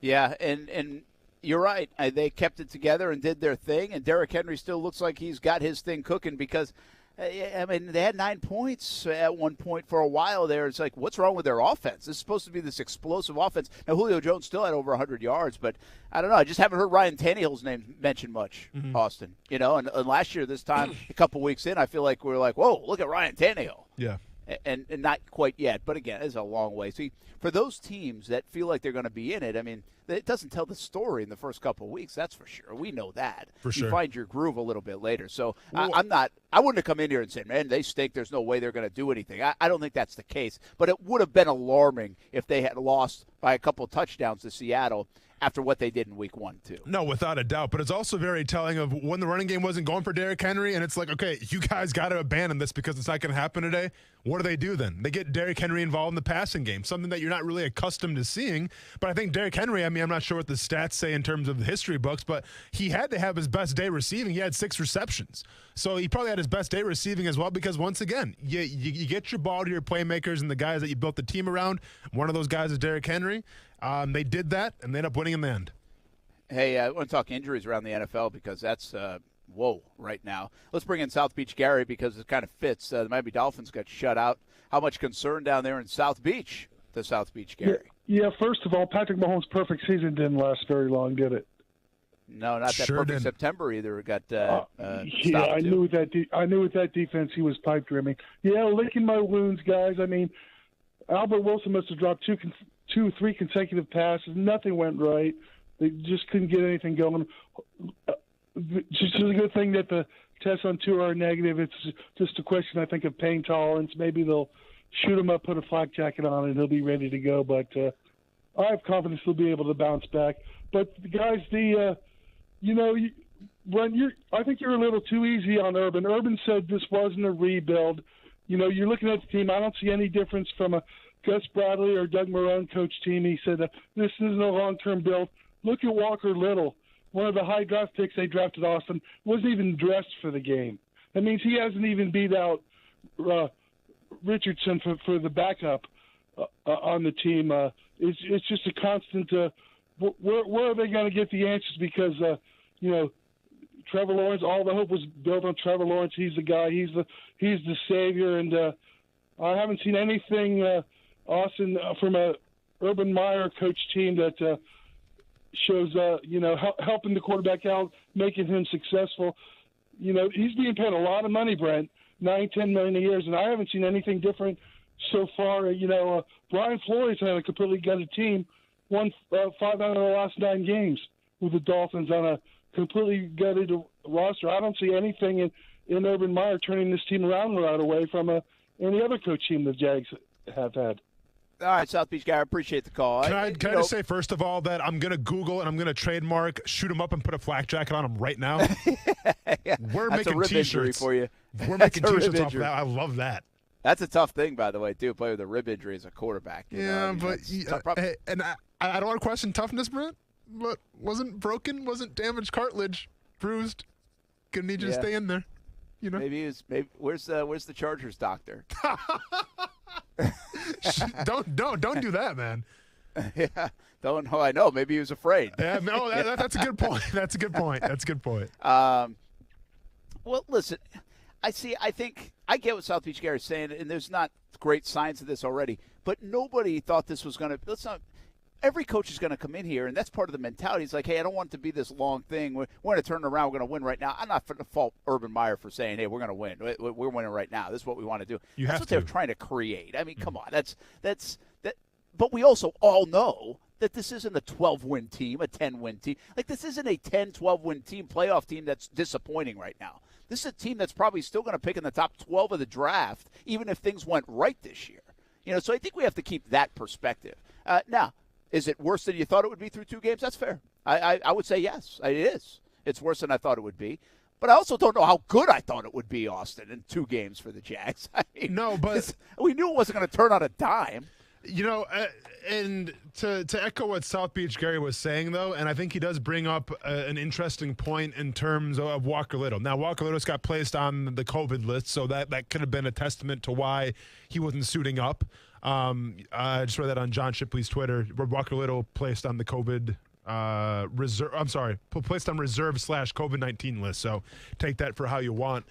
Yeah, and you're right. They kept it together and did their thing, and Derrick Henry still looks like he's got his thing cooking because, I mean, they had 9 points at one point for a while there. It's like, what's wrong with their offense? This is supposed to be this explosive offense. Now, Julio Jones still had over 100 yards, but I don't know. I just haven't heard Ryan Tannehill's name mentioned much, Austin. You know, and last year, this time, a couple weeks in, I feel like we were like, whoa, look at Ryan Tannehill. Yeah. And not quite yet, but again, it's a long way. See, for those teams that feel like they're going to be in it, I mean, it doesn't tell the story in the first couple of weeks. That's for sure. We know that. For sure. You find your groove a little bit later. So I wouldn't have come in here and said, man, they stink. There's no way they're going to do anything. I don't think that's the case. But it would have been alarming if they had lost by a couple of touchdowns to Seattle after what they did in week 1, too. No, without a doubt. But it's also very telling of when the running game wasn't going for Derrick Henry, and it's like, okay, you guys got to abandon this because it's not going to happen today. What do then? They get Derrick Henry involved in the passing game, something that you're not really accustomed to seeing. But I think Derrick Henry, I mean, I'm not sure what the stats say in terms of the history books, but he had to have his best day receiving. He had 6 receptions. So he probably had his best day receiving as well because, once again, you get your ball to your playmakers and the guys that you built the team around. One of those guys is Derrick Henry. They did that, and they ended up winning in the end. Hey, I want to talk injuries around the NFL because that's right now. Let's bring in South Beach Gary because it kind of fits. The Miami Dolphins got shut out. How much concern down there in South Beach, the South Beach Gary? Yeah, first of all, Patrick Mahomes' perfect season didn't last very long, did it? No, not that perfect didn't. September either. It got yeah, I knew with that defense he was pipe dreaming. Yeah, licking my wounds, guys. I mean, Albert Wilson must have dropped 3 consecutive passes. Nothing went right. They just couldn't get anything going. Just a good thing that the tests on Tua are negative. It's just a question, I think, of pain tolerance. Maybe they'll shoot him up, put a flak jacket on, and he'll be ready to go. But I have confidence he'll be able to bounce back. But guys, Brent, I think you're a little too easy on Urban. Urban said this wasn't a rebuild. You know, you're looking at the team. I don't see any difference from a Gus Bradley or Doug Marrone coach team. He said this isn't a long-term build. Look at Walker Little, one of the high draft picks they drafted. Austin wasn't even dressed for the game. That means he hasn't even beat out Richardson for the backup on the team. It's just a constant. Where are they going to get the answers? Because Trevor Lawrence. All the hope was built on Trevor Lawrence. He's the guy. He's the savior. And I haven't seen anything, Austin, from a Urban Meyer coach team that shows helping the quarterback out, making him successful. You know, he's being paid a lot of money, Brent, $9-10 million a year, and I haven't seen anything different so far. Brian Flores had a completely gutted team, won 5 out of the last 9 games with the Dolphins on a completely gutted roster. I don't see anything in Urban Meyer turning this team around right away from any other coach team the Jags have had. All right, South Beach guy, I appreciate the call. Can I just say, first of all, that I'm going to Google and I'm going to trademark, shoot him up and put a flak jacket on him right now? Yeah, We're that's making a rib T-shirts injury for you. We're making T-shirts off of that. I love that. That's a tough thing, by the way, too, play with a rib injury as a quarterback. Hey, and I don't want to question toughness, Brent, but wasn't broken, wasn't damaged cartilage, bruised. Gonna need you to stay in there. You know, maybe where's the Chargers doctor? don't do that, man. Yeah, don't know. I know. Maybe he was afraid. Yeah, no, that's a good point. That's a good point. Well, listen, I think I get what South Beach Gary's saying, and there's not great signs of this already. But nobody thought this was going to. Every coach is going to come in here, and that's part of the mentality. It's like, hey, I don't want it to be this long thing. We're going to turn around. We're going to win right now. I'm not going to fault Urban Meyer for saying, hey, we're going to win. We're winning right now. This is what we want to do. That's what they're trying to create. I mean, come on. That's that. But we also all know that this isn't a 12-win team, a 10-win team. Like, this isn't a 10, 12-win team, playoff team that's disappointing right now. This is a team that's probably still going to pick in the top 12 of the draft, even if things went right this year. So I think we have to keep that perspective. Now, is it worse than you thought it would be through 2 games? That's fair. I would say yes, it is. It's worse than I thought it would be. But I also don't know how good I thought it would be, Austin, in 2 games for the Jags. I mean, no, but we knew it wasn't going to turn on a dime. And to echo what South Beach Gary was saying, though, and I think he does bring up an interesting point in terms of Walker Little. Now, Walker Little's got placed on the COVID list, so that could have been a testament to why he wasn't suiting up. I just read that on John Shipley's Twitter. Walker Little placed on the COVID placed on reserve / COVID-19 list. So take that for how you want.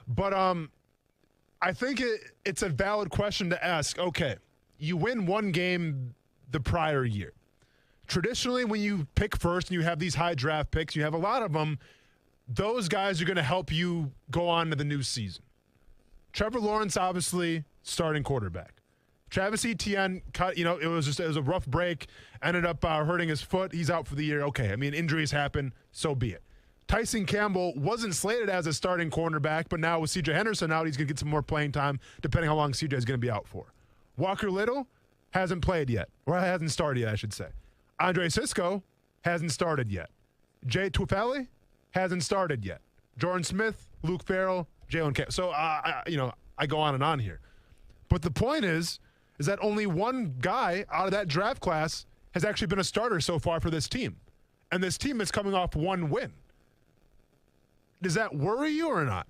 But I think it's a valid question to ask. Okay, you win one game the prior year. Traditionally, when you pick first and you have these high draft picks, you have a lot of them, those guys are going to help you go on to the new season. Trevor Lawrence, obviously, starting quarterback. Travis Etienne, it was a rough break, ended up hurting his foot. He's out for the year. Okay, I mean, injuries happen, so be it. Tyson Campbell wasn't slated as a starting cornerback, but now with C.J. Henderson out, he's going to get some more playing time, depending how long C.J. is going to be out for. Walker Little hasn't played yet, or hasn't started yet, I should say. Andre Sisco hasn't started yet. Jay Tufele hasn't started yet. Jordan Smith, Luke Farrell, Jalen Campbell. So, I go on and on here. But the point is that only one guy out of that draft class has actually been a starter so far for this team. And this team is coming off one win. Does that worry you or not?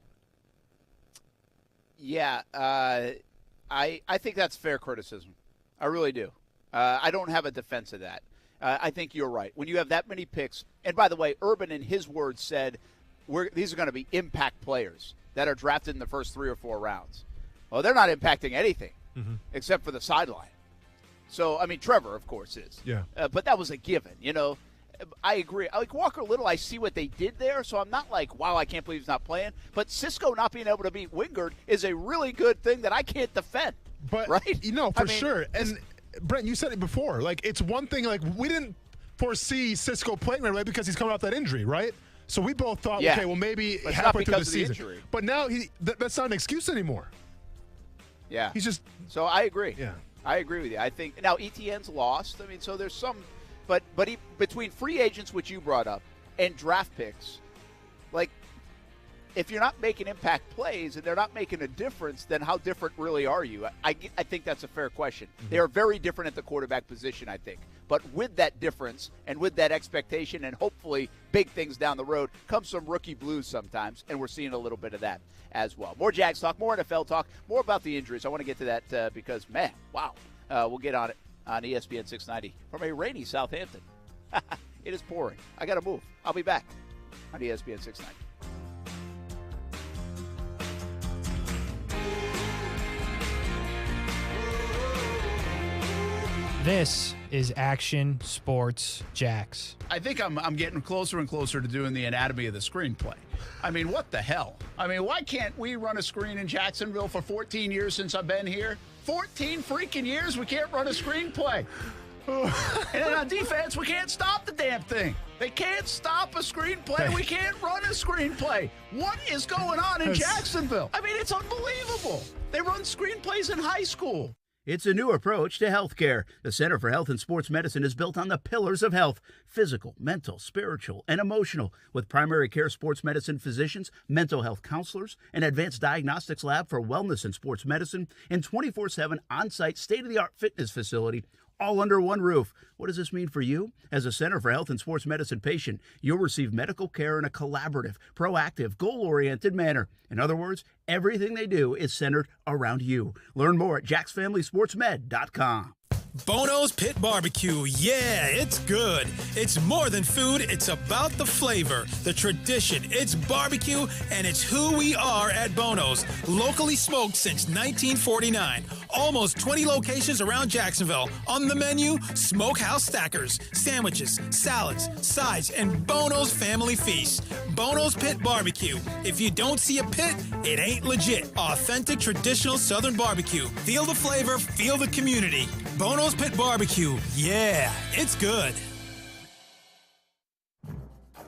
Yeah, I think that's fair criticism. I really do. I don't have a defense of that. I think you're right. When you have that many picks, and by the way, Urban in his words said, these are going to be impact players that are drafted in the first 3 or 4 rounds. Well, they're not impacting anything except for the sideline. So, I mean, Trevor, of course, is. Yeah. But that was a given, I agree. Like Walker Little, I see what they did there, so I'm not like, wow, I can't believe he's not playing. But Sisco not being able to beat Wingard is a really good thing that I can't defend. But, right? Sure. And, Brent, you said it before. Like, it's one thing, like, we didn't foresee Sisco playing right away because he's coming off that injury, right? So we both thought, okay, well, maybe halfway through the season. But now that's not an excuse anymore. Yeah. He's just. So I agree. Yeah. I agree with you. I think now Etienne's lost. I mean, so there's some. But between free agents, which you brought up, and draft picks, like, if you're not making impact plays and they're not making a difference, then how different really are you? I think that's a fair question. They are very different at the quarterback position, I think. But with that difference and with that expectation and hopefully big things down the road comes some rookie blues sometimes, and we're seeing a little bit of that as well. More Jags talk, more NFL talk, more about the injuries. I want to get to that because, man, wow. We'll get on it on ESPN 690 from a rainy Southampton. It is pouring. I got to move. I'll be back on ESPN 690. This is Action Sports Jax. I think I'm getting closer and closer to doing the anatomy of the screenplay. I mean, what the hell? I mean, why can't we run a screen in Jacksonville for 14 years since I've been here? 14 freaking years we can't run a screenplay. And then on defense, we can't stop the damn thing. They can't stop a screenplay. We can't run a screenplay. What is going on in Jacksonville? I mean, it's unbelievable. They run screenplays in high school. It's a new approach to healthcare. The Center for Health and Sports Medicine is built on the pillars of health: physical, mental, spiritual, and emotional, with primary care sports medicine physicians, mental health counselors, an advanced diagnostics lab for wellness and sports medicine, and 24/7 on-site state-of-the-art fitness facility, all under one roof. What does this mean for you? As a Center for Health and Sports Medicine patient, you'll receive medical care in a collaborative, proactive, goal-oriented manner. In other words, everything they do is centered around you. Learn more at jacksfamilysportsmed.com. Bono's Pit Barbecue. Yeah, it's good. It's more than food. It's about the flavor, the tradition. It's barbecue, and it's who we are at Bono's. Locally smoked since 1949. Almost 20 locations around Jacksonville. On the menu, smokehouse stackers, sandwiches, salads, sides, and Bono's family feast. Bono's Pit Barbecue. If you don't see a pit, it ain't legit. Authentic traditional Southern barbecue. Feel the flavor, feel the community. Bono's Pit Barbecue. Yeah, it's good.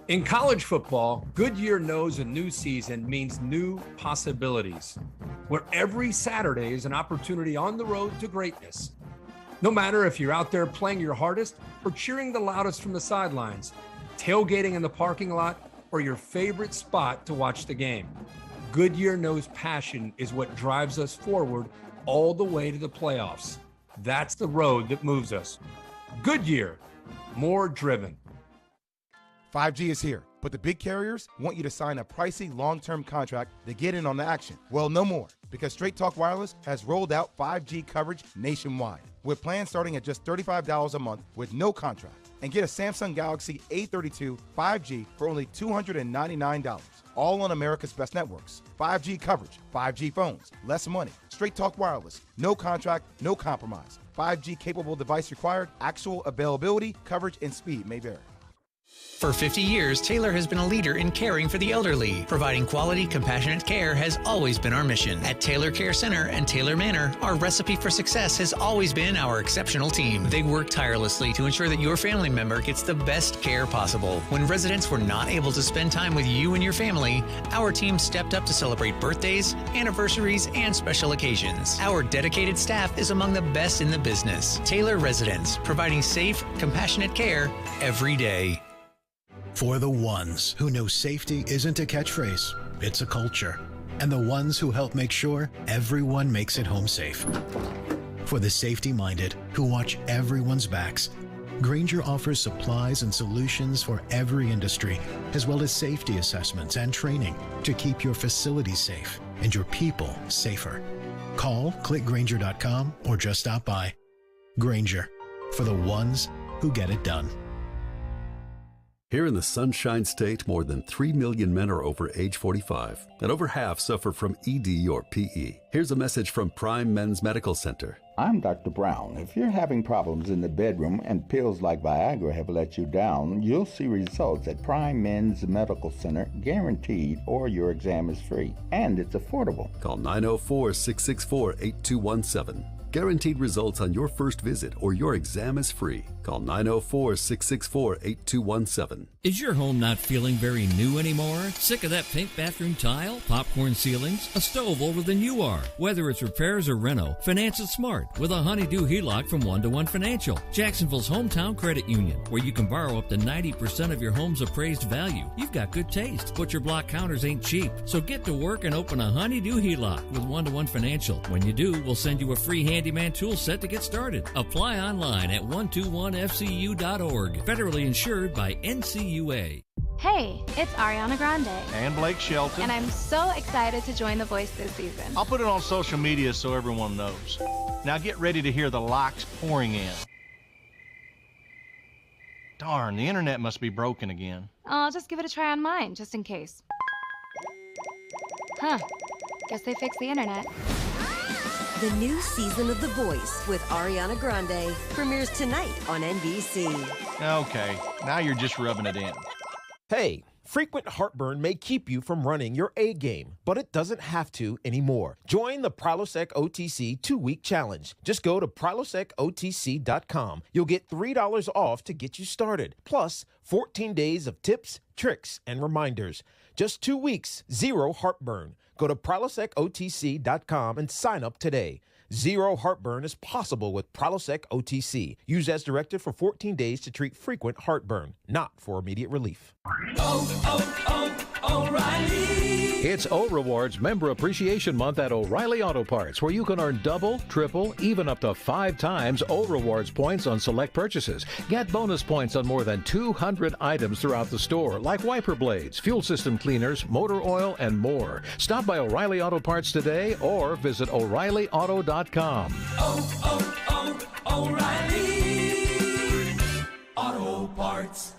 In college football, Goodyear knows a new season means new possibilities, where every Saturday is an opportunity on the road to greatness. No matter if you're out there playing your hardest or cheering the loudest from the sidelines, tailgating in the parking lot, or your favorite spot to watch the game, Goodyear knows passion is what drives us forward all the way to the playoffs. That's the road that moves us. Goodyear, more driven. 5G is here, but the big carriers want you to sign a pricey long-term contract to get in on the action. Well, no more, because Straight Talk Wireless has rolled out 5G coverage nationwide, with plans starting at just $35 a month with no contract. And get a Samsung Galaxy A32 5G for only $299, all on America's best networks. 5G coverage, 5G phones, less money. Straight Talk Wireless, no contract, no compromise. 5G capable device required, actual availability, coverage, and speed may vary. For 50 years, Taylor has been a leader in caring for the elderly. Providing quality, compassionate care has always been our mission. At Taylor Care Center and Taylor Manor, our recipe for success has always been our exceptional team. They work tirelessly to ensure that your family member gets the best care possible. When residents were not able to spend time with you and your family, our team stepped up to celebrate birthdays, anniversaries, and special occasions. Our dedicated staff is among the best in the business. Taylor Residents, providing safe, compassionate care every day. For the ones who know safety isn't a catchphrase, it's a culture. And the ones who help make sure everyone makes it home safe. For the safety-minded who watch everyone's backs, Grainger offers supplies and solutions for every industry, as well as safety assessments and training to keep your facilities safe and your people safer. Call, click Grainger.com, or just stop by. Grainger, for the ones who get it done. Here in the Sunshine State, more than 3 million men are over age 45, and over half suffer from ED or PE. Here's a message from Prime Men's Medical Center. I'm Dr. Brown. If you're having problems in the bedroom and pills like Viagra have let you down, you'll see results at Prime Men's Medical Center, guaranteed, or your exam is free. And it's affordable. Call 904-664-8217. Guaranteed results on your first visit or your exam is free. Call 904-664-8217. Is your home not feeling very new anymore? Sick of that pink bathroom tile, popcorn ceilings, a stove older than you are? Whether it's repairs or reno, finance it smart with a Honeydew HELOC from 1-to-1 Financial, Jacksonville's hometown credit union, where you can borrow up to 90% of your home's appraised value. You've got good taste, but your block counters ain't cheap. So get to work and open a Honeydew HELOC with 1-to-1 Financial. When you do, we'll send you a free handyman tool set to get started. Apply online at 121fcu.org. Federally insured by NCUA. Hey, it's Ariana Grande. And Blake Shelton. And I'm so excited to join The Voice this season. I'll put it on social media so everyone knows. Now get ready to hear the likes pouring in. Darn, the internet must be broken again. I'll just give it a try on mine, just in case. Huh. Guess they fixed the internet. The new season of The Voice with Ariana Grande premieres tonight on NBC. Okay, now you're just rubbing it in. Hey, frequent heartburn may keep you from running your A game, but it doesn't have to anymore. Join the Prilosec OTC 2-week challenge. Just go to prilosecotc.com. You'll get $3 off to get you started, plus 14 days of tips, tricks, and reminders. Just 2 weeks, zero heartburn. Go to prilosecotc.com and sign up today. Zero heartburn is possible with Prilosec OTC. Use as directed for 14 days to treat frequent heartburn, not for immediate relief. O'Reilly. It's O Rewards Member Appreciation Month at O'Reilly Auto Parts, where you can earn double, triple, even up to 5 times O Rewards points on select purchases. Get bonus points on more than 200 items throughout the store, like wiper blades, fuel system cleaners, motor oil, and more. Stop by O'Reilly Auto Parts today or visit O'ReillyAuto.com. O'Reilly Auto Parts.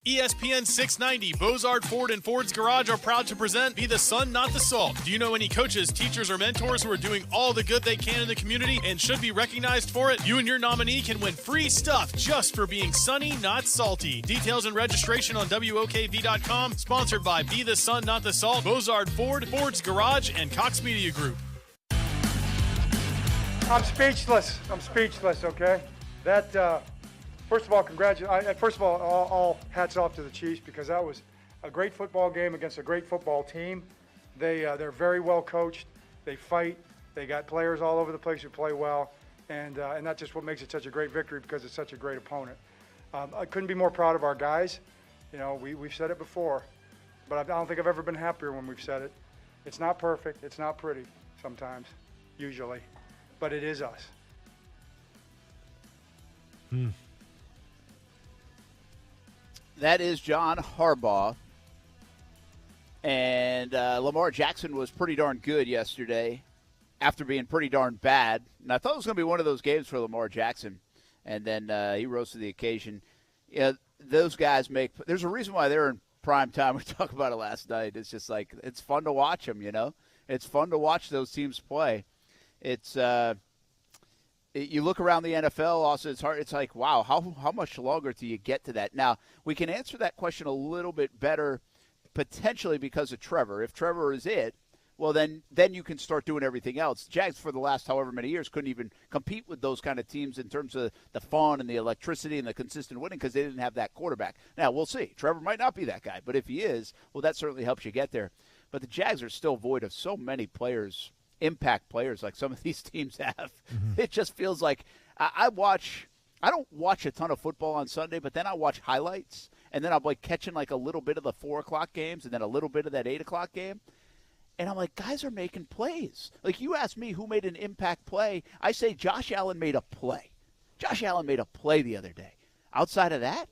ESPN 690, Bozard Ford and Ford's Garage are proud to present Be the Sun, Not the Salt. Do you know any coaches, teachers, or mentors who are doing all the good they can in the community and should be recognized for it? You and your nominee can win free stuff just for being sunny, not salty. Details and registration on WOKV.com. Sponsored by Be the Sun, Not the Salt, Bozard Ford, Ford's Garage, and Cox Media Group. I'm speechless, okay? That, first of all, all hats off to the Chiefs, because that was a great football game against a great football team. They're very well coached. They fight. They got players all over the place who play well, and that's just what makes it such a great victory, because it's such a great opponent. I couldn't be more proud of our guys. You know, we've said it before, but I don't think I've ever been happier when we've said it. It's not perfect. It's not pretty sometimes, usually. but it is us. That is John Harbaugh. And Lamar Jackson was pretty darn good yesterday after being pretty darn bad. And I thought it was going to be one of those games for Lamar Jackson. And then he rose to the occasion. Yeah, those guys there's a reason why they're in prime time. We talked about it last night. It's just like, it's fun to watch them, you know. It's fun to watch those teams play. It's you look around the NFL, also, it's hard. It's like, wow, how much longer do you get to that? Now, we can answer that question a little bit better potentially because of Trevor. If Trevor is it, well, then you can start doing everything else. Jags, for the last however many years, couldn't even compete with those kind of teams in terms of the fun and the electricity and the consistent winning because they didn't have that quarterback. Now, we'll see. Trevor might not be that guy, but if he is, well, that certainly helps you get there. But the Jags are still void of so many players, impact players like some of these teams have. It just feels like I don't watch a ton of football on Sunday, but then I watch highlights, and then I'm like catching like a little bit of the 4 o'clock games and then a little bit of that 8 o'clock game. And I'm like, guys are making plays. Like, you ask me who made an impact play, I say Josh Allen made a play. Josh Allen made a play the other day. Outside of that,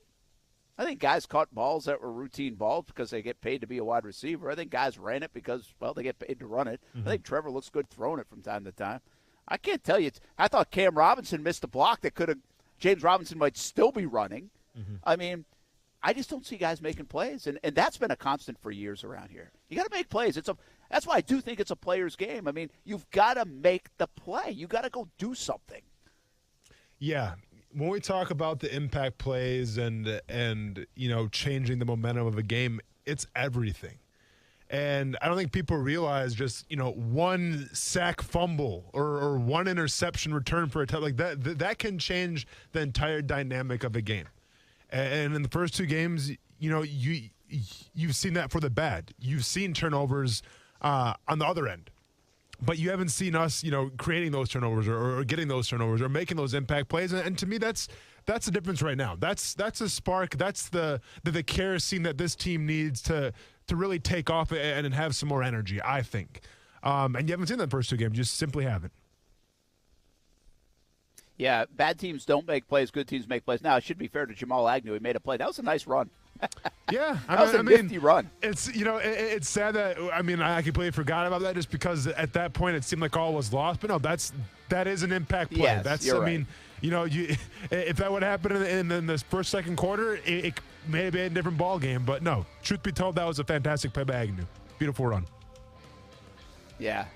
I think guys caught balls that were routine balls because they get paid to be a wide receiver. I think guys ran it because, well, they get paid to run it. I think Trevor looks good throwing it from time to time. I can't tell you. I thought Cam Robinson missed a block that could have – James Robinson might still be running. I mean, I just don't see guys making plays, and that's been a constant for years around here. You got to make plays. That's why I do think it's a player's game. I mean, you've got to make the play. You got to go do something. Yeah. When we talk about the impact plays and you know, changing the momentum of a game, it's everything. And I don't think people realize just, you know, one sack fumble or one interception return for a touchdown like that can change the entire dynamic of a game. And in the first 2 games, you know, you've seen that for the bad. You've seen turnovers on the other end. But you haven't seen us, you know, creating those turnovers or getting those turnovers or making those impact plays. And to me, that's the difference right now. That's a spark. That's the kerosene that this team needs to really take off and have some more energy, I think. And you haven't seen that in the first 2 games. You just simply haven't. Yeah, bad teams don't make plays. Good teams make plays. Now, it should be fair to Jamal Agnew. He made a play. That was a nice run. Yeah, that was a nifty run. It's, you know, it's sad that, I mean, I completely forgot about that just because at that point it seemed like all was lost. But no, that is an impact play. Yes, you're right. Mean, you know, if that would happen in the first, second quarter, it may have been a different ball game. But no, truth be told, that was a fantastic play by Agnew. Beautiful run. Yeah,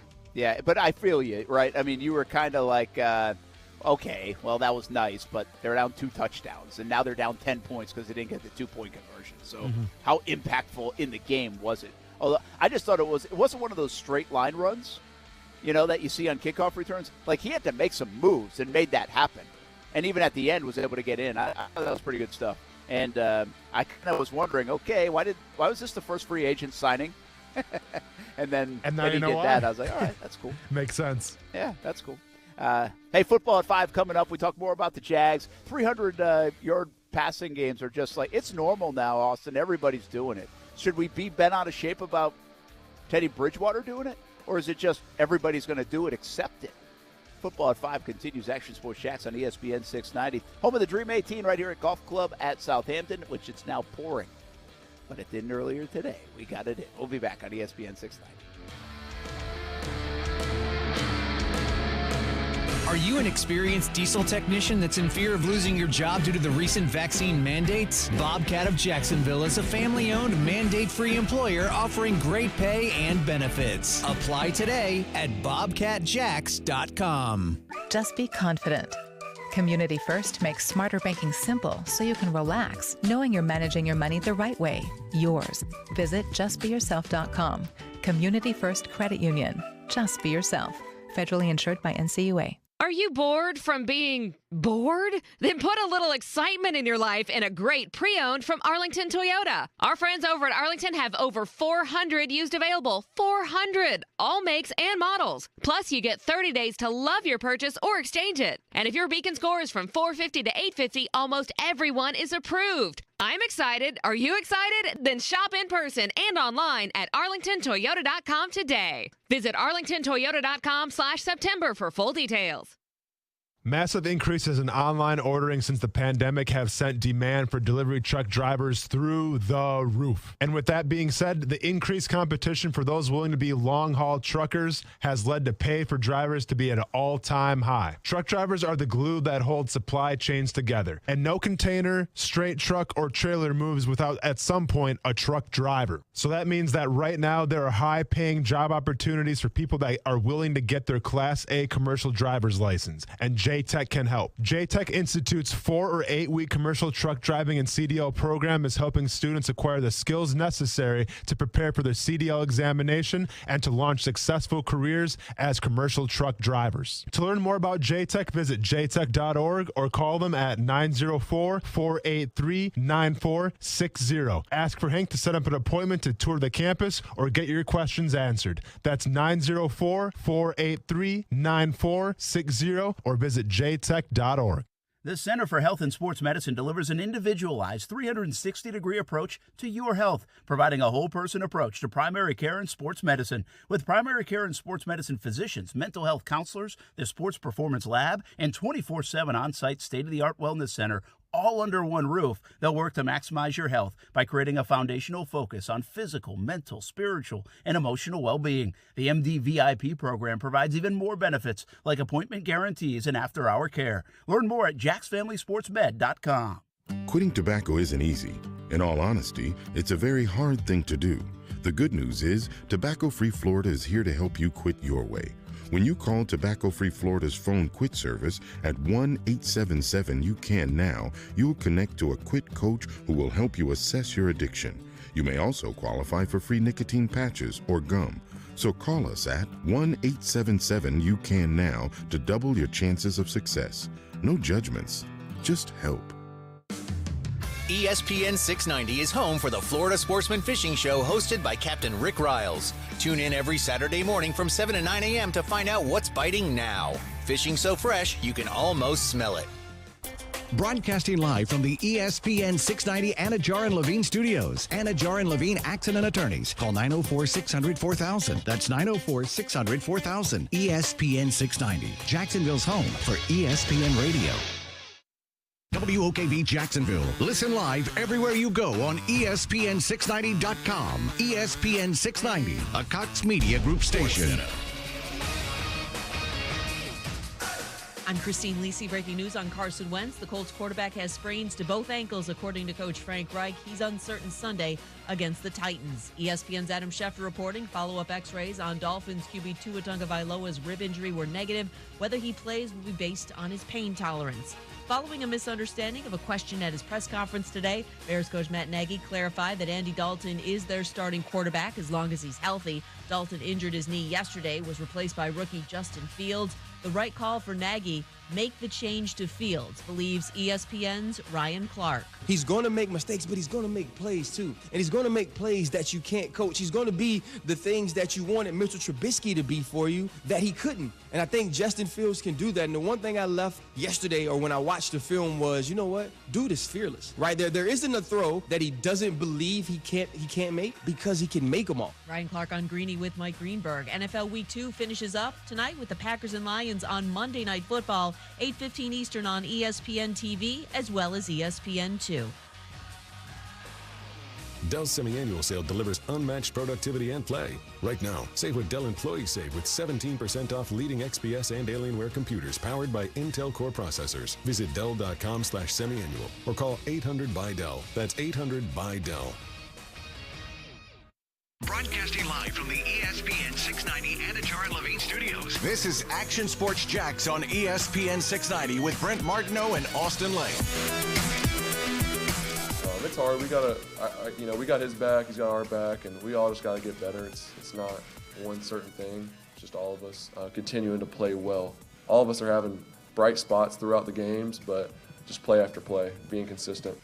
but I feel you, right? I mean, you were kind of like, okay, well, that was nice, but they're down 2 touchdowns, and now they're down 10 points because they didn't get the 2-point conversion. So how impactful in the game was it? Although I just thought it wasn't one of those straight line runs, you know, that you see on kickoff returns. Like, he had to make some moves and made that happen. And even at the end was able to get in. I thought that was pretty good stuff. And I kind of was wondering, okay, why was this the first free agent signing? and then he did that. I was like, all right, that's cool. Makes sense. Yeah, that's cool. Hey, football at 5 coming up. We talk more about the Jags. 300-yard passing games are just like, it's normal now, Austin. Everybody's doing it. Should we be bent out of shape about Teddy Bridgewater doing it? Or is it just everybody's going to do it, accept it? Football at 5 continues. Action Sports Jax on ESPN 690. Home of the Dream 18 right here at Golf Club at Southampton, which it's now pouring. But it didn't earlier today. We got it in. We'll be back on ESPN 690. Are you an experienced diesel technician that's in fear of losing your job due to the recent vaccine mandates? Bobcat of Jacksonville is a family-owned, mandate-free employer offering great pay and benefits. Apply today at bobcatjax.com. Just be confident. Community First makes smarter banking simple so you can relax, knowing you're managing your money the right way. Yours. Visit justbeyourself.com. Community First Credit Union. Just be yourself. Federally insured by NCUA. Are you bored from being bored? Then put a little excitement in your life in a great pre-owned from Arlington Toyota. Our friends over at Arlington have over 400 used available. 400! All makes and models. Plus, you get 30 days to love your purchase or exchange it. And if your Beacon score is from 450 to 850, almost everyone is approved. I'm excited. Are you excited? Then shop in person and online at arlingtontoyota.com today. Visit arlingtontoyota.com/September for full details. Massive increases in online ordering since the pandemic have sent demand for delivery truck drivers through the roof. And with that being said, the increased competition for those willing to be long-haul truckers has led to pay for drivers to be at an all-time high. Truck drivers are the glue that holds supply chains together, and no container, straight truck, or trailer moves without, at some point, a truck driver. So that means that right now there are high-paying job opportunities for people that are willing to get their Class A commercial driver's license, and J-Tech can help. J-Tech Institute's 4 or 8 week commercial truck driving and CDL program is helping students acquire the skills necessary to prepare for their CDL examination and to launch successful careers as commercial truck drivers. To learn more about J-Tech, visit jtech.org or call them at 904-483-9460. Ask for Hank to set up an appointment to tour the campus or get your questions answered. That's 904-483-9460 or visit jtech.org. The Center for Health and Sports Medicine delivers an individualized 360-degree approach to your health, providing a whole-person approach to primary care and sports medicine. With primary care and sports medicine physicians, mental health counselors, the sports performance lab, and 24/7 on-site state-of-the-art wellness center, all under one roof, they'll work to maximize your health by creating a foundational focus on physical, mental, spiritual, and emotional well-being. The MD VIP program provides even more benefits like appointment guarantees and after-hour care. Learn more at jacksfamilysportsmed.com. Quitting tobacco isn't easy. In all honesty, it's a very hard thing to do. The good news is, Tobacco-Free Florida is here to help you quit your way. When you call Tobacco-Free Florida's phone quit service at 1-877-YOU-CAN-NOW, you'll connect to a quit coach who will help you assess your addiction. You may also qualify for free nicotine patches or gum. So call us at 1-877-YOU-CAN-NOW to double your chances of success. No judgments, just help. ESPN 690 is home for the Florida Sportsman Fishing Show hosted by Captain Rick Riles. Tune in every Saturday morning from 7 to 9 a.m. to find out what's biting now. Fishing so fresh, you can almost smell it. Broadcasting live from the ESPN 690 Anajar and Levine studios. Anajar and Levine Accident Attorneys. Call 904-600-4000. That's 904-600-4000. ESPN 690. Jacksonville's home for ESPN Radio. WOKV Jacksonville. Listen live everywhere you go on ESPN690.com. ESPN 690, a Cox Media Group station. I'm Christine Lisi. Breaking news on Carson Wentz. The Colts quarterback has sprains to both ankles, according to Coach Frank Reich. He's uncertain Sunday against the Titans. ESPN's Adam Schefter reporting follow-up x-rays on Dolphins QB Tua Tagovailoa's rib injury were negative. Whether he plays will be based on his pain tolerance. Following a misunderstanding of a question at his press conference today, Bears coach Matt Nagy clarified that Andy Dalton is their starting quarterback as long as he's healthy. Dalton injured his knee yesterday, was replaced by rookie Justin Fields. The right call for Nagy, make the change to Fields, believes ESPN's Ryan Clark. He's going to make mistakes, but he's going to make plays too. And he's going to make plays that you can't coach. He's going to be the things that you wanted Mitchell Trubisky to be for you that he couldn't. And I think Justin Fields can do that. And the one thing I left yesterday or when I watched the film was, you know what? Dude is fearless, right? There isn't a throw that he doesn't believe he can't make because he can make them all. Ryan Clark on Greeny with Mike Greenberg. NFL Week 2 finishes up tonight with the Packers and Lions on Monday Night Football, 8:15 Eastern on ESPN TV as well as ESPN2. Dell's semi-annual sale delivers unmatched productivity and play. Right now, save what Dell employees save with 17% off leading XPS and Alienware computers powered by Intel Core processors. Visit Dell.com/semi-annual or call 800-BY-DELL. That's 800-BY-DELL. Broadcasting live from the ESPN 690 Anajar and Levine studios. This is Action Sports Jacks on ESPN 690 with Brent Martineau and Austin Lane. It's hard. We gotta, we got his back, he's got our back, and we all just gotta get better. It's not one certain thing. It's just all of us continuing to play well. All of us are having bright spots throughout the games, but just play after play, being consistent.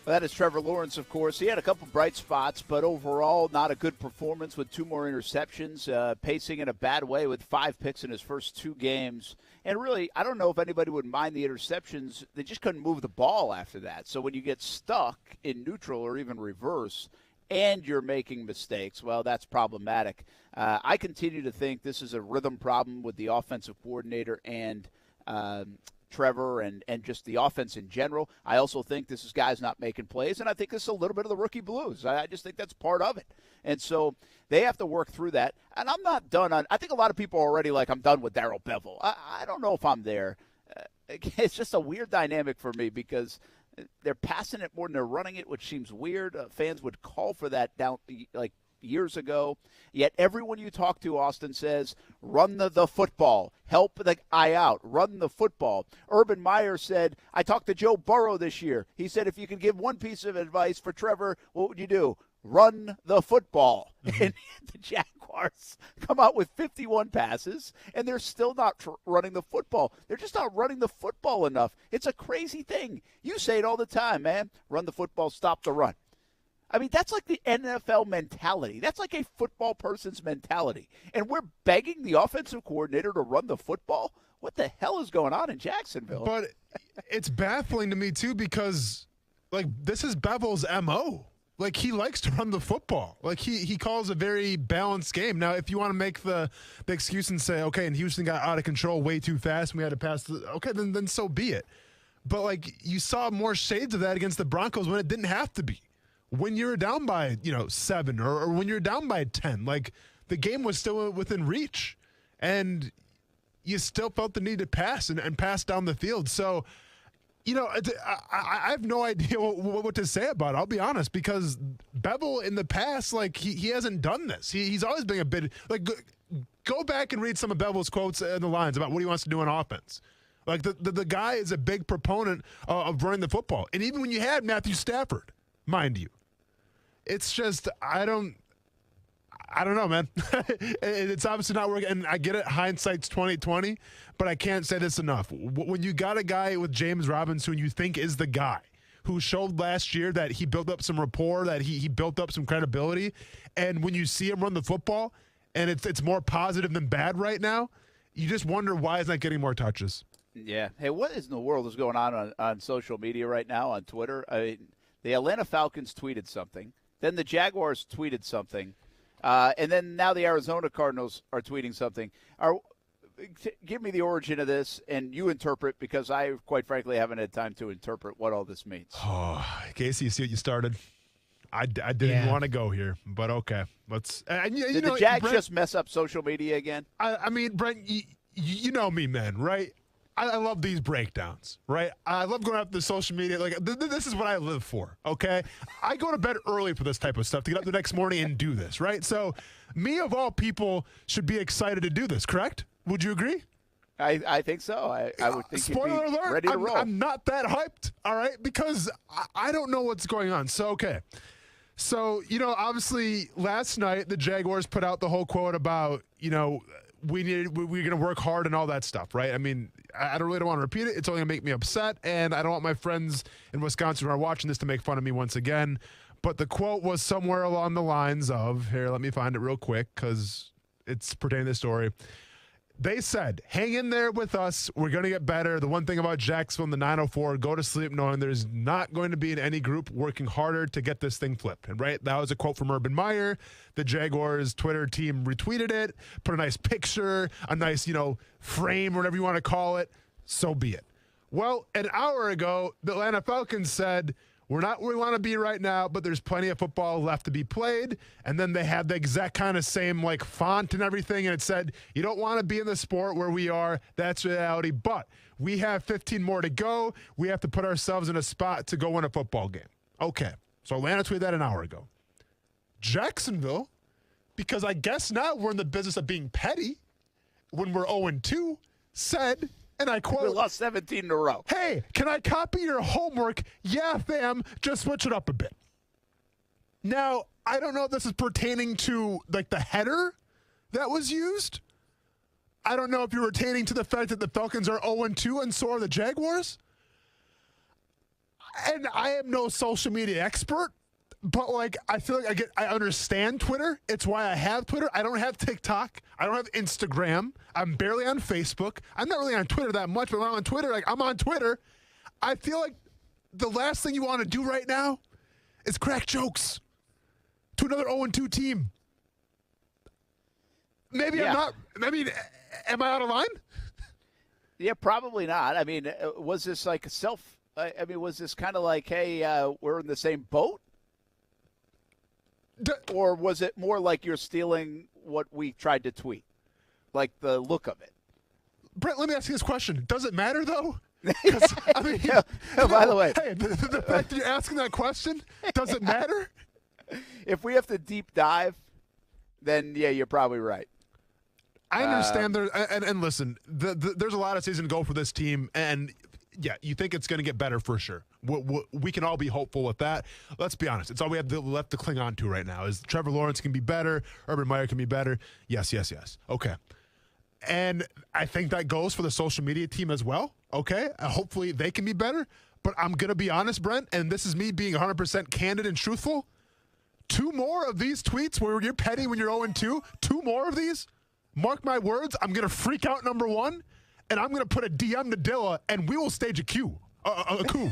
Well, that is Trevor Lawrence, of course. He had a couple bright spots, but overall not a good performance with 2 more interceptions, pacing in a bad way with 5 picks in his first 2 games. And really, I don't know if anybody would mind the interceptions. They just couldn't move the ball after that. So when you get stuck in neutral or even reverse and you're making mistakes, well, that's problematic. I continue to think this is a rhythm problem with the offensive coordinator and Trevor and just the offense in general. I also think this is guys not making plays, and I think this is a little bit of the rookie blues. I just think that's part of it. And so they have to work through that. And I'm not done on – I think a lot of people are already like, I'm done with Darrell Bevell. I don't know if I'm there. It's just a weird dynamic for me because they're passing it more than they're running it, which seems weird. Fans would call for that down like years ago. Yet everyone you talk to, Austin, says, run the football. Help the eye out. Run the football. Urban Meyer said, I talked to Joe Burrow this year. He said, if you could give one piece of advice for Trevor, what would you do? Run the football. And the Jaguars come out with 51 passes, and they're still not running the football. They're just not running the football enough. It's a crazy thing. You say it all the time, man. Run the football, stop the run. I mean, that's like the NFL mentality. That's like a football person's mentality. And we're begging the offensive coordinator to run the football? What the hell is going on in Jacksonville? But it's baffling to me, too, because, like, this is Bevell's M.O. Like, he likes to run the football. Like, he calls a very balanced game. Now, if you want to make the excuse and say, okay, and Houston got out of control way too fast and we had to pass, okay, then so be it. But, like, you saw more shades of that against the Broncos when it didn't have to be. When you're down by, 7 or when you're down by 10, like the game was still within reach and you still felt the need to pass and pass down the field. So, I have no idea what to say about it. I'll be honest, because Bevell in the past, like he hasn't done this. He's always been a bit like, go back and read some of Bevell's quotes in the lines about what he wants to do on offense. Like the guy is a big proponent of running the football. And even when you had Matthew Stafford, mind you, it's just, I don't know, man. It's obviously not working. And I get it, hindsight's 20/20, but I can't say this enough. When you got a guy with James Robinson who you think is the guy, who showed last year that he built up some rapport, that he built up some credibility, and when you see him run the football, and it's more positive than bad right now, you just wonder why he's not getting more touches. Yeah. Hey, what in the world is going on social media right now, on Twitter? I mean, the Atlanta Falcons tweeted something. Then the Jaguars tweeted something. And then now the Arizona Cardinals are tweeting something. Give me the origin of this, and you interpret, because I, quite frankly, haven't had time to interpret what all this means. Oh, Casey, you see what you started? I didn't want to go here, but okay. Let's. Did the Jags Brent, just mess up social media again? I mean, Brent, you know me, man, right? I love these breakdowns, right? I love going up to social media. Like, this is what I live for, okay? I go to bed early for this type of stuff to get up the next morning and do this, right? So me, of all people, should be excited to do this, correct? Would you agree? I think so. I would think spoiler you'd be alert, ready to roll. I'm not that hyped, all right? Because I don't know what's going on. So, okay. So, obviously last night the Jaguars put out the whole quote about, we're going to work hard and all that stuff, right? I mean, I don't want to repeat it. It's only going to make me upset, and I don't want my friends in Wisconsin who are watching this to make fun of me once again. But the quote was somewhere along the lines of, here, let me find it real quick because it's pertaining to the story. They said, hang in there with us. We're going to get better. The one thing about Jacksonville in the 904, go to sleep knowing there's not going to be in any group working harder to get this thing flipped. And right, that was a quote from Urban Meyer. The Jaguars Twitter team retweeted it, put a nice picture, a nice, frame, whatever you want to call it. So be it. Well, an hour ago, the Atlanta Falcons said, we're not where we want to be right now, but there's plenty of football left to be played. And then they had the exact kind of same font and everything. And it said, you don't want to be in the sport where we are. That's reality. But we have 15 more to go. We have to put ourselves in a spot to go win a football game. Okay. So Atlanta tweeted that an hour ago. Jacksonville, because I guess now we're in the business of being petty when we're 0-2, said, and I quote, we lost 17 in a row. Hey, can I copy your homework? Yeah, fam, just switch it up a bit. Now, I don't know if this is pertaining to, the header that was used. I don't know if you're pertaining to the fact that the Falcons are 0-2 and so are the Jaguars. And I am no social media expert, but like I feel like I understand Twitter. It's why I have Twitter. I don't have TikTok. I don't have Instagram. I'm barely on Facebook. I'm not really on Twitter that much, but when I'm on Twitter, like I'm on Twitter. I feel like the last thing you want to do right now is crack jokes to another 0-2 team. Maybe I'm not. I mean, am I out of line? Yeah, probably not. I mean, was this like was this kind of like, hey, we're in the same boat? Or was it more like you're stealing what we tried to tweet? Like the look of it? Brent, let me ask you this question. Does it matter, though? I mean, by the way. Hey, the fact that you're asking that question, does it matter? If we have to deep dive, then, yeah, you're probably right. I understand there, and listen, there's a lot of season to go for this team, and yeah, you think it's going to get better for sure. We can all be hopeful with that. Let's be honest. It's all we have left to cling on to right now is Trevor Lawrence can be better, Urban Meyer can be better. Yes. Okay. And I think that goes for the social media team as well. Okay. Hopefully they can be better. But I'm going to be honest, Brent, and this is me being 100% candid and truthful. 2 more of these tweets where you're petty when you're 0-2, 2 more of these, mark my words, I'm going to freak out, number 1, and I'm going to put a DM to Dilla, and we will stage a coup. A coup.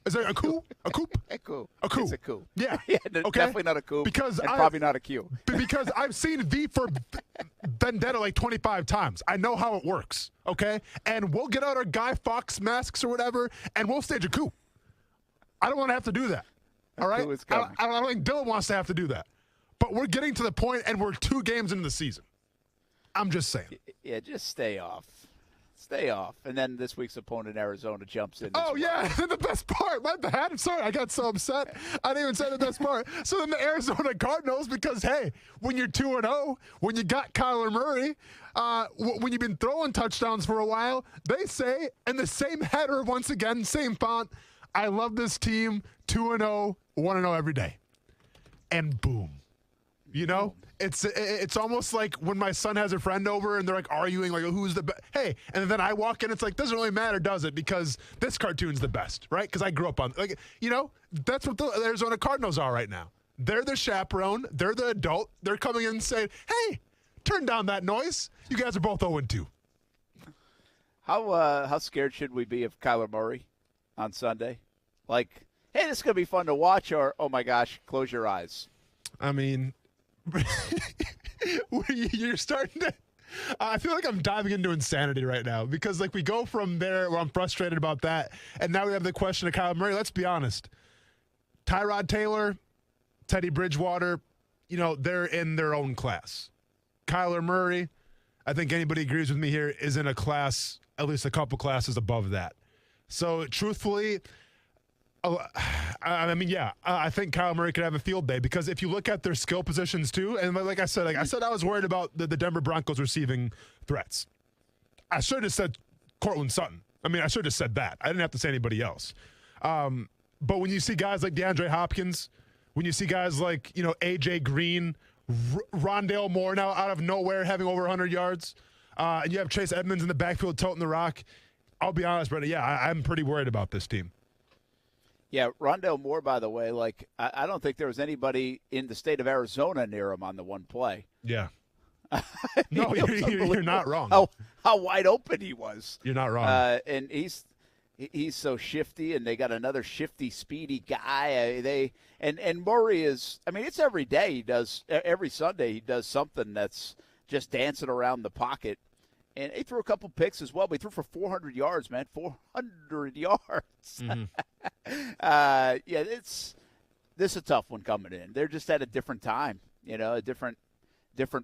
Is it a coup? A coup? A coup. A coup. It's a coup. Yeah. Okay. Definitely not a coup. Because probably not a Q. Because I've seen V for Vendetta like 25 times. I know how it works. Okay? And we'll get out our Guy Fawkes masks or whatever, and we'll stage a coup. I don't want to have to do that. All right? I don't think Dilla wants to have to do that. But we're getting to the point, and we're 2 games into the season. I'm just saying. Yeah, just stay off. Stay off. And then this week's opponent, Arizona, jumps in. Oh, yeah. The best part. My bad. I'm sorry. I got so upset. I didn't even say the best part. So then the Arizona Cardinals, because, hey, when you're 2-0, when you got Kyler Murray, when you've been throwing touchdowns for a while, they say, in the same header, once again, same font, I love this team, 2-0, 1-0 every day. And boom. You know? It's almost like when my son has a friend over and they're like arguing like who's the best. Hey, and then I walk in, it's like doesn't really matter, does it? Because this cartoon's the best, right? Because I grew up on that's what the Arizona Cardinals are right now. They're the chaperone, they're the adult. They're coming in and saying, "Hey, turn down that noise. You guys are both 0-2." How scared should we be of Kyler Murray on Sunday? Like, hey, this is gonna be fun to watch, or oh my gosh, close your eyes. I mean. You're starting to I feel like I'm diving into insanity right now because like we go from there where I'm frustrated about that and now we have the question of Kyler Murray. Let's be honest. Tyrod Taylor, Teddy Bridgewater, they're in their own class. Kyler Murray, I think anybody agrees with me here, is in a class, at least a couple classes above that. So truthfully, I think Kyler Murray could have a field day because if you look at their skill positions too, and like I said, I was worried about the Denver Broncos receiving threats. I should have said Cortland Sutton. I mean, I should have said that. I didn't have to say anybody else. But when you see guys like DeAndre Hopkins, when you see guys like, A.J. Green, Rondale Moore now out of nowhere having over 100 yards, and you have Chase Edmonds in the backfield toting the rock, I'll be honest, Brenda, I'm pretty worried about this team. Yeah, Rondale Moore, by the way, I don't think there was anybody in the state of Arizona near him on the one play. Yeah. No, you're not wrong. How wide open he was. You're not wrong. And he's so shifty, and they got another shifty, speedy guy. And Murray is, it's every day he does, every Sunday he does something that's just dancing around the pocket. And he threw a couple picks as well. But he threw for 400 yards, man. 400 yards. Mm-hmm. This is a tough one coming in. They're just at a different time, a different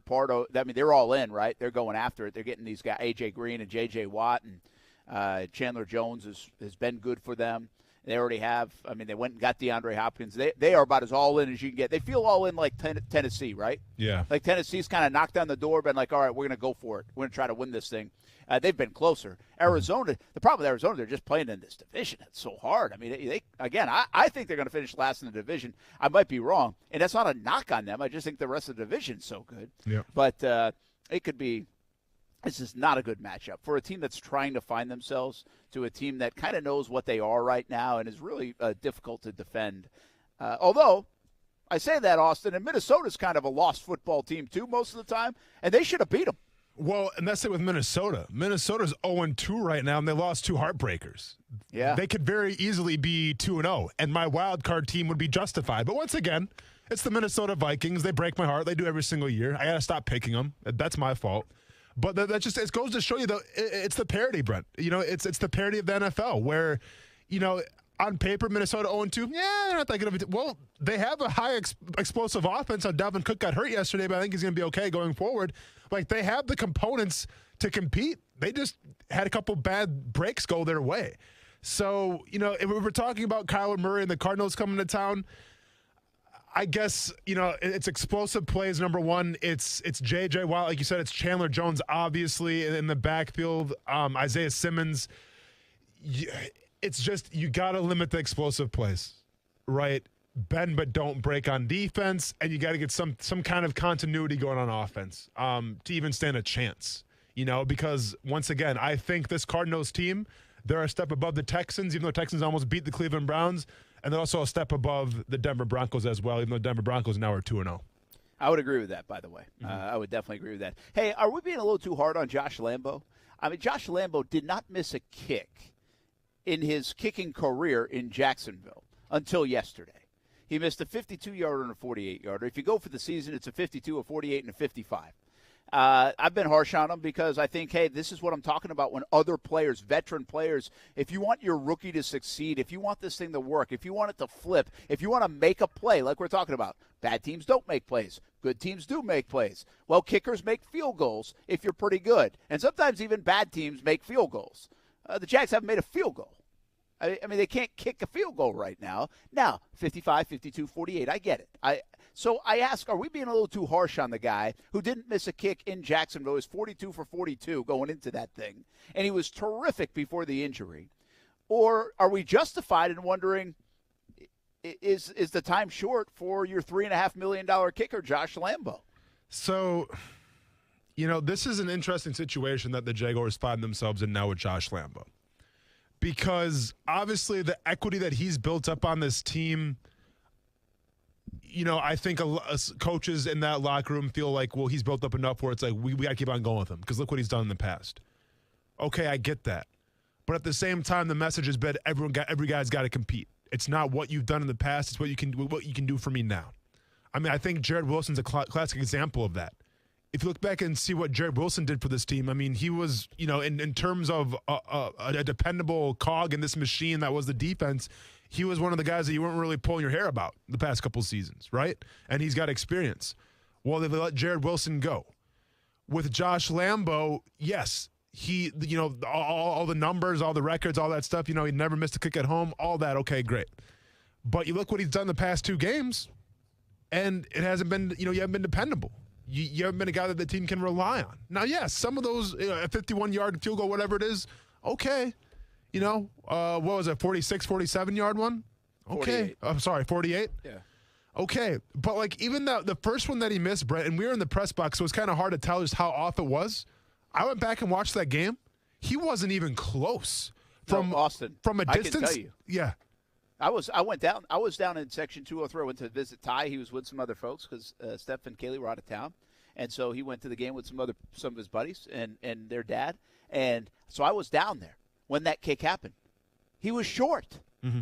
part of. They're all in, right? They're going after it. They're getting these guys, A.J. Green and J.J. Watt, and Chandler Jones has been good for them. They already have. They went and got DeAndre Hopkins. They are about as all in as you can get. They feel all in like Tennessee, right? Yeah. Like Tennessee's kind of knocked down the door, been like, all right, we're going to go for it. We're going to try to win this thing. They've been closer. Arizona, the problem with Arizona, they're just playing in this division. It's so hard. I think they're going to finish last in the division. I might be wrong, and that's not a knock on them. I just think the rest of the division's so good. Yeah. But it could be This is not a good matchup for a team that's trying to find themselves to a team that kind of knows what they are right now and is really difficult to defend. Although, I say that, Austin, and Minnesota's kind of a lost football team, too, most of the time, and they should have beat them. Well, and that's it with Minnesota. Minnesota's 0-2 right now, and they lost 2 heartbreakers. Yeah. They could very easily be 2-0, and my wild card team would be justified. But once again, it's the Minnesota Vikings. They break my heart. They do every single year. I got to stop picking them. That's my fault. But that just it goes to show you, though, it's the parity, Brent. It's the parity of the NFL where, on paper, Minnesota 0-2. Yeah, they're not that good of a team. Well, they have a high explosive offense. Dalvin Cook got hurt yesterday, but I think he's going to be okay going forward. Like, they have the components to compete. They just had a couple bad breaks go their way. So, if we were talking about Kyler Murray and the Cardinals coming to town, I guess, it's explosive plays, number one. It's J.J. Watt. Like you said, it's Chandler Jones, obviously, in the backfield. Isaiah Simmons. It's just you got to limit the explosive plays, right? Bend but don't break on defense, and you got to get some kind of continuity going on offense to even stand a chance, because, once again, I think this Cardinals team, they're a step above the Texans, even though Texans almost beat the Cleveland Browns. And they're also a step above the Denver Broncos as well, even though Denver Broncos now are 2-0. I would agree with that, by the way. I would definitely agree with that. Hey, are we being a little too hard on Josh Lambo? I mean, Josh Lambo did not miss a kick in his kicking career in Jacksonville until yesterday. He missed a 52-yarder and a 48-yarder. If you go for the season, it's a 52, a 48, and a 55. I've been harsh on him because I think, hey, this is what I'm talking about when other players, veteran players, if you want your rookie to succeed, if you want this thing to work, if you want it to flip, if you want to make a play like we're talking about, bad teams don't make plays. Good teams do make plays. Well, kickers make field goals if you're pretty good. And sometimes even bad teams make field goals. The Jags haven't made a field goal. I mean, they can't kick a field goal right now. Now, 55, 52, 48, I get it. So I ask, are we being a little too harsh on the guy who didn't miss a kick in Jacksonville? He was 42 for 42 going into that thing, and he was terrific before the injury. Or are we justified in wondering, is the time short for your $3.5 million kicker, Josh Lambo? So, this is an interesting situation that the Jaguars find themselves in now with Josh Lambo. Because obviously the equity that he's built up on this team, I think coaches in that locker room feel like, well, he's built up enough where it's like, we got to keep on going with him because look what he's done in the past. Okay, I get that. But at the same time, the message has been every guy's got to compete. It's not what you've done in the past. It's what you can do for me now. I mean, I think Jared Wilson's a classic example of that. If you look back and see what Jared Wilson did for this team, I mean, he was, in terms of a dependable cog in this machine that was the defense, he was one of the guys that you weren't really pulling your hair about the past couple seasons, right? And he's got experience. Well, they let Jared Wilson go. With Josh Lambo, yes, he, all the numbers, all the records, all that stuff, he never missed a kick at home, all that, okay, great. But you look what he's done the past 2 games, and it hasn't been, you haven't been dependable. You haven't been a guy that the team can rely on. Now, yes, some of those, a 51-yard field goal, whatever it is, okay. What was it, 46, 47-yard one? Okay. 48. I'm sorry, 48? Yeah. Okay. But, even the first one that he missed, Brett, and we were in the press box, so it was kind of hard to tell just how off it was. I went back and watched that game. He wasn't even close. From Austin. From a distance. I can tell you. Yeah. I was down in section 203. I went to visit Ty. He was with some other folks because Steph and Kaylee were out of town, and so he went to the game with some of his buddies and their dad. And so I was down there when that kick happened. He was short. Mm-hmm.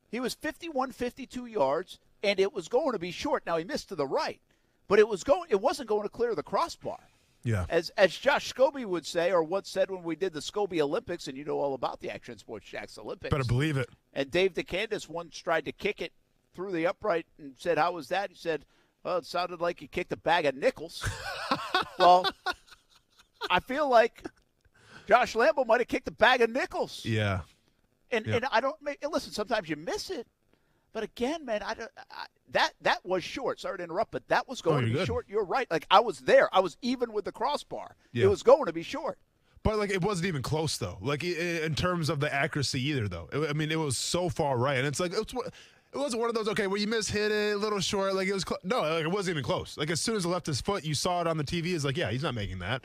He was 51, 52 yards, and it was going to be short. Now he missed to the right, but it wasn't going to clear the crossbar. Yeah. As Josh Scobie would say, or once said when we did the Scobie Olympics, and you know all about the Action Sports Jacks Olympics. Better believe it. And Dave DeCandis once tried to kick it through the upright and said, how was that? He said, well, it sounded like you kicked a bag of nickels. Well, I feel like Josh Lambo might have kicked a bag of nickels. Yeah. And I don't listen, sometimes you miss it. But again, man, that was short. Sorry to interrupt, but that was going to be good. short. You're right. I was there. I was even with the crossbar. Yeah. It was going to be short. But, it wasn't even close, though. In terms of the accuracy either, though. It was so far right. And it's it wasn't one of those, okay, well, you mishit it, a little short. It was no, it wasn't even close. As soon as he left his foot, you saw it on the TV. It's yeah, he's not making that.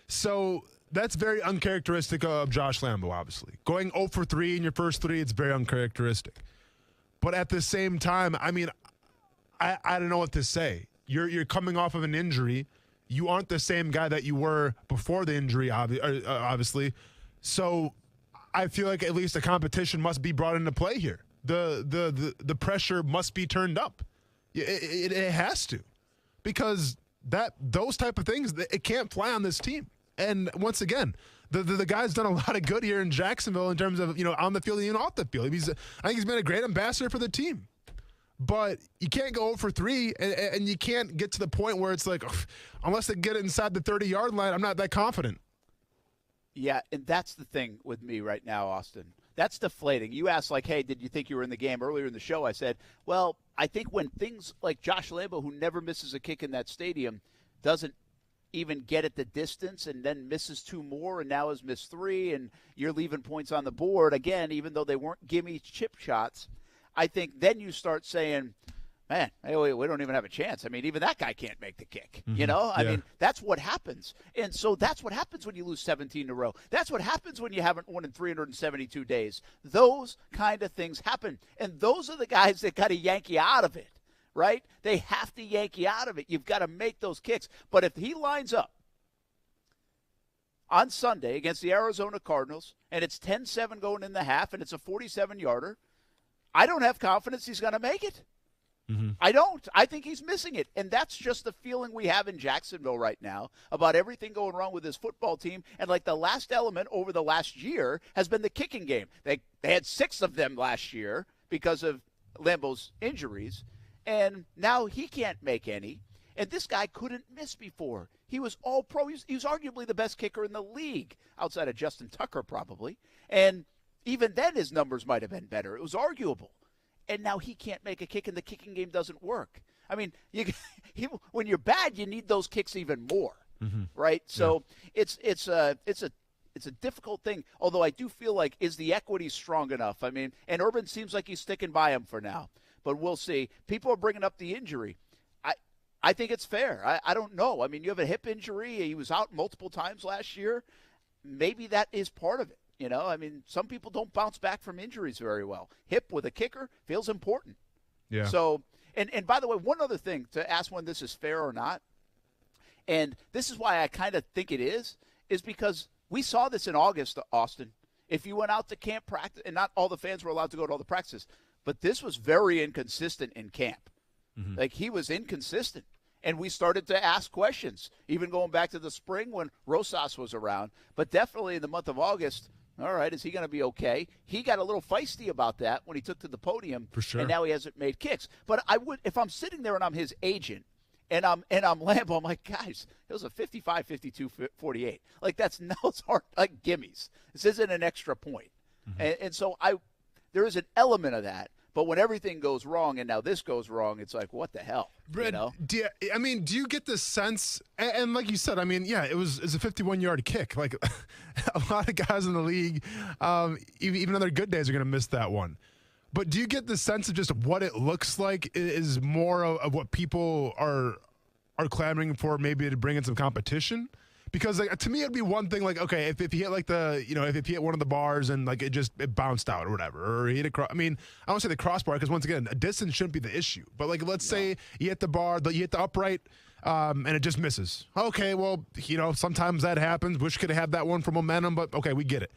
So that's very uncharacteristic of Josh Lambo, obviously. Going 0 for 3 in your first 3, it's very uncharacteristic. But at the same time, I mean, I don't know what to say. You're coming off of an injury. You aren't the same guy that you were before the injury, obviously. So I feel like at least the competition must be brought into play here. The pressure must be turned up. It has to, because those type of things, it can't fly on this team. And once again, the guy's done a lot of good here in Jacksonville in terms of, on the field and even off the field. I think he's been a great ambassador for the team. But you can't go 0 for 3, and you can't get to the point where it's like, unless they get it inside the 30-yard line, I'm not that confident. Yeah, and that's the thing with me right now, Austin. That's deflating. You asked, like, hey, did you think you were in the game earlier in the show? I said, well, I think when things like Josh Lambo, who never misses a kick in that stadium, doesn't even get at the distance and then misses 2 more and now has missed 3, and you're leaving points on the board, again, even though they weren't gimme chip shots, I think then you start saying, man, we don't even have a chance. I mean, even that guy can't make the kick. I mean, that's what happens. And so that's what happens when you lose 17 in a row. That's what happens when you haven't won in 372 days. Those kind of things happen. And those are the guys that got to yank you out of it, right? They have to yank you out of it. You've got to make those kicks. But if he lines up on Sunday against the Arizona Cardinals and it's 10-7 going in the half and it's a 47-yarder, I don't have confidence he's going to make it. I don't. I think he's missing it. And that's just the feeling we have in Jacksonville right now about everything going wrong with this football team. And like the last element over the last year has been the kicking game. They had 6 of them last year because of Lambo's injuries. And now he can't make any. And this guy couldn't miss before. He was all pro. He was arguably the best kicker in the league, outside of Justin Tucker probably. And even then his numbers might have been better. It was arguable. And now he can't make a kick, and the kicking game doesn't work. I mean, when you're bad, you need those kicks even more, right? So it's a difficult thing. Although I do feel like, is the equity strong enough? I mean, and Urban seems like he's sticking by him for now, but we'll see. People are bringing up the injury. I think it's fair. I don't know. I mean, you have a hip injury. He was out multiple times last year. Maybe that is part of it. I mean, some people don't bounce back from injuries very well. Hip with a kicker feels important. Yeah. So, and by the way, one other thing to ask when this is fair or not, and this is why I kind of think it is because we saw this in August, Austin. If you went out to camp practice, and not all the fans were allowed to go to all the practices, but this was very inconsistent in camp. Like, he was inconsistent. And we started to ask questions, even going back to the spring when Rosas was around. But definitely in the month of August, all right, is he going to be okay? He got a little feisty about that when he took to the podium. For sure. And now he hasn't made kicks. But I would, if I'm sitting there and I'm his agent and I'm Lambo, I'm like, guys, it was a 55, 52, 48. Like, those aren't like gimmies. This isn't an extra point. And so there is an element of that. But when everything goes wrong and now this goes wrong, it's like, what the hell? Brad, do you get the sense, and like you said, I mean, yeah, it was a 51-yard kick. Like, a lot of guys in the league, even on their good days, are going to miss that one. But do you get the sense of just what it looks like is more of what people are clamoring for, maybe to bring in some competition? Because, like, to me, it'd be one thing, like, okay, if he hit, like, if he hit one of the bars and, like, it bounced out or whatever, or he hit a I mean, I don't say the crossbar because, once again, a distance shouldn't be the issue. But, like, let's say you hit the bar, you hit the upright, and it just misses. Okay, well, sometimes that happens. Wish could have had that one for momentum, but, okay, we get it.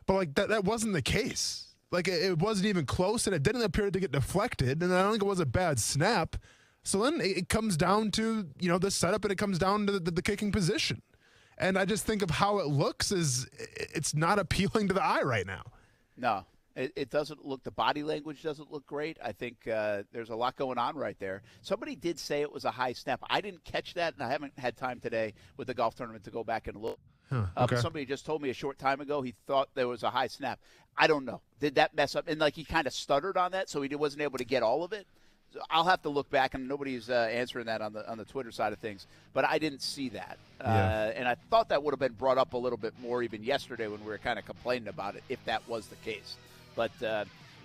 But, like, that wasn't the case. Like, it wasn't even close, and it didn't appear to get deflected, and I don't think it was a bad snap. So then it comes down to, the setup, and it comes down to the kicking position. And I just think of how it looks it's not appealing to the eye right now. No, it doesn't look – the body language doesn't look great. I think there's a lot going on right there. Somebody did say it was a high snap. I didn't catch that, and I haven't had time today with the golf tournament to go back and look. Okay. Somebody just told me a short time ago he thought there was a high snap. I don't know. Did that mess up? And, like, he kind of stuttered on that, so he wasn't able to get all of it. So I'll have to look back, and nobody's answering that on the Twitter side of things. But I didn't see that. And I thought that would have been brought up a little bit more even yesterday when we were kind of complaining about it, if that was the case. But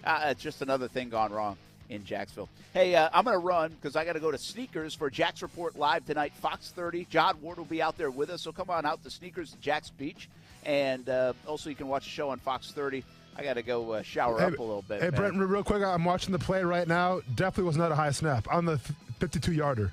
it's just another thing gone wrong. in Jacksonville. Hey, I'm going to run because I got to go to Sneakers for Jax Report Live tonight, Fox 30. John Ward will be out there with us, so come on out to Sneakers at Jax Beach. And also you can watch the show on Fox 30. I got to go shower up a little bit. Hey, man. Brent, real quick, I'm watching the play right now. Definitely was not a high snap on the 52-yarder.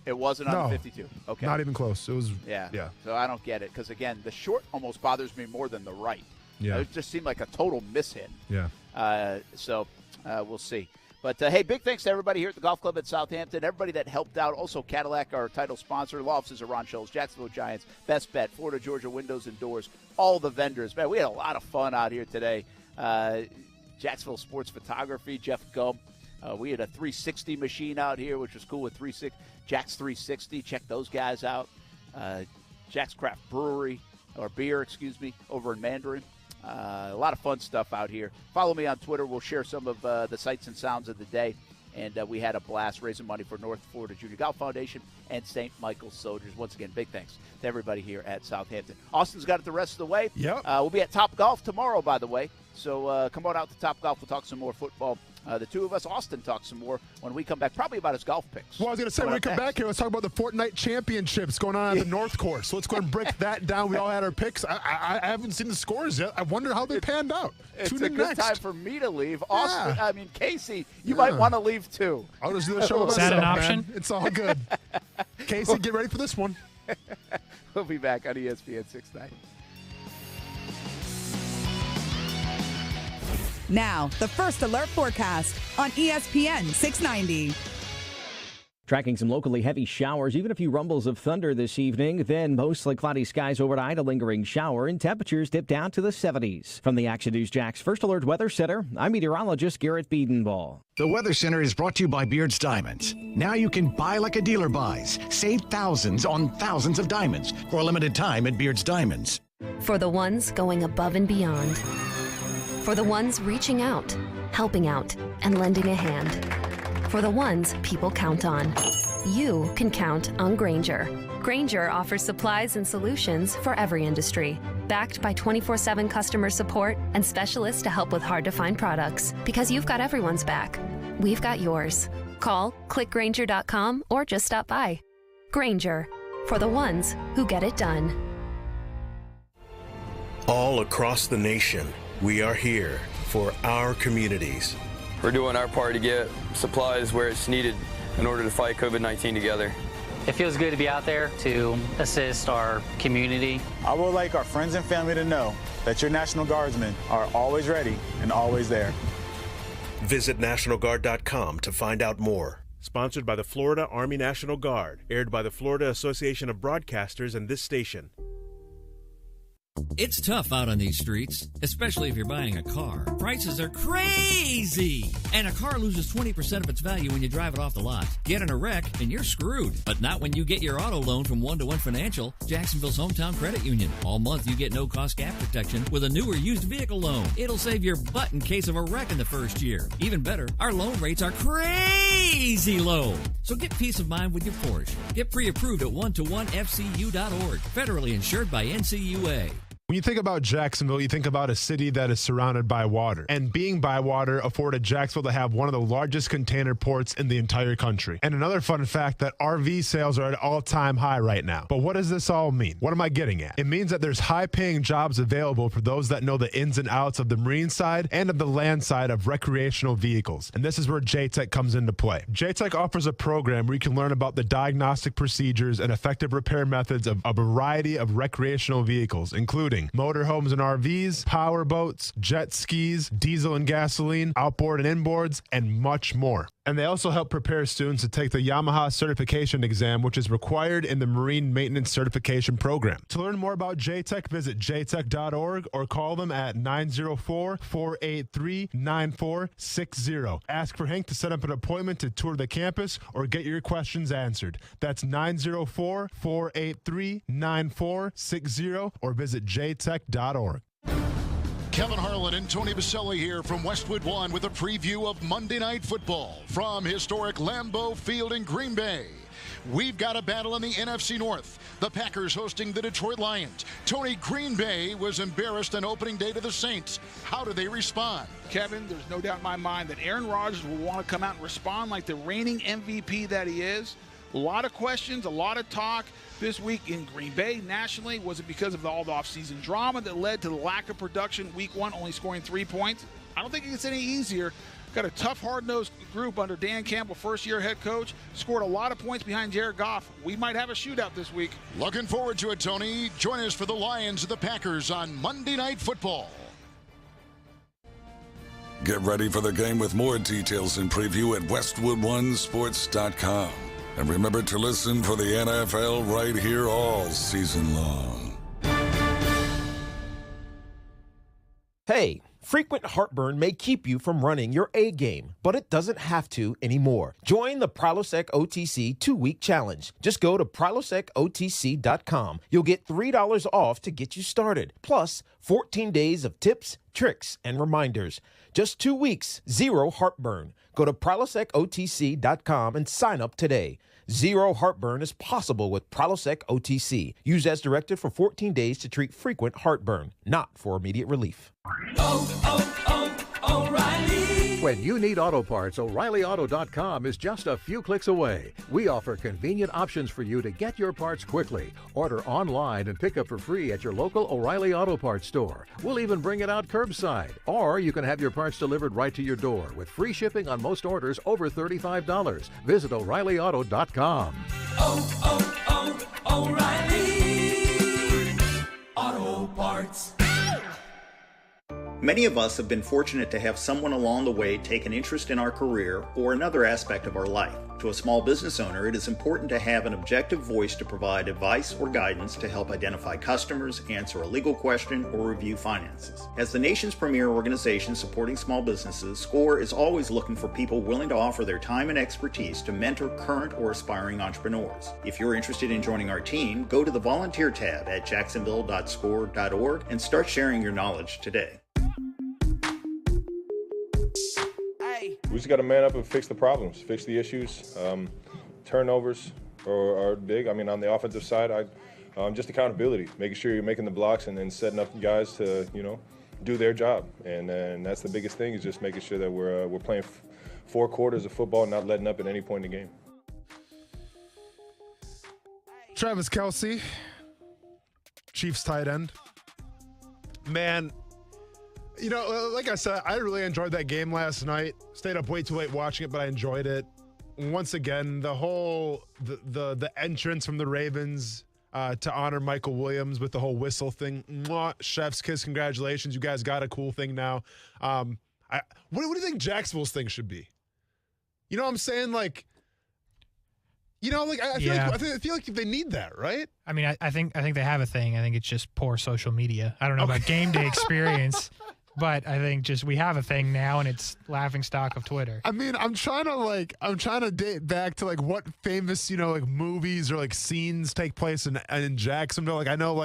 It wasn't on the 52. Okay. Not even close. It was. Yeah. Yeah. So I don't get it because, again, the short almost bothers me more than the right. Yeah. It just seemed like a total mishit. Yeah. So we'll see. But, hey, big thanks to everybody here at the Golf Club at Southampton, everybody that helped out. Also, Cadillac, our title sponsor, law offices of Ron Scholes, Jacksonville Giants, Best Bet, Florida, Georgia Windows and Doors, all the vendors. Man, we had a lot of fun out here today. Jacksonville Sports Photography, Jeff Gubb. We had a 360 machine out here, which was cool with Jack's 360. Check those guys out. Jack's Craft Brewery, or beer, over in Mandarin. A lot of fun stuff out here. Follow me on Twitter. We'll share some of the sights and sounds of the day. And we had a blast raising money for North Florida Junior Golf Foundation and St. Michael's Soldiers. Once again, big thanks to everybody here at Southampton. Austin's got it the rest of the way. Yep. We'll be at Top Golf tomorrow, by the way. So come on out to Top Golf. We'll talk some more football. The two of us, Austin, talk some more when we come back, probably about his golf picks. Well, I was going to say, when we come back here, let's talk about the Fortnite Championships going on at the North Course. So let's go ahead and break that down. We all had our picks. I haven't seen the scores yet. I wonder how they panned out. It's Tune a in good next. time for me to leave. Austin, Casey, you might want to leave too. I'll just do the show. Is that an option? Man. It's all good. Casey, get ready for this one. We'll be back on ESPN 690. Now, the First Alert Forecast on ESPN 690. Tracking some locally heavy showers, even a few rumbles of thunder this evening. Then mostly cloudy skies overnight, a lingering shower, and temperatures dip down to the 70s. From the Action News Jax First Alert Weather Center, I'm meteorologist Garrett Biedenball. The Weather Center is brought to you by Beard's Diamonds. Now you can buy like a dealer buys. Save thousands on thousands of diamonds for a limited time at Beard's Diamonds. For the ones going above and beyond. For the ones reaching out, helping out, and lending a hand. For the ones people count on. You can count on Grainger. Grainger offers supplies and solutions for every industry. Backed by 24/7 customer support and specialists to help with hard-to-find products. Because you've got everyone's back. We've got yours. Call, click Grainger.com, or just stop by. Grainger, for the ones who get it done. All across the nation, we are here for our communities. We're doing our part to get supplies where it's needed in order to fight COVID-19 together. It feels good to be out there to assist our community. I would like our friends and family to know that your National Guardsmen are always ready and always there. Visit NationalGuard.com to find out more. Sponsored by the Florida Army National Guard. Aired by the Florida Association of Broadcasters and this station. It's tough out on these streets, especially if you're buying a car. Prices are crazy! And a car loses 20% of its value when you drive it off the lot. Get in a wreck and you're screwed. But not when you get your auto loan from One-to-One Financial, Jacksonville's hometown credit union. All month you get no-cost gap protection with a newer used vehicle loan. It'll save your butt in case of a wreck in the first year. Even better, our loan rates are crazy low. So get peace of mind with your Porsche. Get pre-approved at one-to-onefcu.org. Federally insured by NCUA. When you think about Jacksonville, you think about a city that is surrounded by water. And being by water afforded Jacksonville to have one of the largest container ports in the entire country. And another fun fact that RV sales are at an all-time high right now. But what does this all mean? What am I getting at? It means that there's high-paying jobs available for those that know the ins and outs of the marine side and of the land side of recreational vehicles. And this is where JTech comes into play. JTech offers a program where you can learn about the diagnostic procedures and effective repair methods of a variety of recreational vehicles, including motorhomes and RVs, power boats, jet skis, diesel and gasoline, outboard and inboards, and much more. And they also help prepare students to take the Yamaha certification exam, which is required in the Marine Maintenance Certification Program. To learn more about JTech, visit jtech.org or call them at 904-483-9460. Ask for Hank to set up an appointment to tour the campus or get your questions answered. That's 904-483-9460 or visit jtech.org. Kevin Harlan and Tony Baselli here from Westwood One with a preview of Monday Night Football from historic Lambeau Field in Green Bay. We've got a battle in the NFC North. The Packers hosting the Detroit Lions. Tony, Green Bay was embarrassed on opening day to the Saints. How do they respond? Kevin, there's no doubt in my mind that Aaron Rodgers will want to come out and respond like the reigning MVP that he is. A lot of questions, a lot of talk this week in Green Bay nationally. Was it because of all the offseason drama that led to the lack of production week 1, only scoring 3 points? I don't think it gets any easier. Got a tough, hard-nosed group under Dan Campbell, first-year head coach. Scored a lot of points behind Jared Goff. We might have a shootout this week. Looking forward to it, Tony. Join us for the Lions and the Packers on Monday Night Football. Get ready for the game with more details and preview at westwoodonesports.com. And remember to listen for the NFL right here all season long. Hey, frequent heartburn may keep you from running your A game, but it doesn't have to anymore. Join the Prilosec OTC 2-week challenge. Just go to prilosecotc.com. You'll get $3 off to get you started, plus 14 days of tips, tricks, and reminders. Just 2 weeks, zero heartburn. Go to prilosecotc.com and sign up today. Zero heartburn is possible with Prilosec OTC. Use as directed for 14 days to treat frequent heartburn, not for immediate relief. O'Reilly. When you need auto parts, O'ReillyAuto.com is just a few clicks away. We offer convenient options for you to get your parts quickly. Order online and pick up for free at your local O'Reilly Auto Parts store. We'll even bring it out curbside. Or you can have your parts delivered right to your door with free shipping on most orders over $35. Visit O'ReillyAuto.com. O'Reilly Auto Parts. Many of us have been fortunate to have someone along the way take an interest in our career or another aspect of our life. To a small business owner, it is important to have an objective voice to provide advice or guidance to help identify customers, answer a legal question, or review finances. As the nation's premier organization supporting small businesses, SCORE is always looking for people willing to offer their time and expertise to mentor current or aspiring entrepreneurs. If you're interested in joining our team, go to the volunteer tab at jacksonville.score.org and start sharing your knowledge today. We just got to man up and fix the problems, fix the issues. Turnovers are big. I mean, on the offensive side, just accountability, making sure you're making the blocks and then setting up guys to, do their job. And that's the biggest thing, is just making sure that we're playing 4 quarters of football and not letting up at any point in the game. Travis Kelce, Chiefs tight end. Man, like I said, I really enjoyed that game last night. Stayed up way too late watching it, but I enjoyed it. Once again, the whole the entrance from the Ravens to honor Michael Williams with the whole whistle thing. Mwah, chef's kiss, congratulations. You guys got a cool thing now. What do you think Jacksonville's thing should be? You know what I'm saying? I feel like they need that, right? I mean, I think they have a thing. I think it's just poor social media. I don't know about game day experience. But I think just we have a thing now, and it's laughing stock of Twitter. I mean, I'm trying to date back to what famous movies or scenes take place in Jacksonville. I know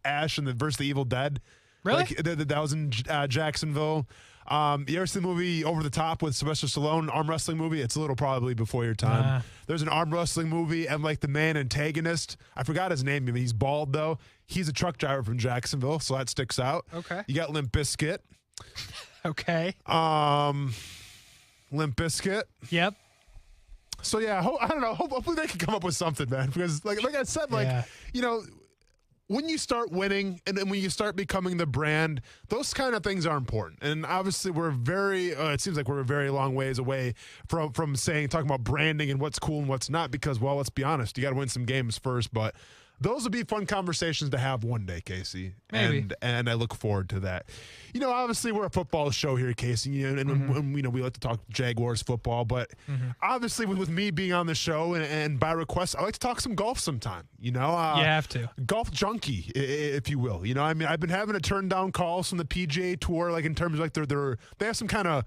Ash and versus the Evil Dead. Really? That was in Jacksonville. You ever seen the movie Over the Top with Sylvester Stallone, arm wrestling movie? It's a little probably before your time. There's an arm wrestling movie, and the main antagonist, I forgot his name. He's bald though. He's a truck driver from Jacksonville, so that sticks out. Okay. You got Limp Bizkit. Okay. Limp Bizkit. Yep. So yeah, I don't know. Hopefully they can come up with something, man. Because like I said, when you start winning and when you start becoming the brand, those kind of things are important. And obviously we're it seems like we're a very long ways away from talking about branding and what's cool and what's not, because, well, let's be honest, you got to win some games first. But those would be fun conversations to have one day, Casey. Maybe. And I look forward to that. Obviously we're a football show here, Casey, and we like to talk Jaguars football, but obviously with me being on the show and by request, I like to talk some golf sometime. You have to. Golf junkie, if you will. I've been having to turn down calls from the PGA Tour, in terms of they have some kind of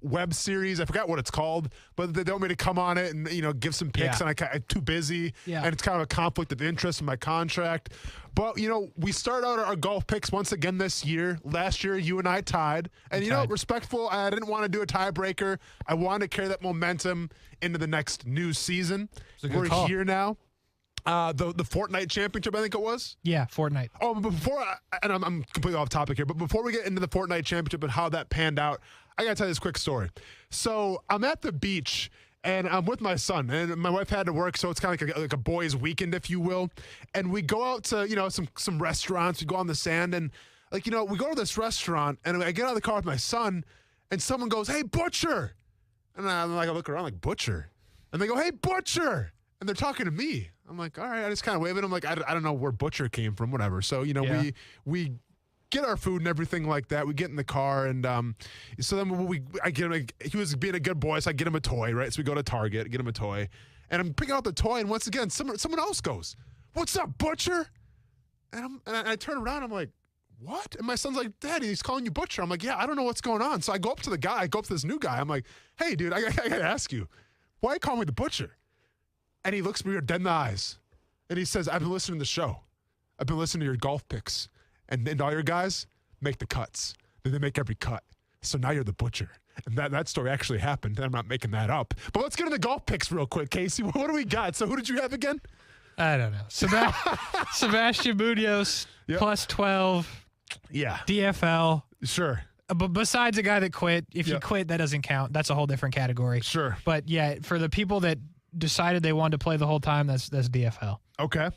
web series. I forgot what it's called, but they want me to come on it and, give some picks, and I'm too busy, and it's kind of a conflict of interest in my contract. But, we start out our golf picks once again this year. Last year, you and I tied. And, respectful, I didn't want to do a tiebreaker. I wanted to carry that momentum into the next new season. We're here now. The Fortnite Championship, I think it was? Yeah, Fortnite. Oh, but before, and I'm completely off topic here, but before we get into the Fortnite Championship and how that panned out, I got to tell you this quick story. So I'm at the beach, and I'm with my son, and my wife had to work, so it's kind of like a boys' weekend, if you will. And we go out to, some restaurants. We go on the sand, and, we go to this restaurant, and I get out of the car with my son, and someone goes, "Hey, Butcher!" And I look around like, "Butcher?" And they go, "Hey, Butcher!" And they're talking to me. I'm like, all right, I just kind of wave at them like, I don't know where Butcher came from, whatever. So, we get our food and everything like that. We get in the car, and so then he was being a good boy, so I get him a toy, right? So we go to Target, get him a toy, and I'm picking out the toy, and once again, someone else goes, "What's up, Butcher?" And I turn around, I'm like, "What?" And my son's like, "Daddy, he's calling you Butcher." I'm like, "Yeah, I don't know what's going on." So I go up to this new guy. I'm like, "Hey, dude, I got to ask you, why you call me the Butcher?" And he looks me dead in the eyes, and he says, "I've been listening to the show. I've been listening to your golf picks, and all your guys make the cuts. They make every cut. So now you're the Butcher." And that story actually happened, and I'm not making that up. But let's get into the golf picks real quick, Casey. What do we got? So who did you have again? I don't know. Sebastian Munoz, plus 12. Yeah. DFL. Sure. But besides a guy that quit, if you quit, that doesn't count. That's a whole different category. Sure. But, yeah, for the people that decided they wanted to play the whole time, that's DFL. Okay.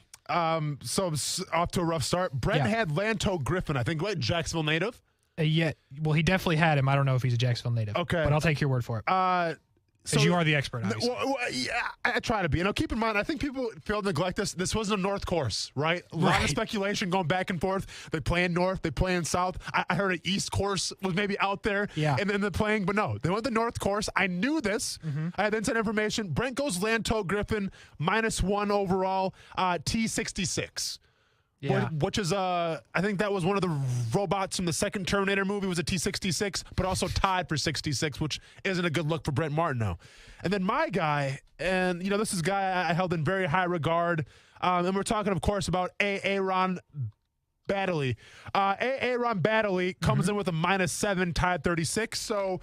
So off to a rough start. Brent had Lanto Griffin, I think, right? Jacksonville native? Yeah. Well, he definitely had him. I don't know if he's a Jacksonville native. Okay. But I'll take your word for it. Because you are the expert, obviously. Well, yeah, I try to be. Keep in mind, I think people fail to neglect this. This wasn't a North course, right? A lot of speculation going back and forth. They play in North. They play in South. I heard an East course was maybe out there. Yeah. And then they're playing. But no, they went the North course. I knew this. I had inside information. Brent goes Lanto Griffin, -1 overall, T66. Yeah. Which is, I think that was one of the robots from the second Terminator movie was a T-66, but also tied for 66, which isn't a good look for Brent Martineau. And then my guy, and, this is a guy I held in very high regard, and we're talking, of course, about Aaron Baddeley. Aaron Baddeley comes in with a -7, tied 36. So,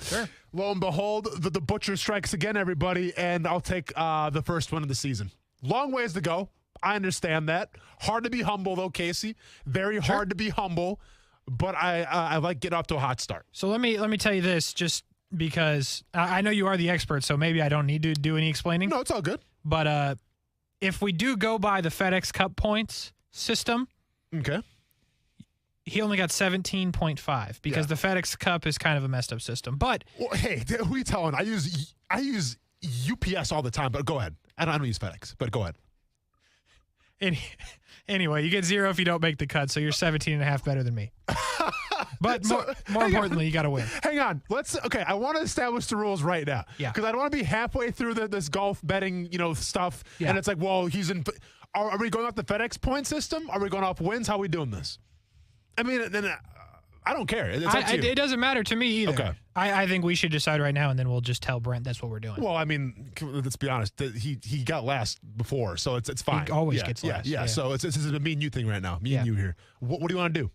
lo and behold, the Butcher strikes again, everybody, and I'll take the first one of the season. Long ways to go. I understand that. Hard to be humble, though, Casey. Very hard to be humble, but I like getting off to a hot start. So let me tell you this, just because I know you are the expert, so maybe I don't need to do any explaining. No, it's all good. But if we do go by the FedEx Cup points system, okay, he only got 17.5 because the FedEx Cup is kind of a messed up system. But hey, who are you telling? I use UPS all the time, but go ahead. I don't use FedEx, but go ahead. Anyway, you get 0 if you don't make the cut, so you're 17.5 better than me. But more importantly, you got to win. Hang on. I want to establish the rules right now. Yeah. Because I don't want to be halfway through this golf betting, stuff, and it's like, well, he's in. Are we going off the FedEx point system? Are we going off wins? How are we doing this? I mean, then I don't care. It's up to you. It doesn't matter to me either. Okay. I think we should decide right now, and then we'll just tell Brent that's what we're doing. Well, I mean, let's be honest. He got last before, so it's fine. He always gets last. Yeah. So this is a me and you thing right now. Me and you here. What do you want to do?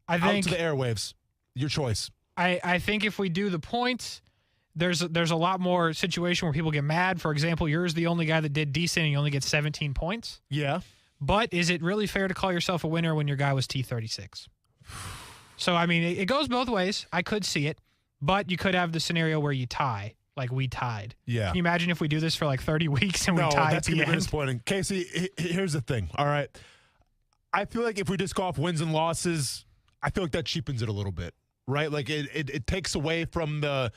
I think out to the airwaves. Your choice. I think if we do the points, there's a lot more situation where people get mad. For example, you're the only guy that did decent, and you only get 17 points. Yeah. But is it really fair to call yourself a winner when your guy was T36? So, I mean, it goes both ways. I could see it, but you could have the scenario where you tie, like we tied. Yeah. Can you imagine if we do this for like 30 weeks and we tie that's at the gonna be end? disappointing. Casey, here's the thing, all right? I feel like if we just go off wins and losses, I feel like that cheapens it a little bit, right? Like it takes away from the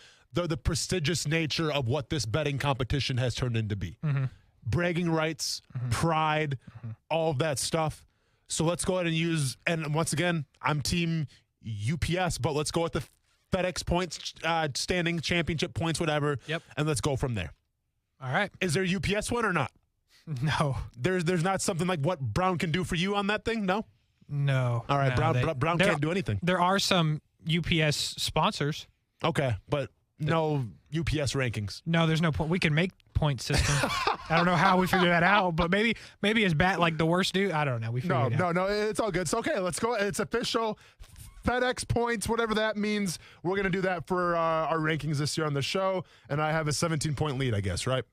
prestigious nature of what this betting competition has turned into be. Bragging rights, pride, all of that stuff. So let's go ahead and use, and once again, I'm team UPS, but let's go with the FedEx points, standing championship points, whatever. Yep. And let's go from there. All right. Is there a UPS one or not? No. There's not something like what Brown can do for you on that thing? No? No. All right. No, Brown can't do anything. There are some UPS sponsors. Okay. But No UPS rankings. No, there's no point. We can make point system. I don't know how we figure that out, but maybe as bad like the worst dude. I don't know. We figured it out. No, it's all good. So okay, let's go. It's official. FedEx points, whatever that means. We're gonna do that for our rankings this year on the show, and I have a 17-point lead, I guess, right?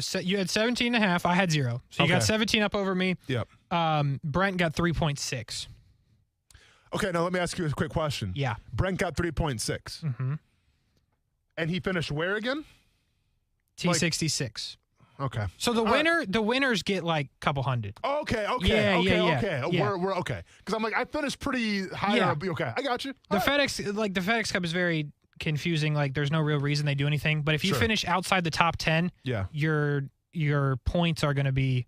So you had 17.5. I had 0. So you got 17 up over me. Yep. Brent got 3.6. Okay, now let me ask you a quick question. Yeah. Brent got 3.6. Mm-hmm. And he finished where again? T66. Okay. So the winners get like a couple hundred. Okay. Yeah. We're okay. Because I'm like, I finished pretty high. Yeah. Okay, I got you. The FedEx Cup is very confusing. Like, there's no real reason they do anything. But if you finish outside the top 10, your points are going to be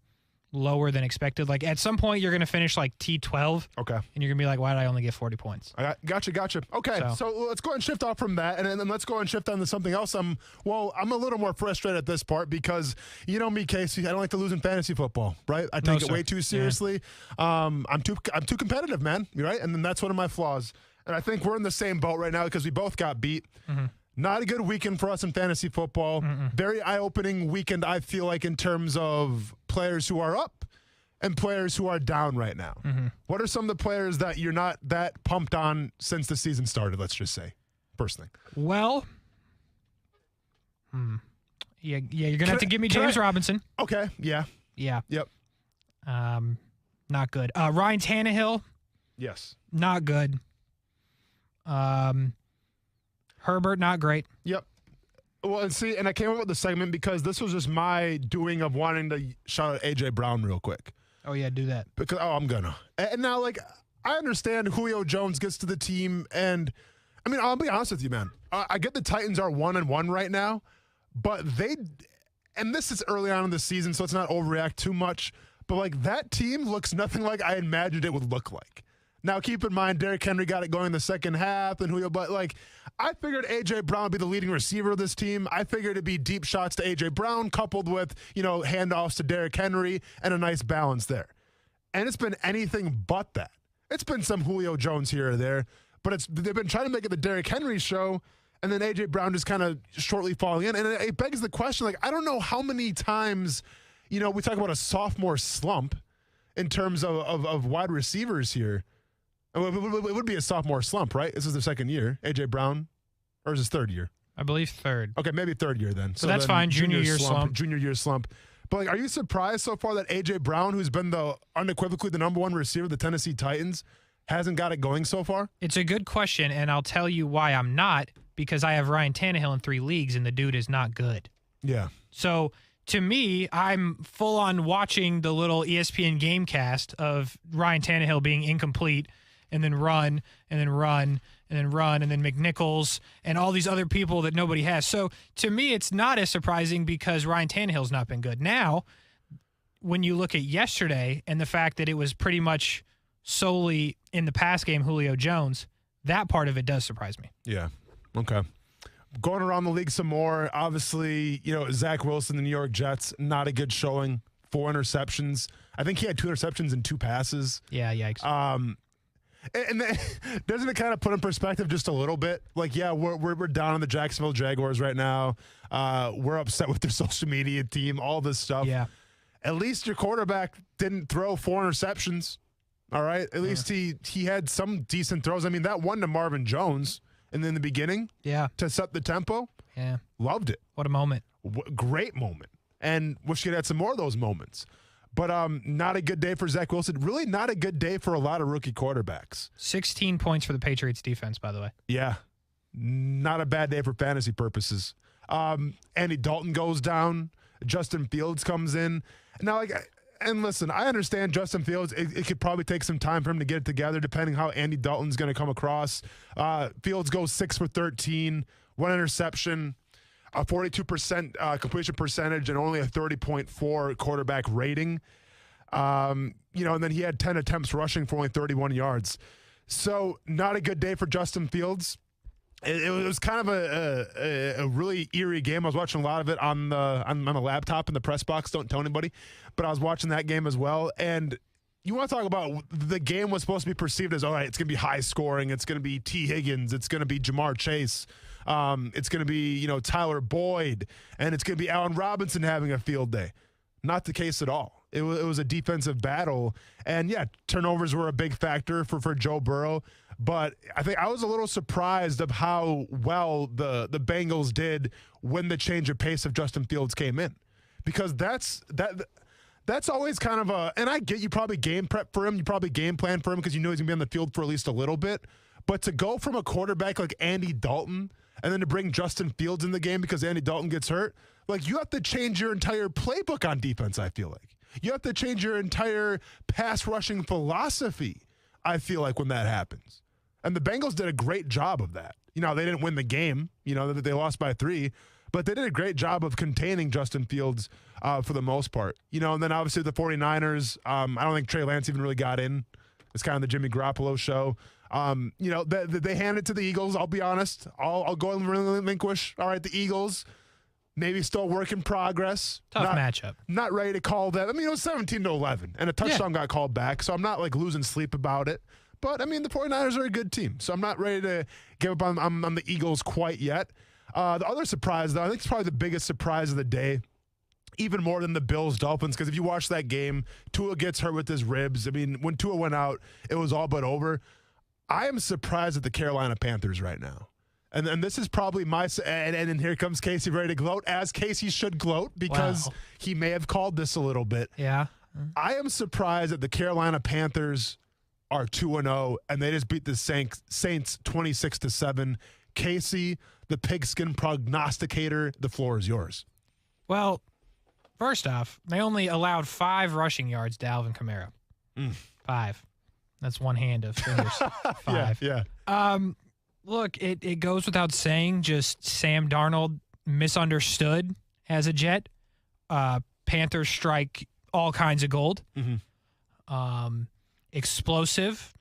lower than expected. Like, at some point, you're going to finish like T12. Okay. And you're going to be like, why did I only get 40 points? Gotcha. Okay, so let's go ahead and shift off from that, and then let's go and shift on to something else. I'm a little more frustrated at this part because, you know me, Casey, I don't like to lose in fantasy football, right? I take it way too seriously. Yeah. I'm too competitive, man, right? And then that's one of my flaws. And I think we're in the same boat right now because we both got beat. Mm-hmm. Not a good weekend for us in fantasy football. Mm-mm. Very eye-opening weekend, I feel like, in terms of players who are up and players who are down right now. Mm-hmm. What are some of the players that you're not that pumped on since the season started, let's just say, personally? Well, you're going to have to give me James Robinson. Okay, yeah. Yep. Not good. Ryan Tannehill. Yes. Not good. Herbert, not great. Yep. Well, and I came up with the segment because this was just my doing of wanting to shout out A.J. Brown real quick. Oh, yeah, do that. Because, I'm gonna. And now, like, I understand Julio Jones gets to the team, and, I mean, I'll be honest with you, man. I get the Titans are 1-1 right now, but and this is early on in the season, so let's not overreact too much, but, like, that team looks nothing like I imagined it would look like. Now, keep in mind, Derrick Henry got it going in the second half, and Julio, but like, I figured A.J. Brown would be the leading receiver of this team. I figured it'd be deep shots to A.J. Brown coupled with, handoffs to Derrick Henry and a nice balance there. And it's been anything but that. It's been some Julio Jones here or there, but they've been trying to make it the Derrick Henry show, and then A.J. Brown just kind of shortly falling in. And it begs the question, like, I don't know how many times, we talk about a sophomore slump in terms of wide receivers here. It would be a sophomore slump, right? This is their second year. A.J. Brown, or is his third year? I believe third. Okay, maybe third year then. So that's fine. Junior year slump. Junior year slump. But like, are you surprised so far that A.J. Brown, who's been unequivocally the number one receiver of the Tennessee Titans, hasn't got it going so far? It's a good question, and I'll tell you why I'm not, because I have Ryan Tannehill in 3 leagues, and the dude is not good. Yeah. So to me, I'm full on watching the little ESPN Gamecast of Ryan Tannehill being incomplete, and then run, and then run, and then run, and then McNichols, and all these other people that nobody has. So to me, it's not as surprising because Ryan Tannehill's not been good. Now, when you look at yesterday and the fact that it was pretty much solely in the pass game Julio Jones, that part of it does surprise me. Yeah. Okay. Going around the league some more, obviously, Zach Wilson, the New York Jets, not a good showing. 4 interceptions. I think he had 2 interceptions and 2 passes. Yeah, yikes. And then, doesn't it kind of put in perspective just a little bit? Like, yeah, we're down on the Jacksonville Jaguars right now. We're upset with their social media team, all this stuff. Yeah. At least your quarterback didn't throw 4 interceptions. All right? At least he had some decent throws. I mean, that one to Marvin Jones in the beginning to set the tempo. Yeah. Loved it. What a moment. Great moment. And wish he'd had some more of those moments. But not a good day for Zach Wilson. Really not a good day for a lot of rookie quarterbacks. 16 points for the Patriots defense, by the way. Yeah. Not a bad day for fantasy purposes. Andy Dalton goes down. Justin Fields comes in. Now, and listen, I understand Justin Fields. It could probably take some time for him to get it together, depending how Andy Dalton's going to come across. Fields goes 6 for 13, 1 interception, a 42% completion percentage, and only a 30.4 quarterback rating. And then he had 10 attempts rushing for only 31 yards. So not a good day for Justin Fields. It was kind of a really eerie game. I was watching a lot of it on the laptop in the press box. Don't tell anybody, but I was watching that game as well. And you want to talk about the game was supposed to be perceived as, all right, it's going to be high scoring. It's going to be T. Higgins. It's going to be Jamar Chase. It's going to be, Tyler Boyd. And it's going to be Allen Robinson having a field day. Not the case at all. It was a defensive battle. And, yeah, turnovers were a big factor for Joe Burrow. But I think I was a little surprised of how well the Bengals did when the change of pace of Justin Fields came in. Because that's always kind of and I get you probably game prep for him. You probably game plan for him because you know he's going to be on the field for at least a little bit. But to go from a quarterback like Andy Dalton and then to bring Justin Fields in the game because Andy Dalton gets hurt, like you have to change your entire playbook on defense, I feel like. You have to change your entire pass rushing philosophy, I feel like, when that happens. And the Bengals did a great job of that. They didn't win the game. They lost by 3. But they did a great job of containing Justin Fields for the most part. And then obviously the 49ers, I don't think Trey Lance even really got in. It's kind of the Jimmy Garoppolo show. They handed it to the Eagles, I'll be honest. I'll go and relinquish. All right, the Eagles, maybe still work in progress. Tough matchup. Not ready to call that. It was 17-11, and a touchdown got called back, so I'm not losing sleep about it. But, the 49ers are a good team, so I'm not ready to give up on the Eagles quite yet. The other surprise, though, I think it's probably the biggest surprise of the day, even more than the Bills-Dolphins, because if you watch that game, Tua gets hurt with his ribs. When Tua went out, it was all but over. I am surprised at the Carolina Panthers right now. And this is probably and here comes Casey ready to gloat, as Casey should gloat, because he may have called this a little bit. Yeah. I am surprised that the Carolina Panthers are 2-0, and they just beat the Saints 26-7. Casey, the pigskin prognosticator, the floor is yours. Well, first off, they only allowed 5 rushing yards to Alvin Kamara. 5. That's one hand of fingers. 5. Yeah. Look, it goes without saying, just Sam Darnold misunderstood as a Jet. Panthers strike all kinds of gold. Explosive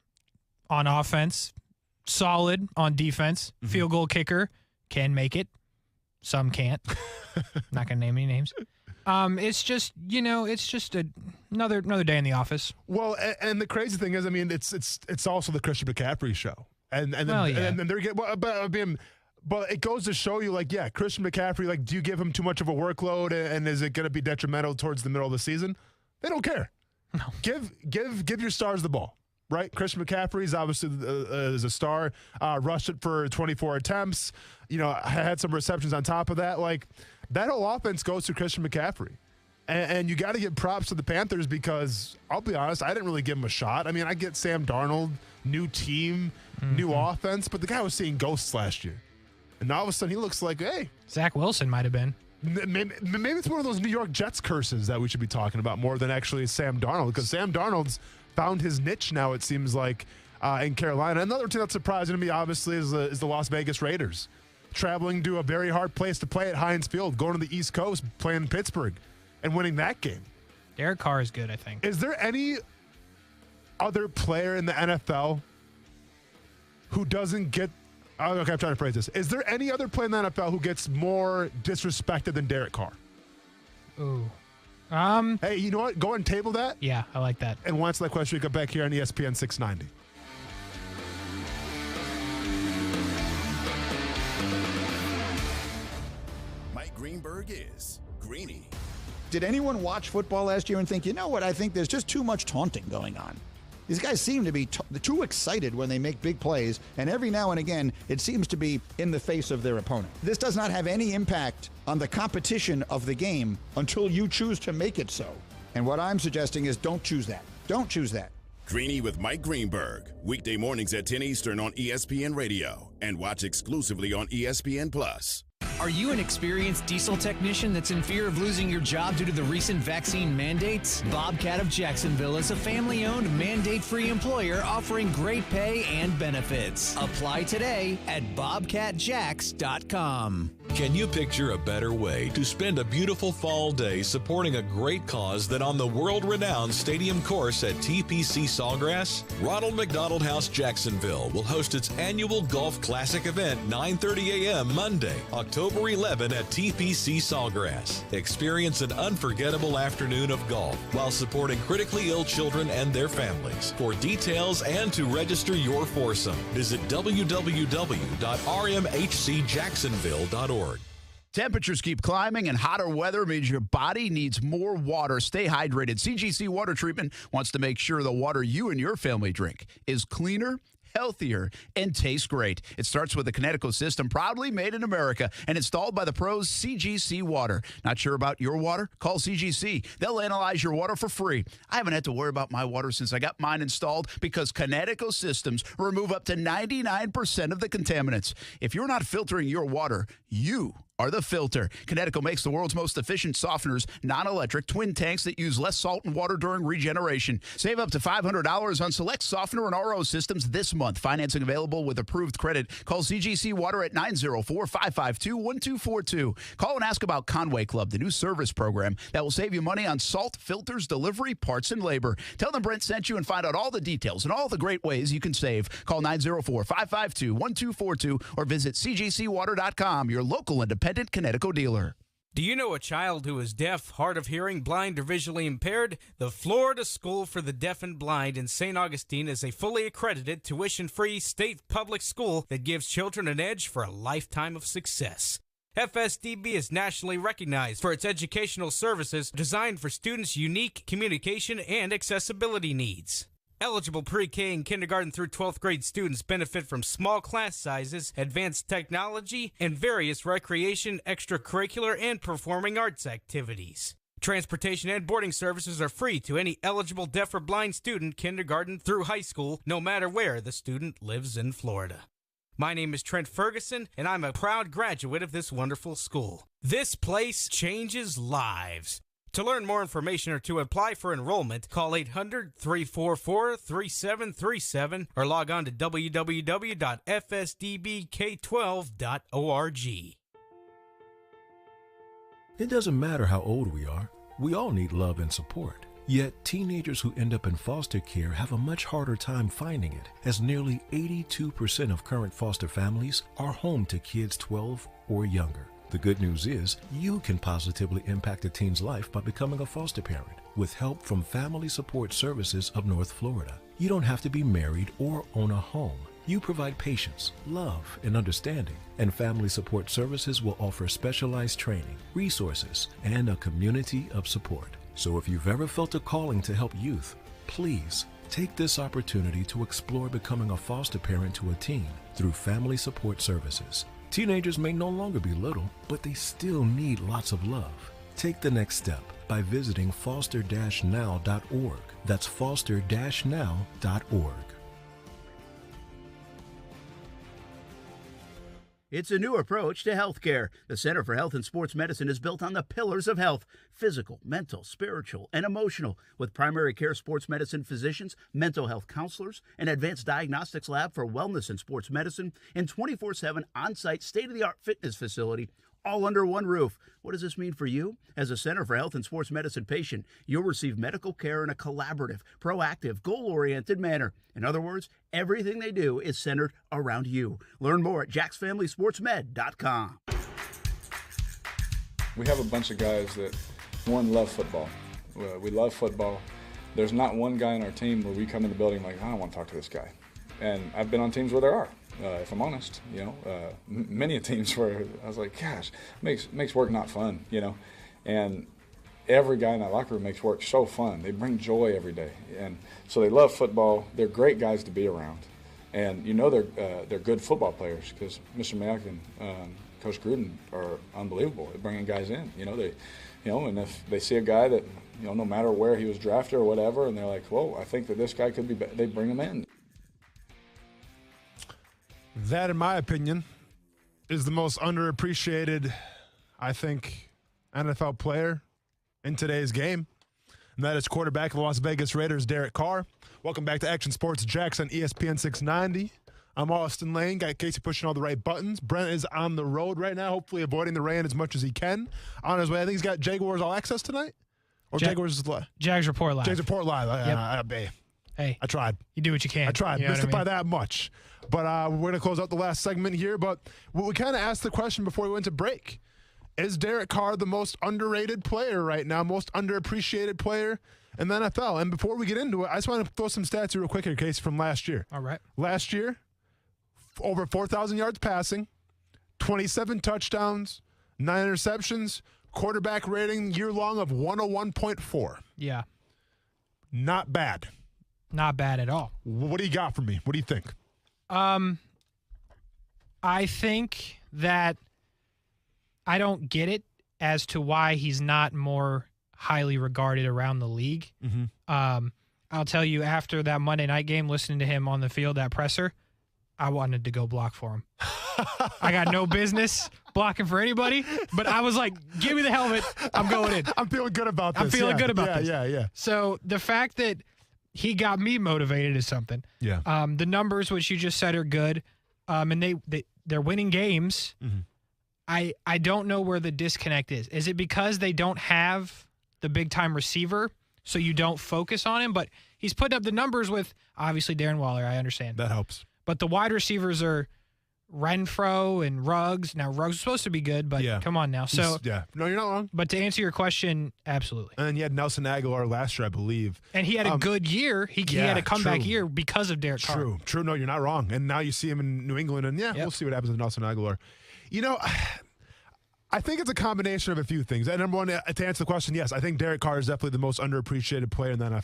on offense. Solid on defense. Field goal kicker. Can make it. Some can't. Not going to name any names. It's just, it's just another day in the office. Well, and the crazy thing is, it's also the Christian McCaffrey show. And then they're getting, but it goes to show you, Christian McCaffrey, do you give him too much of a workload, and is it going to be detrimental towards the middle of the season? They don't care. No. Give your stars the ball, right? Christian McCaffrey is obviously is a star. Rushed it for 24 attempts. Had some receptions on top of that. That whole offense goes to Christian McCaffrey. And you got to give props to the Panthers because, I'll be honest, I didn't really give him a shot. I get Sam Darnold, new team, new offense, but the guy was seeing ghosts last year. And all of a sudden he looks like, hey. Zach Wilson might have been. Maybe it's one of those New York Jets curses that we should be talking about more than actually Sam Darnold, because Sam Darnold's found his niche now, it seems like, in Carolina. Another team that's surprising to me, obviously, is the Las Vegas Raiders. Traveling to a very hard place to play at Heinz Field, going to the East Coast, playing in Pittsburgh, and winning that game. Derek Carr is good, I think. Is there any other player in the NFL who doesn't get... Okay, I'm trying to phrase this. Is there any other player in the NFL who gets more disrespected than Derek Carr? Ooh. Hey, you know what? Go ahead and table that. Yeah, I like that. And once that question, we come back here on ESPN 690. Mike Greenberg is Greeny. Did anyone watch football last year and think, you know what, I think there's just too much taunting going on? These guys seem to be too excited when they make big plays, and every now and again, it seems to be in the face of their opponent. This does not have any impact on the competition of the game until you choose to make it so. And what I'm suggesting is don't choose that. Don't choose that. Greeny with Mike Greenberg, weekday mornings at 10 Eastern on ESPN Radio, and watch exclusively on ESPN Plus. Are you an experienced diesel technician that's in fear of losing your job due to the recent vaccine mandates? Bobcat of Jacksonville is a family-owned, mandate-free employer offering great pay and benefits. Apply today at bobcatjacks.com. Can you picture a better way to spend a beautiful fall day supporting a great cause than on the world-renowned stadium course at TPC Sawgrass? Ronald McDonald House Jacksonville will host its annual Golf Classic event 9:30 a.m. Monday, October October 11 at TPC Sawgrass. Experience an unforgettable afternoon of golf while supporting critically ill children and their families. For details and to register your foursome, visit www.rmhcjacksonville.org. Temperatures keep climbing, and hotter weather means your body needs more water. Stay hydrated. CGC Water Treatment wants to make sure the water you and your family drink is cleaner, healthier, and tastes great. It starts with the Connecticut system, proudly made in America and installed by the pros CGC Water. Not sure about your water? Call CGC. They'll analyze your water for free. I haven't had to worry about my water since I got mine installed because Connecticut systems remove up to 99% of the contaminants. If you're not filtering your water, you are the filter. Connecticut makes the world's most efficient softeners, non-electric, twin tanks that use less salt and water during regeneration. Save up to $500 on select softener and RO systems this month. Financing available with approved credit. Call CGC Water at 904-552-1242. Call and ask about Conway Club, the new service program that will save you money on salt, filters, delivery, parts, and labor. Tell them Brent sent you and find out all the details and all the great ways you can save. Call 904-552-1242 or visit cgcwater.com, your local independent Connecticut dealer. Do you know a child who is deaf, hard of hearing, blind, or visually impaired? The Florida School for the Deaf and Blind in St. Augustine is a fully accredited, tuition-free state public school that gives children an edge for a lifetime of success. FSDB is nationally recognized for its educational services designed for students' unique communication and accessibility needs. Eligible pre-K and kindergarten through 12th grade students benefit from small class sizes, advanced technology, and various recreation, extracurricular, and performing arts activities. Transportation and boarding services are free to any eligible deaf or blind student, kindergarten through high school, no matter where the student lives in Florida. My name is Trent Ferguson, and I'm a proud graduate of this wonderful school. This place changes lives. To learn more information or to apply for enrollment, call 800-344-3737 or log on to www.fsdbk12.org. It doesn't matter how old we are. We all need love and support. Yet, teenagers who end up in foster care have a much harder time finding it, as nearly 82% of current foster families are home to kids 12 or younger. The good news is, you can positively impact a teen's life by becoming a foster parent with help from Family Support Services of North Florida. You don't have to be married or own a home. You provide patience, love, and understanding, and Family Support Services will offer specialized training, resources, and a community of support. So if you've ever felt a calling to help youth, please take this opportunity to explore becoming a foster parent to a teen through Family Support Services. Teenagers may no longer be little, but they still need lots of love. Take the next step by visiting foster-now.org. That's foster-now.org. It's a new approach to healthcare. The Center for Health and Sports Medicine is built on the pillars of health: physical, mental, spiritual, and emotional, with primary care sports medicine physicians, mental health counselors, an advanced diagnostics lab for wellness and sports medicine, and 24/7 on-site state-of-the-art fitness facility, all under one roof. What does this mean for you? As a Center for Health and Sports Medicine patient, you'll receive medical care in a collaborative, proactive, goal-oriented manner. In other words, everything they do is centered around you. Learn more at jacksfamilysportsmed.com. We have a bunch of guys that, one, love football. We love football. There's not one guy on our team where we come in the building like, I don't want to talk to this guy. And I've been on teams where there are. If I'm honest, many teams where I was like, gosh, makes work not fun, and every guy in that locker room makes work so fun. They bring joy every day, and so they love football. They're great guys to be around, and they're good football players because Mr. Mayock and Coach Gruden are unbelievable at bringing guys in. And if they see a guy that no matter where he was drafted or whatever, and they're like, whoa, I think that this guy could be, they bring him in. That, in my opinion, is the most underappreciated, I think, NFL player in today's game. And that is quarterback of the Las Vegas Raiders, Derek Carr. Welcome back to Action Sports Jax on ESPN 690. I'm Austin Lane. Got Casey pushing all the right buttons. Brent is on the road right now, hopefully avoiding the rain as much as he can. On his way, I think he's got Jaguars All Access tonight? Or Jaguars Live? Jags Report Live. Jags Report Live. Yep. Hey. I tried. You do what you can. I tried. You know Missed it what I by mean? that much. But we're going to close out the last segment here. But we kind of asked the question before we went to break. Is Derek Carr the most underrated player right now, most underappreciated player in the NFL? And before we get into it, I just want to throw some stats real quick here, Casey, from last year. All right. Last year, over 4,000 yards passing, 27 touchdowns, 9 interceptions, quarterback rating year-long of 101.4. Yeah. Not bad. Not bad at all. What do you got for me? What do you think? I think that I don't get it as to why he's not more highly regarded around the league. I'll tell you, after that Monday night game, listening to him on the field, that presser, I wanted to go block for him. I got no business blocking for anybody, but I was like, give me the helmet. I'm going in. I'm feeling good about this. I'm feeling good about this. Yeah. So the fact that he got me motivated is something. Yeah. The numbers, which you just said, are good. And they're winning games. I don't know where the disconnect is. Is it because they don't have the big-time receiver, so you don't focus on him? But he's putting up the numbers with, obviously, Darren Waller. I understand. That helps. But the wide receivers are Renfro and Ruggs. Now, Ruggs is supposed to be good, but come on now. So no, you're not wrong. But to answer your question, absolutely. And you had Nelson Aguilar last year, I believe. And he had a good year. He had a comeback year because of Derek Carr. True. No, you're not wrong. And now you see him in New England, and we'll see what happens with Nelson Aguilar. You know, I think it's a combination of a few things. And number one, to answer the question, yes, I think Derek Carr is definitely the most underappreciated player in the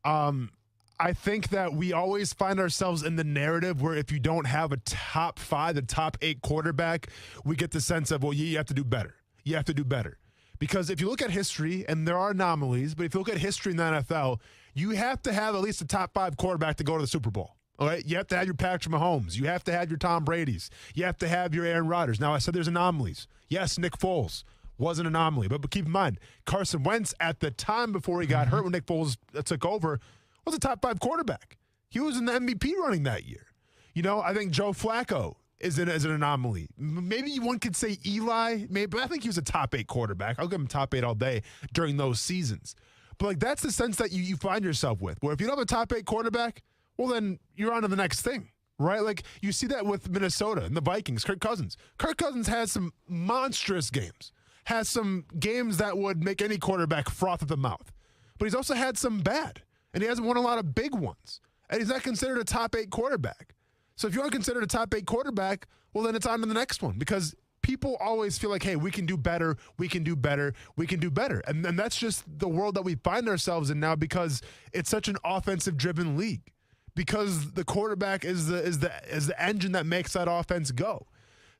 NFL. I think that we always find ourselves in the narrative where if you don't have a top 5, the top 8 quarterback, we get the sense of, well, you have to do better. You have to do better. Because if you look at history, and there are anomalies, but if you look at history in the NFL, you have to have at least a top 5 quarterback to go to the Super Bowl. All right, you have to have your Patrick Mahomes. You have to have your Tom Brady's. You have to have your Aaron Rodgers. Now, I said there's anomalies. Yes, Nick Foles was an anomaly. But keep in mind, Carson Wentz, at the time before he got hurt when Nick Foles took over, was a top 5 quarterback. He was in the MVP running that year. You know, I think Joe Flacco is an anomaly. Maybe one could say Eli, but I think he was a top 8 quarterback. I'll give him top 8 all day during those seasons. But like that's the sense that you find yourself with, where if you don't have a top 8 quarterback, well, then you're on to the next thing, right? Like you see that with Minnesota and the Vikings, Kirk Cousins. Kirk Cousins has some monstrous games, has some games that would make any quarterback froth at the mouth. But he's also had some bad, and he hasn't won a lot of big ones. And he's not considered a top 8 quarterback. So if you aren't considered a top 8 quarterback, well, then it's on to the next one because people always feel like, hey, we can do better, we can do better, we can do better. And that's just the world that we find ourselves in now because it's such an offensive-driven league. Because the quarterback is the engine that makes that offense go.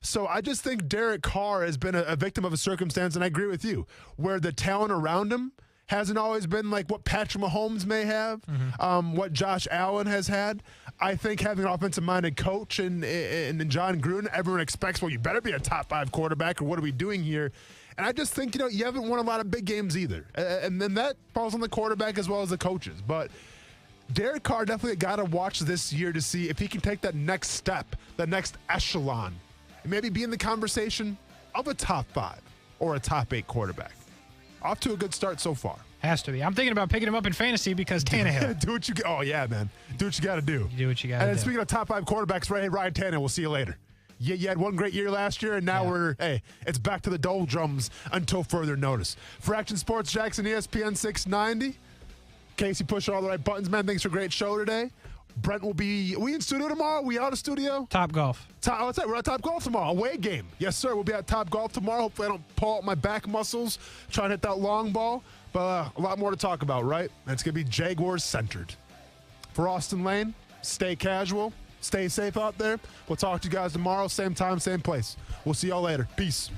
So I just think Derek Carr has been a victim of a circumstance, and I agree with you, where the talent around him hasn't always been like what Patrick Mahomes may have, what Josh Allen has had. I think having an offensive-minded coach and John Gruden, everyone expects, well, you better be a top 5 quarterback, or what are we doing here? And I just think, you haven't won a lot of big games either. And then that falls on the quarterback as well as the coaches. But Derek Carr definitely got to watch this year to see if he can take that next step, the next echelon, and maybe be in the conversation of a top 5 or a top 8 quarterback. Off to a good start so far. Has to be. I'm thinking about picking him up in fantasy because Tannehill. Do what you Oh, yeah, man. Do what you got to do. You do what you got to do. And speaking of top 5 quarterbacks, Ryan Tannehill, we'll see you later. You had one great year last year, and now it's back to the doldrums until further notice. For Action Sports Jackson, ESPN 690. Casey pushing all the right buttons, man. Thanks for a great show today. Brent will be. Are we in studio tomorrow? We out of studio? Top Golf. What's that? We're at Top Golf tomorrow. Away game. Yes, sir. We'll be at Top Golf tomorrow. Hopefully I don't pull out my back muscles trying to hit that long ball. But a lot more to talk about, right? It's going to be Jaguars centered. For Austin Lane, stay casual. Stay safe out there. We'll talk to you guys tomorrow. Same time, same place. We'll see y'all later. Peace.